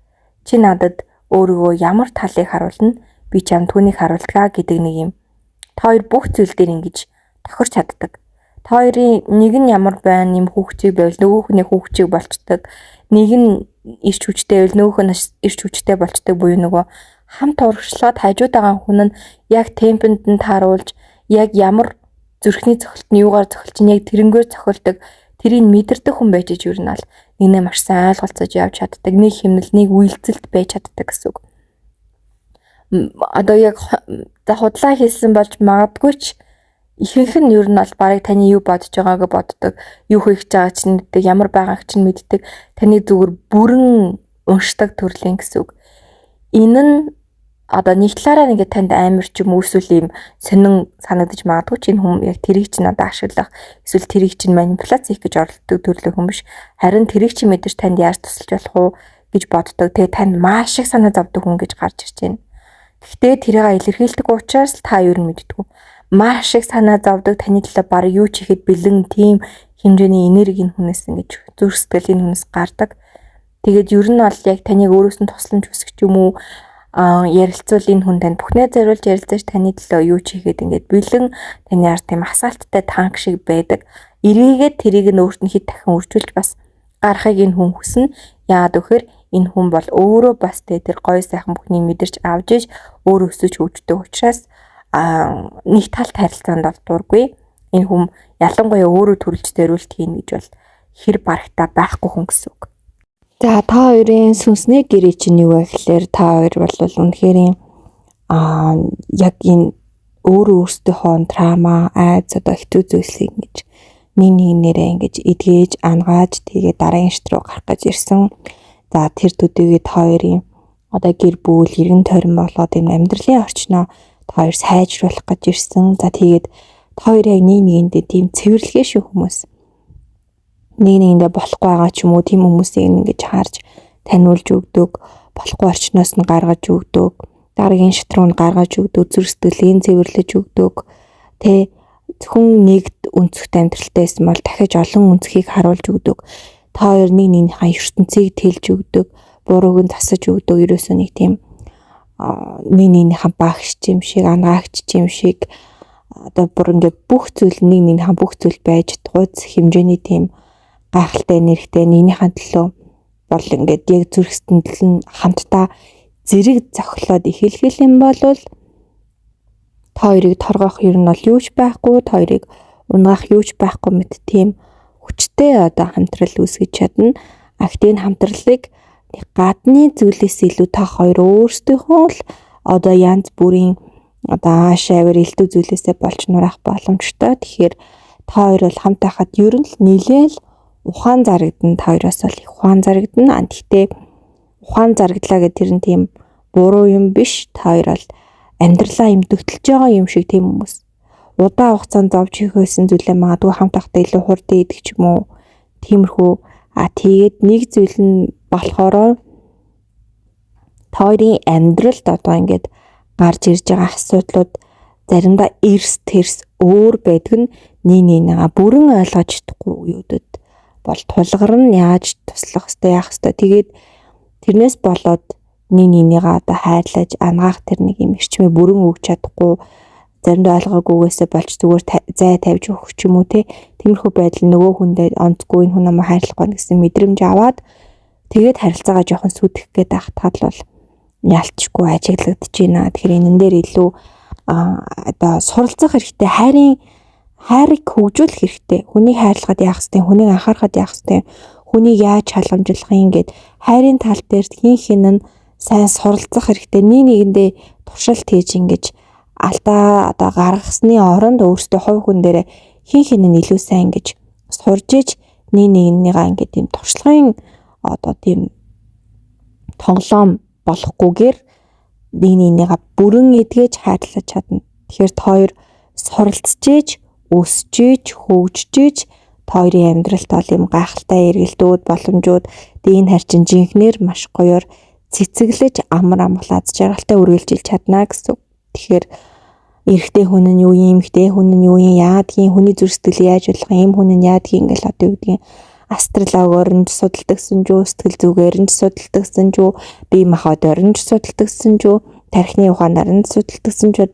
[SPEAKER 1] Чи надад өөрийгөө ямар талыг харуулна би чамд түүнийг харуулдгаа гэдэг нэг юм. Та хоёр бүх зүйл дээр ингэж тохирч чаддаг. Та хоёрын нэг нь ямар байна юм хүүхчиг байвал нөгөөх нь хүүхчиг болчдөг. Нэг нь ирч хүчтэй байвал нөгөөх нь ирч хүчтэй болчдөг буюу нөгөө хамт урагшлаад хажууд байгаа хүн нь яг темпэнд нь тааруулж яг ямар зүрхний цохилт нь юугаар цохилж яг тэрнгээр цохилдог тэрийг мэдэрдэг хүн байж юу нь бол нэгнээ маш сайн ойлголцож явж чаддаг. Нэг хэмнэл нэг үйлцэлд байж чаддаг гэсэн үг. Одоо яг худлаа хийсэн болж магадгүй ч ихэнх нь ер нь бол барыг таны юу бодож байгааг боддог, юу хийх гэж байгааг чинь мэддэг, ямар байгааг чинь мэддэг, таны зүгээр бүрэн уншдаг төрлийн гэсэн үг. Энэ нь одоо нэг талаараа ингээд танд амар ч юм эсвэл юм сонин санагдаж магадгүй ч энэ хүн яг тэрийг чинь одоо ашиглах эсвэл тэрийг чинь манипуляц хийх гэж оролддог төрлийн хүн биш. Харин тэрийг чинь мэдэрч танд яаж тусалж болох уу гэж боддог. Тэгээ танд маш их санаа зовдөг хүн гэж гарч ирж байна. Гэхдээ тэрийг илэрхийлдэг учраас та юу нь мэддэггүй. Маш их санаа зовдөг таны талаа баг юу ч ихэд бэлэн тийм хэмжээний энерги энэ хүнээс ингэж зүрх сэтгэл энэ хүнээс гардаг. Тэгээд ер нь бол яг таныг өөрөөс нь тусламж хүсэх юм уу ярилцвал энэ хүн танд бүхнээ зориулж ярилцаж таны төлөө юу ч хийгээд ингээд бэлэн таны ард тийм асаалттай танк шиг байдаг. Эргээгээд тэрийг нь өөрт нь хэд дахин үржүүлж бас гарахыг энэ хүн хүснэ. Яагаад гэхээр энэ хүн бол өөрөө бас тэр гоё сайхан бүхнийг мэдэрч авч иж өөрөө өсөж хөгждөг учраас нэг талт харилцаанд бол дургүй. Энэ хүн ялангуяа өөрөө төрөлж зориулт хийн гэж бол хэр барагтаа байхгүй хүн гэсэн үг. За та хоёрын сүнсний гэрээ чинь юу вэ гэхээр та хоёр бол үнэхээр яг энэ өөртөөхөө трама, айц одоо хэцүү зүйлсийг ингэж нэг нэрээ ингэж эдгээж, ангааж тэгээ дараагийн шат руу гарах гэж ирсэн. За тэр төдийгүй та хоёрын одоо гэр бүл эргэн тойрон болоод энэ амьдралын орчноо та хоёр сайжруулах гэж ирсэн. За тэгээд та хоёр яг нэг нэгэндээ тийм цэвэрлэгээ шүү хүмүүс. Нэг нэгэндээ болохгүй байгаа ч юм уу тийм хүмүүсийг ингэж харж таниулж өгдөг, болохгүй орчноос нь гаргаж өгдөг, дараагийн шат руу нь гаргаж өгдөг, зүрх сэтгэлийг цэвэрлэж өгдөг. Тэ зөвхөн нэгд өнцгт амьдралтай байсан бол дахиж олон өнцгийг харуулж өгдөг. Та хоёр нэг нэгнийхээ ертөнцийг тэлж өгдөг, бурууг нь засаж өгдөг. Ерөөсөө нэг тийм нэг нэгнийхээ багш юм шиг, анаагч юм шиг одоо бүр ингээд бүх зүйл нэг нэгнийхээ бүх зүйл байж гуйц хэмжээний тийм гайхалтай нэрхтэй нэгнийхээ төлөө бол ингээд яг зүрх сэтгэл нь хамтдаа зэрэг зохилоод эхлэх юм бол та хоёрыг торгох ер нь бол юу ч байхгүй, та хоёрыг унаах юу ч байхгүй мэт тийм хүчтэй одоо хамтрал үүсгэж чадна. Актийн хамтралыг гадны зүйлээс илүү та хоёр өөрсдийнхөө л одоо янз бүрийн одоо аашаавар элдв зүйлээсээ болж нураах боломжтой. Тэгэхээр та хоёр бол хамт байхад ер нь л нэлээл ухаан зарагдана. Та хоёроос бол их ухаан зарагдана. Гэхдээ ухаан зарагдлаа гэх тэр нь тийм буруу юм биш. Та хоёр бол амьдралаа юм дөтөлж байгаа юм шиг тийм хүмүүс. Удаан хугацаанд зовж хийх байсан зүйлээ магадгүй хамт байхдаа илүү хурдан идэх ч юм уу. Тиймэрхүү тэгээд нэг зүйл нь болохоор та хоёрын амьдралд одоо ингээд гарч ирж байгаа асуудлууд заримдаа эрс тэрс өөр байдаг нь нэг бүрэн ойлгож чадахгүй үеүүдэд бол тулгар нь яаж туслах ёстой яах ёстой. Тэгээд тэрнээс болоод нэг нэгнийгаа одоо хайрлаж ангаах тэр нэг юм эрчмээ бүрэн өгч чадахгүй заримдаа ойлгоогүйгээсээ болж зүгээр зай тавьж өгөх ч юм уу те. Тиймэрхүү байдал нөгөө хүндээ онцгүй энэ хүн намайг хайрлахгүй гэсэн мэдрэмж аваад тэгээд харилцаагаа жоохон сүтгэх гээд ахтаад бол ялцчгүй ажиглагдаж байна. Тэгэхээр энэ дээр илүү одоо суралцах хэрэгтэй, хайрыг хөгжүүлэх хэрэгтэй. Хүнийг хайрлахад яах ёстой, хүнийг анхаарахад яах ёстой, хүнийг яаж халамжлах юм гээд хайрын тал дээр хин нь сайн суралцах хэрэгтэй. Нэг нэгэндээ туршилт хийж ингэж алдаа одоо гаргасны оронд өөртөө хувь хүн дээр хин нь илүү сайн ингэж сурж иж нэг нэгнийгаа ингэ тийм туршлагын одоо тийм тоглоом болохгүйгээр нэг нэгнийгаа бүрэн эдгэж хайрлаж чадна. Тэгэхээр та хоёр суралцж иж, өсөж иж, хөгжиж иж та хоёрын амьдралд бол юм гайхалтай эргэлтүүд, боломжууд энэ харчин жинхнэр маш гоёор цэцэглэж амар амгалаад жаргалтай үргэлжилж чадна гэсэн. Тэгэхээр эрэгтэй хүн нь юу юм, эмэгтэй хүн нь юу юм, яадгийн хүний зүрх сэтгэл яаж болох юм, хүн нь яадгийн ингээл одоо юу гэдгийг астрологоор нь судалдагсан жоо, сэтгэл зүгээр нь судалдагсан жоо, бие махбодоор нь судалдагсан жоо, тархины ухаанаар нь судалдагсан жоо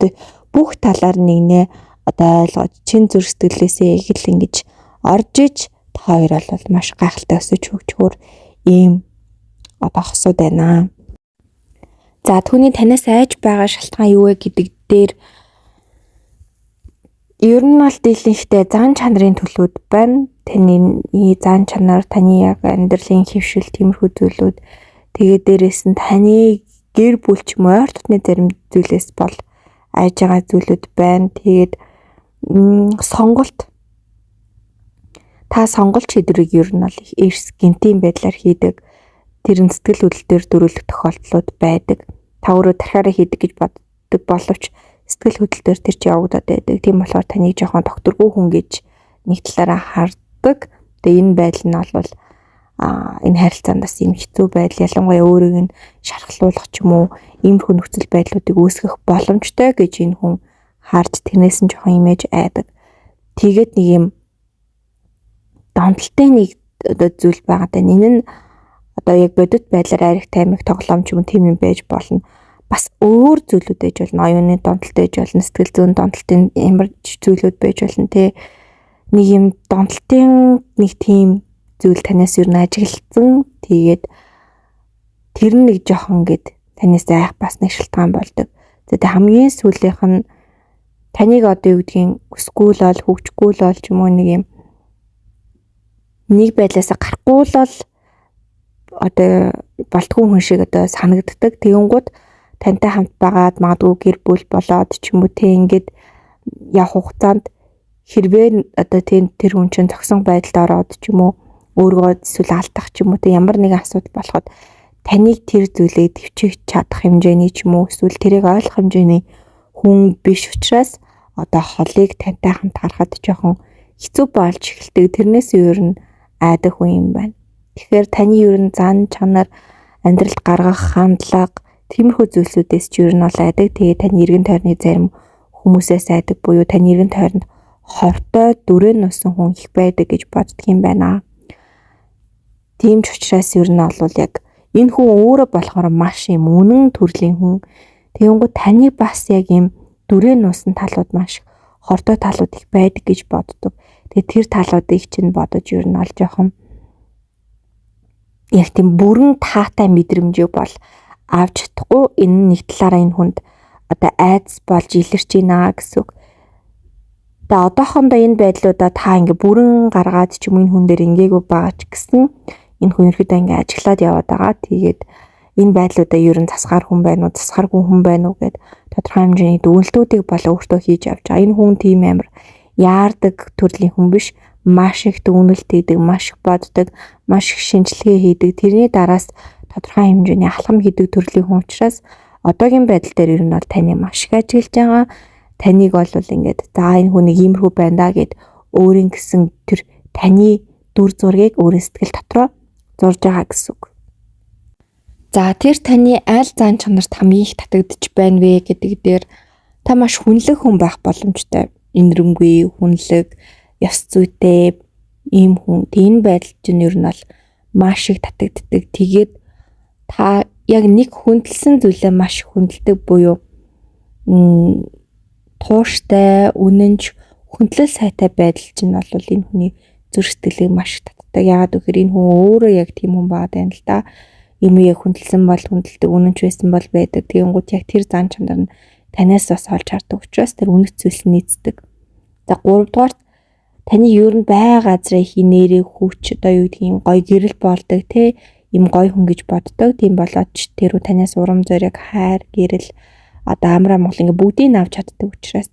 [SPEAKER 1] бүх талаар нэгнээ одоо ойлгож чин зүрх сэтгэлээсээ их л ингэж орж иж та хоёр бол маш гайхалтай өсөж хөгжөхөөр ийм одоо хосууд байна. За түүний танаас айж байгаа шалтгаан юу вэ гэдэг дээр ер нь бол дийлэнхтэй зан чанарын төлөвүүд байна. Таны зан чанар, таны яг амьдралын хөвшил, тиймэрхүү зүйлүүд тэгээд дээрээс нь таны гэр бүл ч юм уу ойр дотны зарим зүйлээс бол айж байгаа зүйлүүд байна. Тэгээд сонголт та сонголт шийдвэрийг ер нь бол эрс гинтийн байдлаар хийдэг. Тэр нь сэтгэл хөдлөл дээр дөрвөлдөх тохиолдлууд байдаг. Та өөрөө дахиараа хийдэг гэж боддог боловч сэтгэл хөдлөл дээр тэр чинь явагдаад байдаг. Тийм болохоор таныг жоохон докторгүй хүн гэж нэг талаараа хардаг. Тэгээ энэ байдал нь бол энэ харилцаанд бас юм хэцүү байдал, ялангуяа өөрийг нь шархлуулах ч юм уу, иймэрхүү нөхцөл байдлуудыг үүсгэх боломжтой гэж энэ хүн харж тэрнээс нь жоохон имиж айдаг. Тэгээд нэг юм донтолтой нэг одоо зүйл байгаа даа. Энэ нь одоо яг бодит байдлаар арих таймыг тоглоом ч юм тийм юм байж болно. Бас өөр зүйлүүд байж болно. Оюуны донтолт байж болно, сэтгэл зүйн донтолтын ямар зүйлүүд байж болно те. Нэг юм донтолтын нэг тийм зүйл танаас юу н ажиглагдсан. Тэгээд тэр нэг жоохон гээд танаас айх бас нэг шалтгаан болдог. Тэгээд хамгийн сүүлийнх нь таныг одоо юу гэдгийг өсгүүл бол хөгжгүүл бол ч юм уу нэг юм нэг байдлаас гарахгүй л одоо болтгүй хүн шиг одоо санагддаг. Тэгэнгүүт тантай хамт байгаад магадгүй гэр бүл болоод ч юм уу те ингээд явах хугацаанд хэрвээ одоо тэр хүн чинь зогсон байдалд ороод ч юм уу өөрийгөө эсвэл алдах ч юм уу те ямар нэгэн асуудал болоход таныг тэр зүйлээ төвчж чадах хэмжээний ч юм уу эсвэл тэрийг ойлгох хэмжээний хүн биш учраас одоо холыг тантай хамт харахад жоохон хэцүү болж эхэлдэг. Тэрнээс ер нь айдаг хүн юм байна. Тэгэхээр таны ер нь зан чанар, амьдралд гаргах хандлага, тиймэрхүү зүйлсүүдээс ч ер нь бол айдаг. Тэгээ таны эргэн тойрны зарим хүмүүсээс айдаг буюу таны эргэн тойронд хортой дүрэн нусан хүн их байдаг гэж боддөг юм байна. Тийм ч учраас ер нь бол яг энэ хүн өөрөө болохоор маш юм үнэн төрлийн хүн. Тэгэнгүүт таны бас яг юм дүрэн нусан талууд маш хортой талууд их байдаг гэж боддог. Тэгээ тэр талуудыг чинь бодож ер нь олж жоохон яг тийм бүрэн таатай мэдрэмжийг бол авч чадахгүй. Энэ нэг талаараа энэ хүнд одоо айдас болж илэрч байна гэсэн үг. Тэгээ одоохондоо энэ байдлуудаа та ингээ бүрэн гаргаад ч юм энэ хүн дээр ингээгүй байгаа ч гэсэн энэ хүн ерөөдөө ингээ ажиглаад яваад байгаа. Тэгээд энэ байдлуудаа ер нь засгаар хүн байна уу, засгаргүй хүн байна уу гэд тодорхой хэмжээний дүгнэлтүүдийг бол өөртөө хийж авч байгаа. Энэ хүн тийм амар яардаг төрлийн хүн биш. Маш их дүгнэлт хийдэг, маш их боддог, маш их шинжилгээ хийдэг. Тэрний дараас тодорхой хэмжээний алхам хийдэг төрлийн хүн учраас одоогийн байдал дээр ер нь бол таны маш их ажиглаж байгаа. Таныг бол ингээд за энэ хүнийг иймэрхүү байна да гэд өөрийн гэсэн тэр таны дүр зургийг өөрийн сэтгэл дотроо зурж байгаа гэсэн үг. За тэр таны айл зан чанарт хамгийн их татагдчих байна вэ гэдэг дээр та маш хүнлэг хүн байх боломжтой. Инэрэмгүй, хүнлэг, ёс зүйтэй ийм хүн. Энэ байдал чинь ер нь бол маш их татагддаг. Тэгээд та яг нэг хүндэлсэн зүйлээ маш хүндэлдэг буюу тууштай, үнэнч, хүндлэл сайтай байдал чинь бол энэ хүний зүрх сэтгэлийг маш их татдаг. Яагаад гэвэл энэ хүн өөрөө яг тийм хүн байгаа юм л да. Имээ хүндэлсэн бол хүндэлдэг, үнэнч байсан бол байдаг. Тэгэнгүүт яг тэр зан чанар нь танаас бас олж хардаг учраас тэр үнэт зүйлс нийцдэг. За 3 дугаарт таны ер нь бай газраа хинээрээ хүч одоо юу гэдгийг гоё гэрэл болдог те им гоё хүн гэж боддог. Тийм болоод ч тэр танаас урам зориг, хайр, гэрэл одоо амраа монгол ингээ бүгдийг авч чаддаг учраас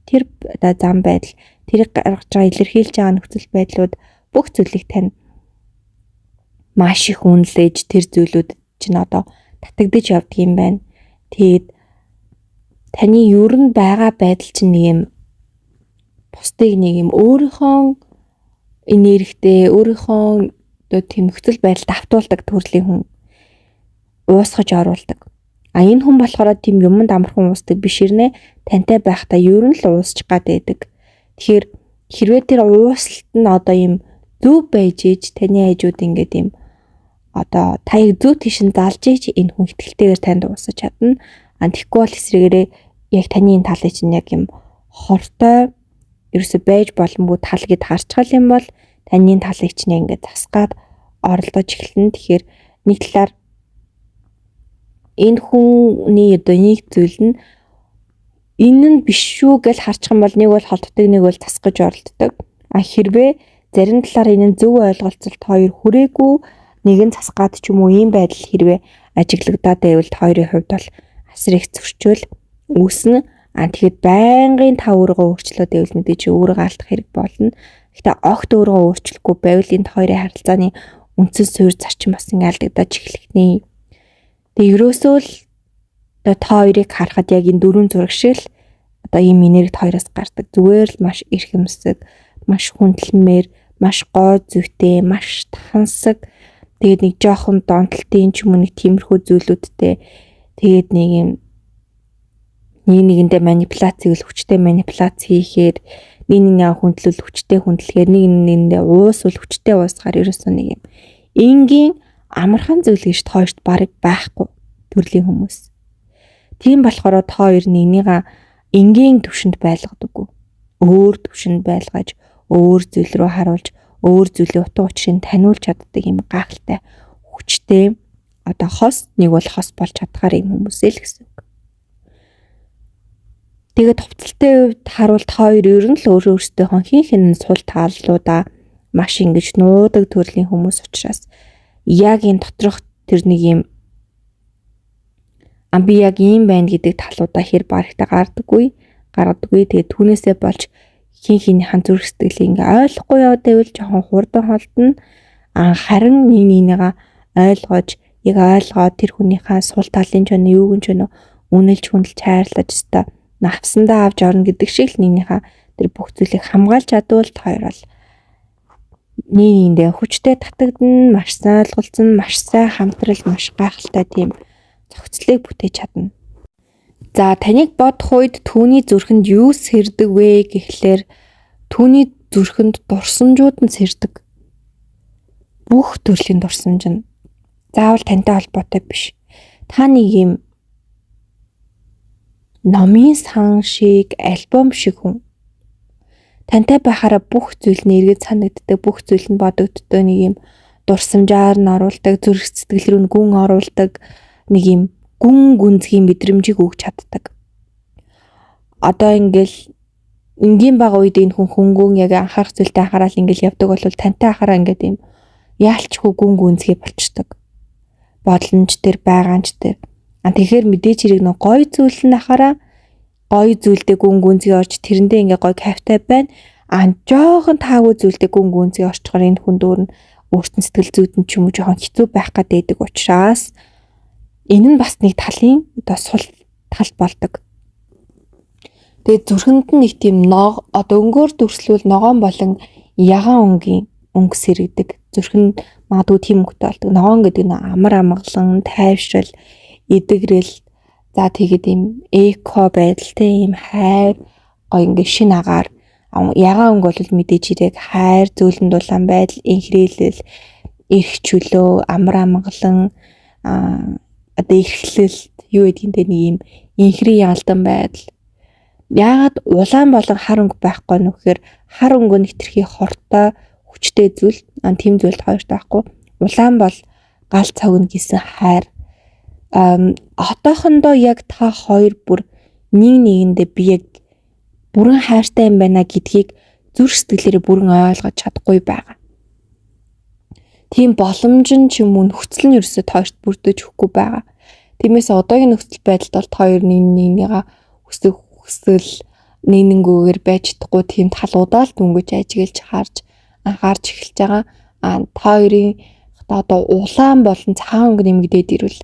[SPEAKER 1] тэр одоо зам байдал тэрийг гаргаж байгаа илэрхийлж байгаа нөхцөл байдлууд бүх зүйлийг тань маш их үнэлж тэр зүйлүүд чинь одоо татагдж явдаг юм байна. Тэгээд таны ер нь байгаа байдал чинь нэг юм бусдыг нэг юм өөрийнхөө энергитэй, өөрийнхөө одоо тийм нөхцөл байдалд автуулдаг төрлийн хүн уусгаж оруулдаг. А энэ хүн болохоор тийм юмд амархан уусдаг биш ирнэ. Тантай байхдаа ер нь л уусчих гад байдаг. Тэгэхээр хэрвээ тэр уусалт нь одоо юм зөв байж ээж таны хажууд ингээд юм одоо таяг зөв тишин залж ээж энэ хүн ихтгэлтэйгээр танд уусаж чадна. А тэгэхгүй бол эсрэгээрээ яг таны энэ талыг чинь яг юм хортой ерөөсөй байж боломгүй тал гэд харчгал юм бол таны талыг чинь ингээд засгаад оролдож эхэлнэ. Тэгэхээр нэг талаар энэ хүний одоо нэг зүйл нь энэ нь биш шүү гэж харчих юм бол нэг бол холддог, нэг бол засгаж оролддог. А хэрвээ зарим талаар энэ нь зөв ойлголцолт хоёр хүрээгүй нэг нь засгаад ч юм уу ийм байдал хэрвээ ажиглагдаад байвал хоёрын хувьд бол асар их зөрчил үүснэ. А тэгэхэд байнгын та өөрийгөө өөрчлөөд байвал мэдээж өөрийгөө алдах хэрэг болно. Гэхдээ огт өөрийгөө өөрчлөхгүй байвал энэ хоёрын харилцааны үндсэн суурь зарчим бас ингэ алдагдаж эхлэхнэ. Тэгээ ерөөсөө л одоо та хоёрыг харахад яг энэ дөрвөн зураг шиг л одоо ийм энерги хоёроос гардаг. Зүгээр л маш эрхэмсэг, маш хүндэлмээр, маш гоо зүйтэй, маш тахансаг. Тэгээд нэг жоохон донтолтын ч юм уу нэг тиймэрхүү зүйлүүдтэй. Тэгээд нэг юм нэгэндээ манипуляц хийвэл хүчтэй манипуляц хийхээр нэг хүндлэл хүчтэй хүндлэхээр нэгэндээ уусвал хүчтэй уусгаар ерөөсөө нэг юм энгийн амархан зүйл гэж тооёрт барыг байхгүй төрлийн хүмүүс. Тийм болохоор та хоёр нэгнийгаа энгийн төвшөнд байлгадаггүй. Өөр төвшөнд байлгаж, өөр зүйл рүү харуулж, өөр зүйлийн утга учирыг таниулж чаддаг юм гахалтай хүчтэй одоо хос, нэг бол хос болж чадхаар юм хүмүүсээ л гэсэн үг. Тэгээд товцолтой үед харуул та хоёр ер нь л өөрөөсөө хин сул тааллуудаа маш ингэж нуудаг төрлийн хүмүүс учраас яг энэ доторх тэр нэг юм би яг ийм байна гэдэг талуудаа хэр баригтай гаргадаггүй. Тэгээд түүнээсээ болж хин хин хан зүрх сэтгэлийг ингээ ойлгохгүй яваад байвал жоохон хурдан холдно. Харин нэгнийгээ ойлгож, тэр хүнийхээ сул талын ч өнө юуг ч өнө үнэлж хүндэлж хайрлаж өстой навсандаа авч орно гэдэг шиг л нэгнийхээ тэр бүх зүйлийг хамгаалж чадвал хоёр бол нийгэмдээ хүчтэй татагдана, маш сайн ойлголцсон, маш сайн хамтрал, маш гайхалтай тийм зохицлыг бүтээж чадна. За таныг бодох үед түүний зүрхэнд юу сэрдэг вэ гэхлээр түүний зүрхэнд дурсамжууд нь сэрдэг. Бүх төрлийн дурсамж нь заавал тантай холбоотой биш. Та нэг юм номын сан шиг, альбом шиг хүн. Тантай байхаараа бүх зүйл нь эргэж санагддаг, бүх зүйл нь бодогддог, нэг юм дурсамжаар нь оруулдаг, зүрх сэтгэл рүү гүн оруулдаг, нэг юм гүн гүнзгий мэдрэмжийг өгч чаддаг. Одоо ингээл энгийн бага үед энэ хүн хөнгөн яг анхаарах зүйлтэй анхаарал ингээл явдаг бол тантай анхаараа ингээд юм яалчгүй гүн гүнзгий болчдөг. Бодломж төр, байгаанч төр. Тэгэхээр мэдээж хэрэг нэг гоё зүйл нь анхаараа гоё зүйлдээ гүн гүнзгий орж тэрэндээ ингээ гоё кайфтай байна. Жоохон таагүй зүйлдээ гүн гүнзгий орчхоор энэ хүн дүүр нь өөртөө сэтгэл зүйд нь ч юм уу жоохон хэцүү байх гэдэг учраас энэ нь бас нэг талын одоо сул тал болдог. Тэгээд зүрхэнд нь нэг тийм одоо өнгөөр дүрслүүл ногоон болон ягаан өнгө сэрэгдэг. Зүрх нь магадгүй тийм өнгөтэй болдог. Ногоон гэдэг нь амар амгалан, тайвшрал, эдгэрэл, за тэгээд ийм эко байдалтай ийм хайр, гоё ингээ шин агаар. Ягаан өнгө бол мэдээж хэрэг хайр, зөөлөн дулаан байдал, инхрийлэл, эрх чөлөө, амар амгалан одоо эрхлэлт юу гэдгийг нэг юм инхри ялдан байдал. Яагаад улаан болон хар өнгө байхгүй нөхөр хар өнгө нь хитрхи хортой хүчтэй зүйл. Тийм зүйлд хоёрт байхгүй. Улаан бол гал цогно гэсэн хайр. Хотоохондоо яг та хоёр бүр нэгэндээ би яг бүрэн хайртай юм байна гэдгийг зүрх сэтгэлээрээ бүрэн ойлгож чадахгүй байгаа. Тийм боломж нь ч юм уу нөхцөл нь ерөөсөө хоёрт бүрдэж өгөхгүй байгаа. Тиймээс одоогийн нөхцөл байдалд бол хоёр нэгнийгээ хүсэл нэгнгүүгээр байж чадахгүй тийм талуудаа л дүнгэж ажиглаж анхаарч эхэлж байгаа. Та хоёрын одоо улаан болон цагаан өнгө нэмэгдээд ирвэл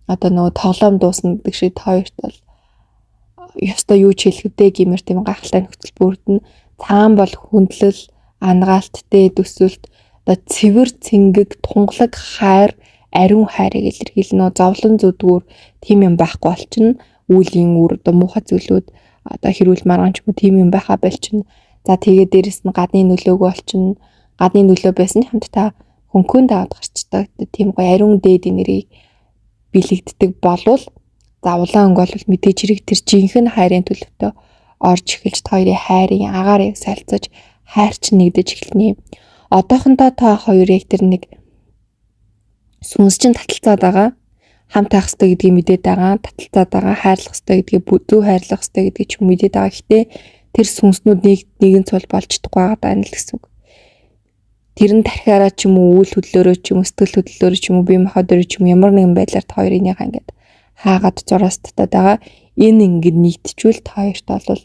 [SPEAKER 1] одоо нөгөө тоглоом дуусна гэдэг шиг та хоёрт бол ёстой юу ч хэлэх вдэ гэмээр тийм гайхалтай нөхцөл бүрдэнэ. Цагаан бол хүндлэл, ангаалттай төсөлт, одоо цэвэр цэнгэг, тунгалаг хайр, ариун хайрыг илэрхийлнэ. Зовлон зүдгүүр тийм юм байхгүй болчихно. Үеийн үр одоо муухай зүйлүүд одоо хэрүүл маргаан ч юм уу тийм юм байха болчихно. За тэгээд дээрэс нь гадны нөлөөгөө болчихно. Гадны нөлөө байсан хамтдаа хөнгөн даваад гарчдаг. Тийм гоё ариун дээд энерги бэлэгддэг болвол за улаан өнгө бол мэдээж хэрэг тэр жинхэнэ хайрын төлөвтөө орж эхэлж хоёрын хайрын агаарыг солилцож хайрч нэгдэж эхэлнэ. Одоохондоо та хоёр яг тэр нэг сүнс чинь таталцаад байгаа. Хамт байх хэрэгтэй гэдгийг мэдээд байгаа. Таталцаад байгаа. Хайрлах хэрэгтэй гэдгийг зөв хайрлах хэрэгтэй гэдгийг ч мэдээд байгаа. Гэхдээ тэр сүнснүүд нэгэн цул болж чадахгүй байгаа л гэсэн үг. Тэр нь тархиараа ч юм уу, үйл хөдлөөрөө ч юм уу, сэтгэл хөдлөлөөрөө ч юм уу, бие махбодороо ч юм уу ямар нэгэн байдлаар та хоёрынийхаа ингээд хаагаад зураас татаад байгаа. Энэ ингээд нийтчүүл та хоёрт бол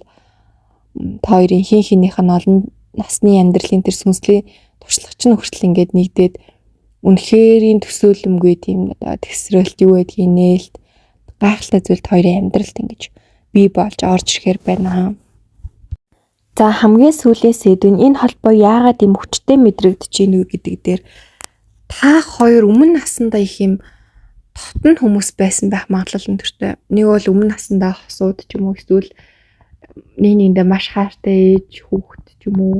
[SPEAKER 1] та хоёрын хин хинийх нь олон насны амьдралын тэр сүнслийн туршлагач нь хүртэл ингээд нэгдээд үнэхэрийн төсөөлөмгүй тийм одоо тэгсрэлт юу гэдгийг нээлт гайхалтай зүйл та хоёрын амьдралд ингэж бий болж орж ирэхээр байна. За хамгийн сүүлийн сэдвэн энэ холбоо яагаад юм хүчтэй мэдрэгдэж ийнү гэдэг дээр та хоёр өмнө насандаа их юм тотон хүмүүс байсан байх магадлал өндөртэй. Нэг бол өмнө насандаа хосууд ч юм уу эсвэл нэгэндээ маш хайртай ээж хүүхэд ч юм уу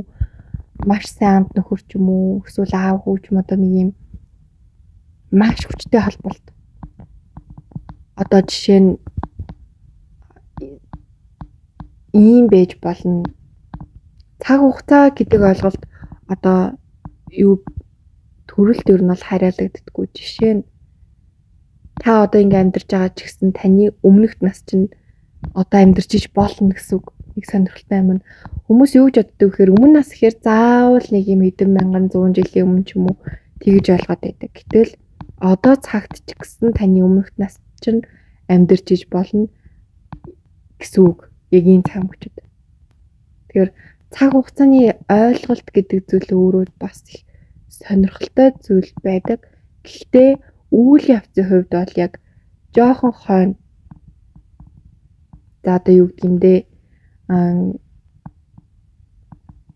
[SPEAKER 1] маш сайн анд нөхөр ч юм уу эсвэл аав хүү ч юм одоо нэг юм маш хүчтэй холболт. Одоо жишээ нь ийм байж болно. Цаг хугацаа гэдэг ойлголт одоо юу төрөлт ер нь бол хариалагддаггүй. Жишээ нь та одоо ингэ амьдарч байгаа ч гэсэн таны өмнөх нас чинь одоо амьдарч иж болно гэсэн үг. Нэг сонирхолтой юм. Хүмүүс юу гэж боддог вэхээр өмнө нас гэхээр заавал нэг юм хэдэн мянган 100 жилийн өмнө ч юм уу тэгж ойлгоод байдаг. Гэтэл одоо цагт ч гэсэн таны өмнөх нас чинь амьдарч иж болно гэсэн үг. Яг энэ цаг мөчөд. Тэгэхээр цаг хугацааны ойлголт гэдэг зүйл өөрөө бас их сонирхолтой зүйл байдаг. Гэхдээ үйл явцын хувьд бол яг жоохон хойно. За одоо юу гэдэг юм бэ?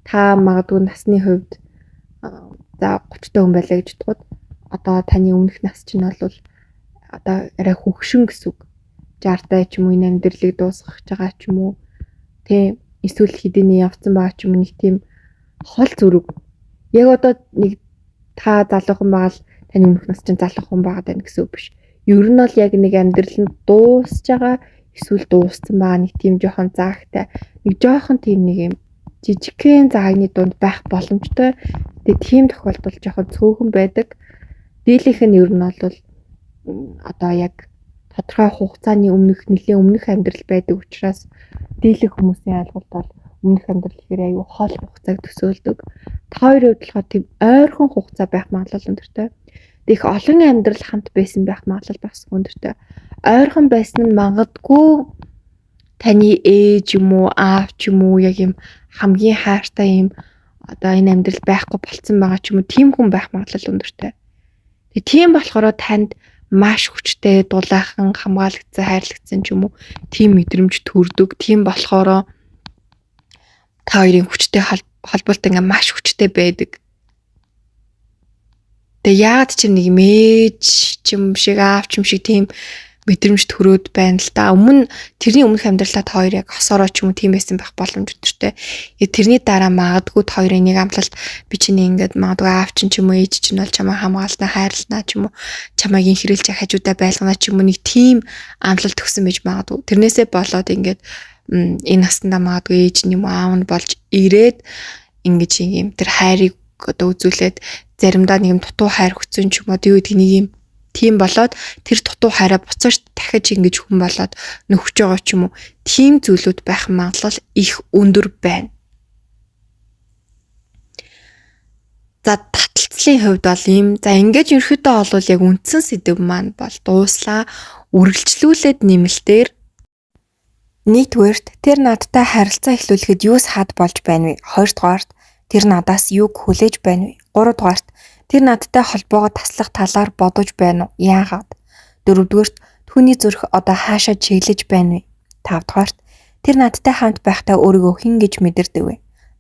[SPEAKER 1] Та магадгүй насны хувьд за 30 та хүн байлаа гэж бодоход одоо таны өмнөх нас чинь бол одоо арай хөгшин гэсэн үг. 60 та ч юм уу энэ амьдралыг дуусгах гэж байгаа ч юм уу. Тэ эсвэл хэдийний явцсан байгаа ч юм уу нэг тийм хол зүрэг. Яг одоо нэг та залуухан байгаал таны өмнөх нас чинь залуухан байгаад байна гэсэн үг биш. Ер нь бол яг нэг амьдрал нь дуусж байгаа эсвэл дууссан байгаа нэг тийм жоохон заагтай. Нэг жоохон тийм нэг юм жижигхэн заагны дунд байх боломжтой. Тэгээ тийм тохиолдолд жоохон цөөхөн байдаг. Дийлийнх нь ер нь бол одоо яг тодорхой хугацааны нэлээд өмнөх амьдрал байдаг учраас дийлэх хүмүүсийн ойлголт бол өмнөх амьдрал гэхээр аюу хол хугацааг төсөөлдөг. Та хоёрын хувьд болохоор тийм ойрхон хугацаа байх магадлал өндөртэй. Их олон амьдрал хамт байсан байх магадлал бас өндөртэй. Ойрхон байсан нь магадгүй таны ээж юм уу, аав ч юм уу яг юм хамгийн хайртай юм одоо энэ амьдрал байхгүй болцсон байгаа ч юм уу тийм хүн байх магадлал өндөртэй. Тэгээ тийм болохоор танд маш хүчтэй дулаахан хамгаалагдсан, хайрлагдсан ч юм уу тийм мэдрэмж төрдөг. Тийм болохоор та хоёрын хүчтэй холболт ингээ маш хүчтэй байдаг. Тэгээ яагаад ч нэг мэж ч юм шиг аав ч юм шиг тийм мэдрэмж төрөөд байна л да. Тэрний өмнөх амьдралаа та хоёр яг хосороо ч юм уу тийм байсан байх боломж өдөртэй. Тэрний дараа магадгүй та хоёрын нэг амлалт би чиний ингээд магадгүй аав чинь ч юм уу ээж чинь бол чамаа хамгаална, хайрлана ч юм уу чамайг инхрэлж хажуудаа байлгана ч юм уу нэг тийм амлалт төгсөн байж магадгүй. Тэрнээсээ болоод ингээд энэ настанда магадгүй ээж нь юм аав нь болж ирээд ингэж юм тэр хайрыг одоо үзүүлээд заримдаа нэг юм дутуу хайр хүцэн ч юм уу юу гэдэг нэг юм тийм болоод тэр дутуу хайраа буцааж дахиж ингэж хүн болоод нөхөж байгаа ч юм уу тийм зүйлүүд байх магадлал их өндөр байна. За таталцлын хувьд бол ийм за ингэж ерөөхдөө бол яг үндсэн сэдэв маань бол дууслаа үргэлжлүүлээд нэмэлтээр нэгдүгээрт тэр надтай харилцаа эхлүүлэхэд юус хад болж байна вэ? Хоёрдугаарт тэр надаас юуг хүлээж байна вэ? Гуравдугаарт тэр надтай холбоогоо таслах талаар бодож байна уу? Яагаад? Дөрөвдүгээрт түүний зүрх одоо хаашаа чиглэж байна вэ? Тавдугаарт тэр надтай хамт байхдаа өөрийгөө хэн гэж мэдэрдэг вэ?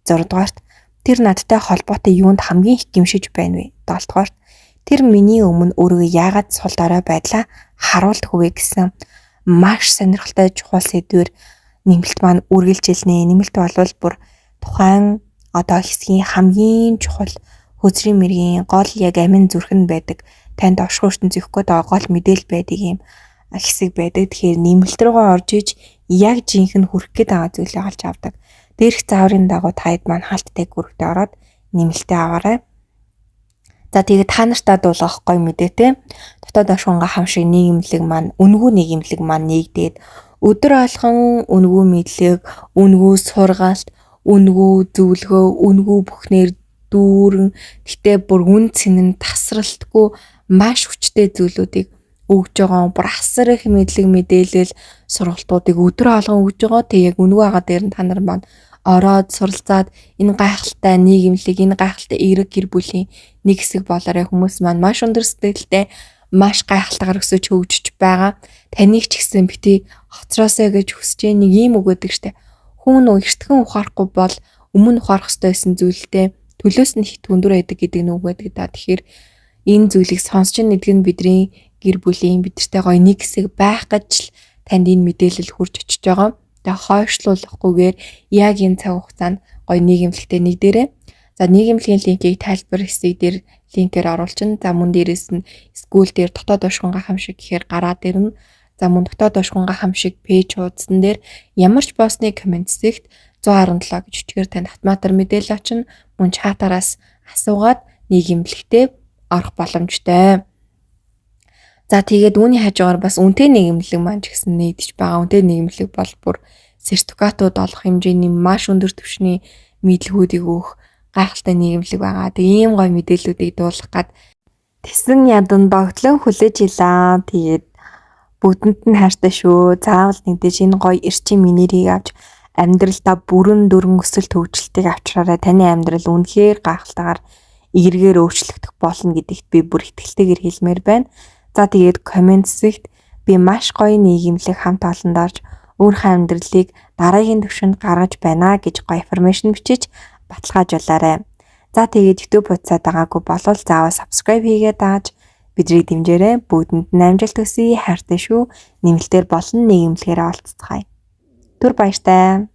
[SPEAKER 1] Зурдугаарт тэр надтай холбоотой юунд хамгийн их гимшиж байна вэ? Долдугаарт тэр миний өмнө өөрийгөө яагаад сул дорой байдлаа харуулдаг вэ гэсэн маш сонирхолтой чухал сэдвэр нэмэлт маань үргэлжилнэ. Нэмэлт болвол бүр тухайн одоо хэсгийн хамгийн чухал хөзрийн мэргийн гол яг амин зүрхэн байдаг. Танд орших ертөнц зөхгүй байгаа гол мэдээлэл байдаг юм хэсэг байдаг. Тэгэхээр нэмэлт рүүгээ орж иж яг жинхэнэ хүрэх гээд байгаа зүйлээ олж авдаг. Дээрх зааврын дагуу таад маань хаалттай гүрэгтээ ороод нэмэлтээ аваарай. За тэгээд та нартаа дуулгах гой мэдээ те. Дотоод оршихуунгаа хамшиг нийгэмлэг маань, үнгүй нийгэмлэг маань нэгдээд өдөр алхан үнгүй мэдлэг, үнгүй сургаалт, үнгүй зөвлөгөө, үнгүй бүхнээр дүүрэн гэтээ бүр үн цэнэн тасралтгүй маш хүчтэй зүйлүүдийг өгж байгаа. Бүр асар их мэдлэг мэдээлэл сургалтуудыг өдөр алган өгж байгаа. Тэг яг үнгүй байгаа дээр нь та нар маань ороод суралцаад энэ гайхалтай нийгэмлэг, энэ гайхалтай эерэг гэр бүлийн нэг хэсэг болоорой. Хүмүүс маань маш өндөр сэтгэлтэй, маш гайхалтайгаар өсөж хөгжиж байгаа. Таныг ч гэсэн бити хоцроосоо гэж хүсэж нэг ийм үг өгдөг штэ. Хүн нөө эртхэн ухаарахгүй бол өмнө ухаарах ёстой байсан зүйлтэй төлөөс нь хит өндөр байдаг гэдэг нэг үг байдаг да. Тэгэхээр энэ зүйлийг сонсч нэгэн бидний гэр бүлийн бидэртэй гоё нэг хэсэг байх гэж танд энэ мэдээлэл хүрч очиж байгаа. Тэгээ хойшлуулахгүйгээр яг энэ цаг хугацаанд гоё нийгэмлэгтэй нэгдээрээ. За нийгэмлэгийн линкийг тайлбар хэсэг дээр линкээр оруулчихна. За мөн дээрээс нь скул дээр дотоод оршихуун гайхамшиг гэхээр гараад ирнэ. За мөн дотоод оршихуун гайхамшиг пэйж хуудсан дээр ямар ч босны комент зэгт 117 гэж өчгөр танд автоматар мэдээлэл очино. Мөн чатараас асуугаад нийгэмлэгтээ орох боломжтой. За тэгээд үүний хажуугаар бас үнэтэй нийгэмлэг маань ч гэсэн нэгдэж байгаа. Үнэтэй нийгэмлэг бол бүр сертификатууд олох хэмжээний маш өндөр түвшний мэдлэгүүдийг өгөх гайхалтай нийгэмлэг байгаа. Тэг ийм гоё мэдээллүүдийг дуулгах гад тэсэн ядан богдлон хүлээж илаа. Тэгээд бүгдэнд нь хайртай шүү. Заавал нэгдэж энэ гоё эрчим минерийг авч амьдралдаа бүрэн дөрөн өсөлт хөгжилтийг авчраарай. Таны амьдрал үнэхээр гайхалтайгаар эергээр өөрчлөгдөх болно гэдэгт би бүр итгэлтэйгээр хэлмээр байна. За тэгээд комент зэгт би маш гоё нийгэмлэг хамт олонд орж өөрийнхөө амьдралыг дараагийн түвшинд гаргаж байна гэж гоё информашн бичиж баталгаажуулаарай. За тэгээд YouTube хуудасаа дагаагүй болвол заавал subscribe хийгээд дааж бидрийг дэмжээрэй. Бүгдэнд нь амжилт хүсье. Хайртай шүү. Нэмэлтээр болон нийгэмлэгээр олцгаая. Түр баяртай.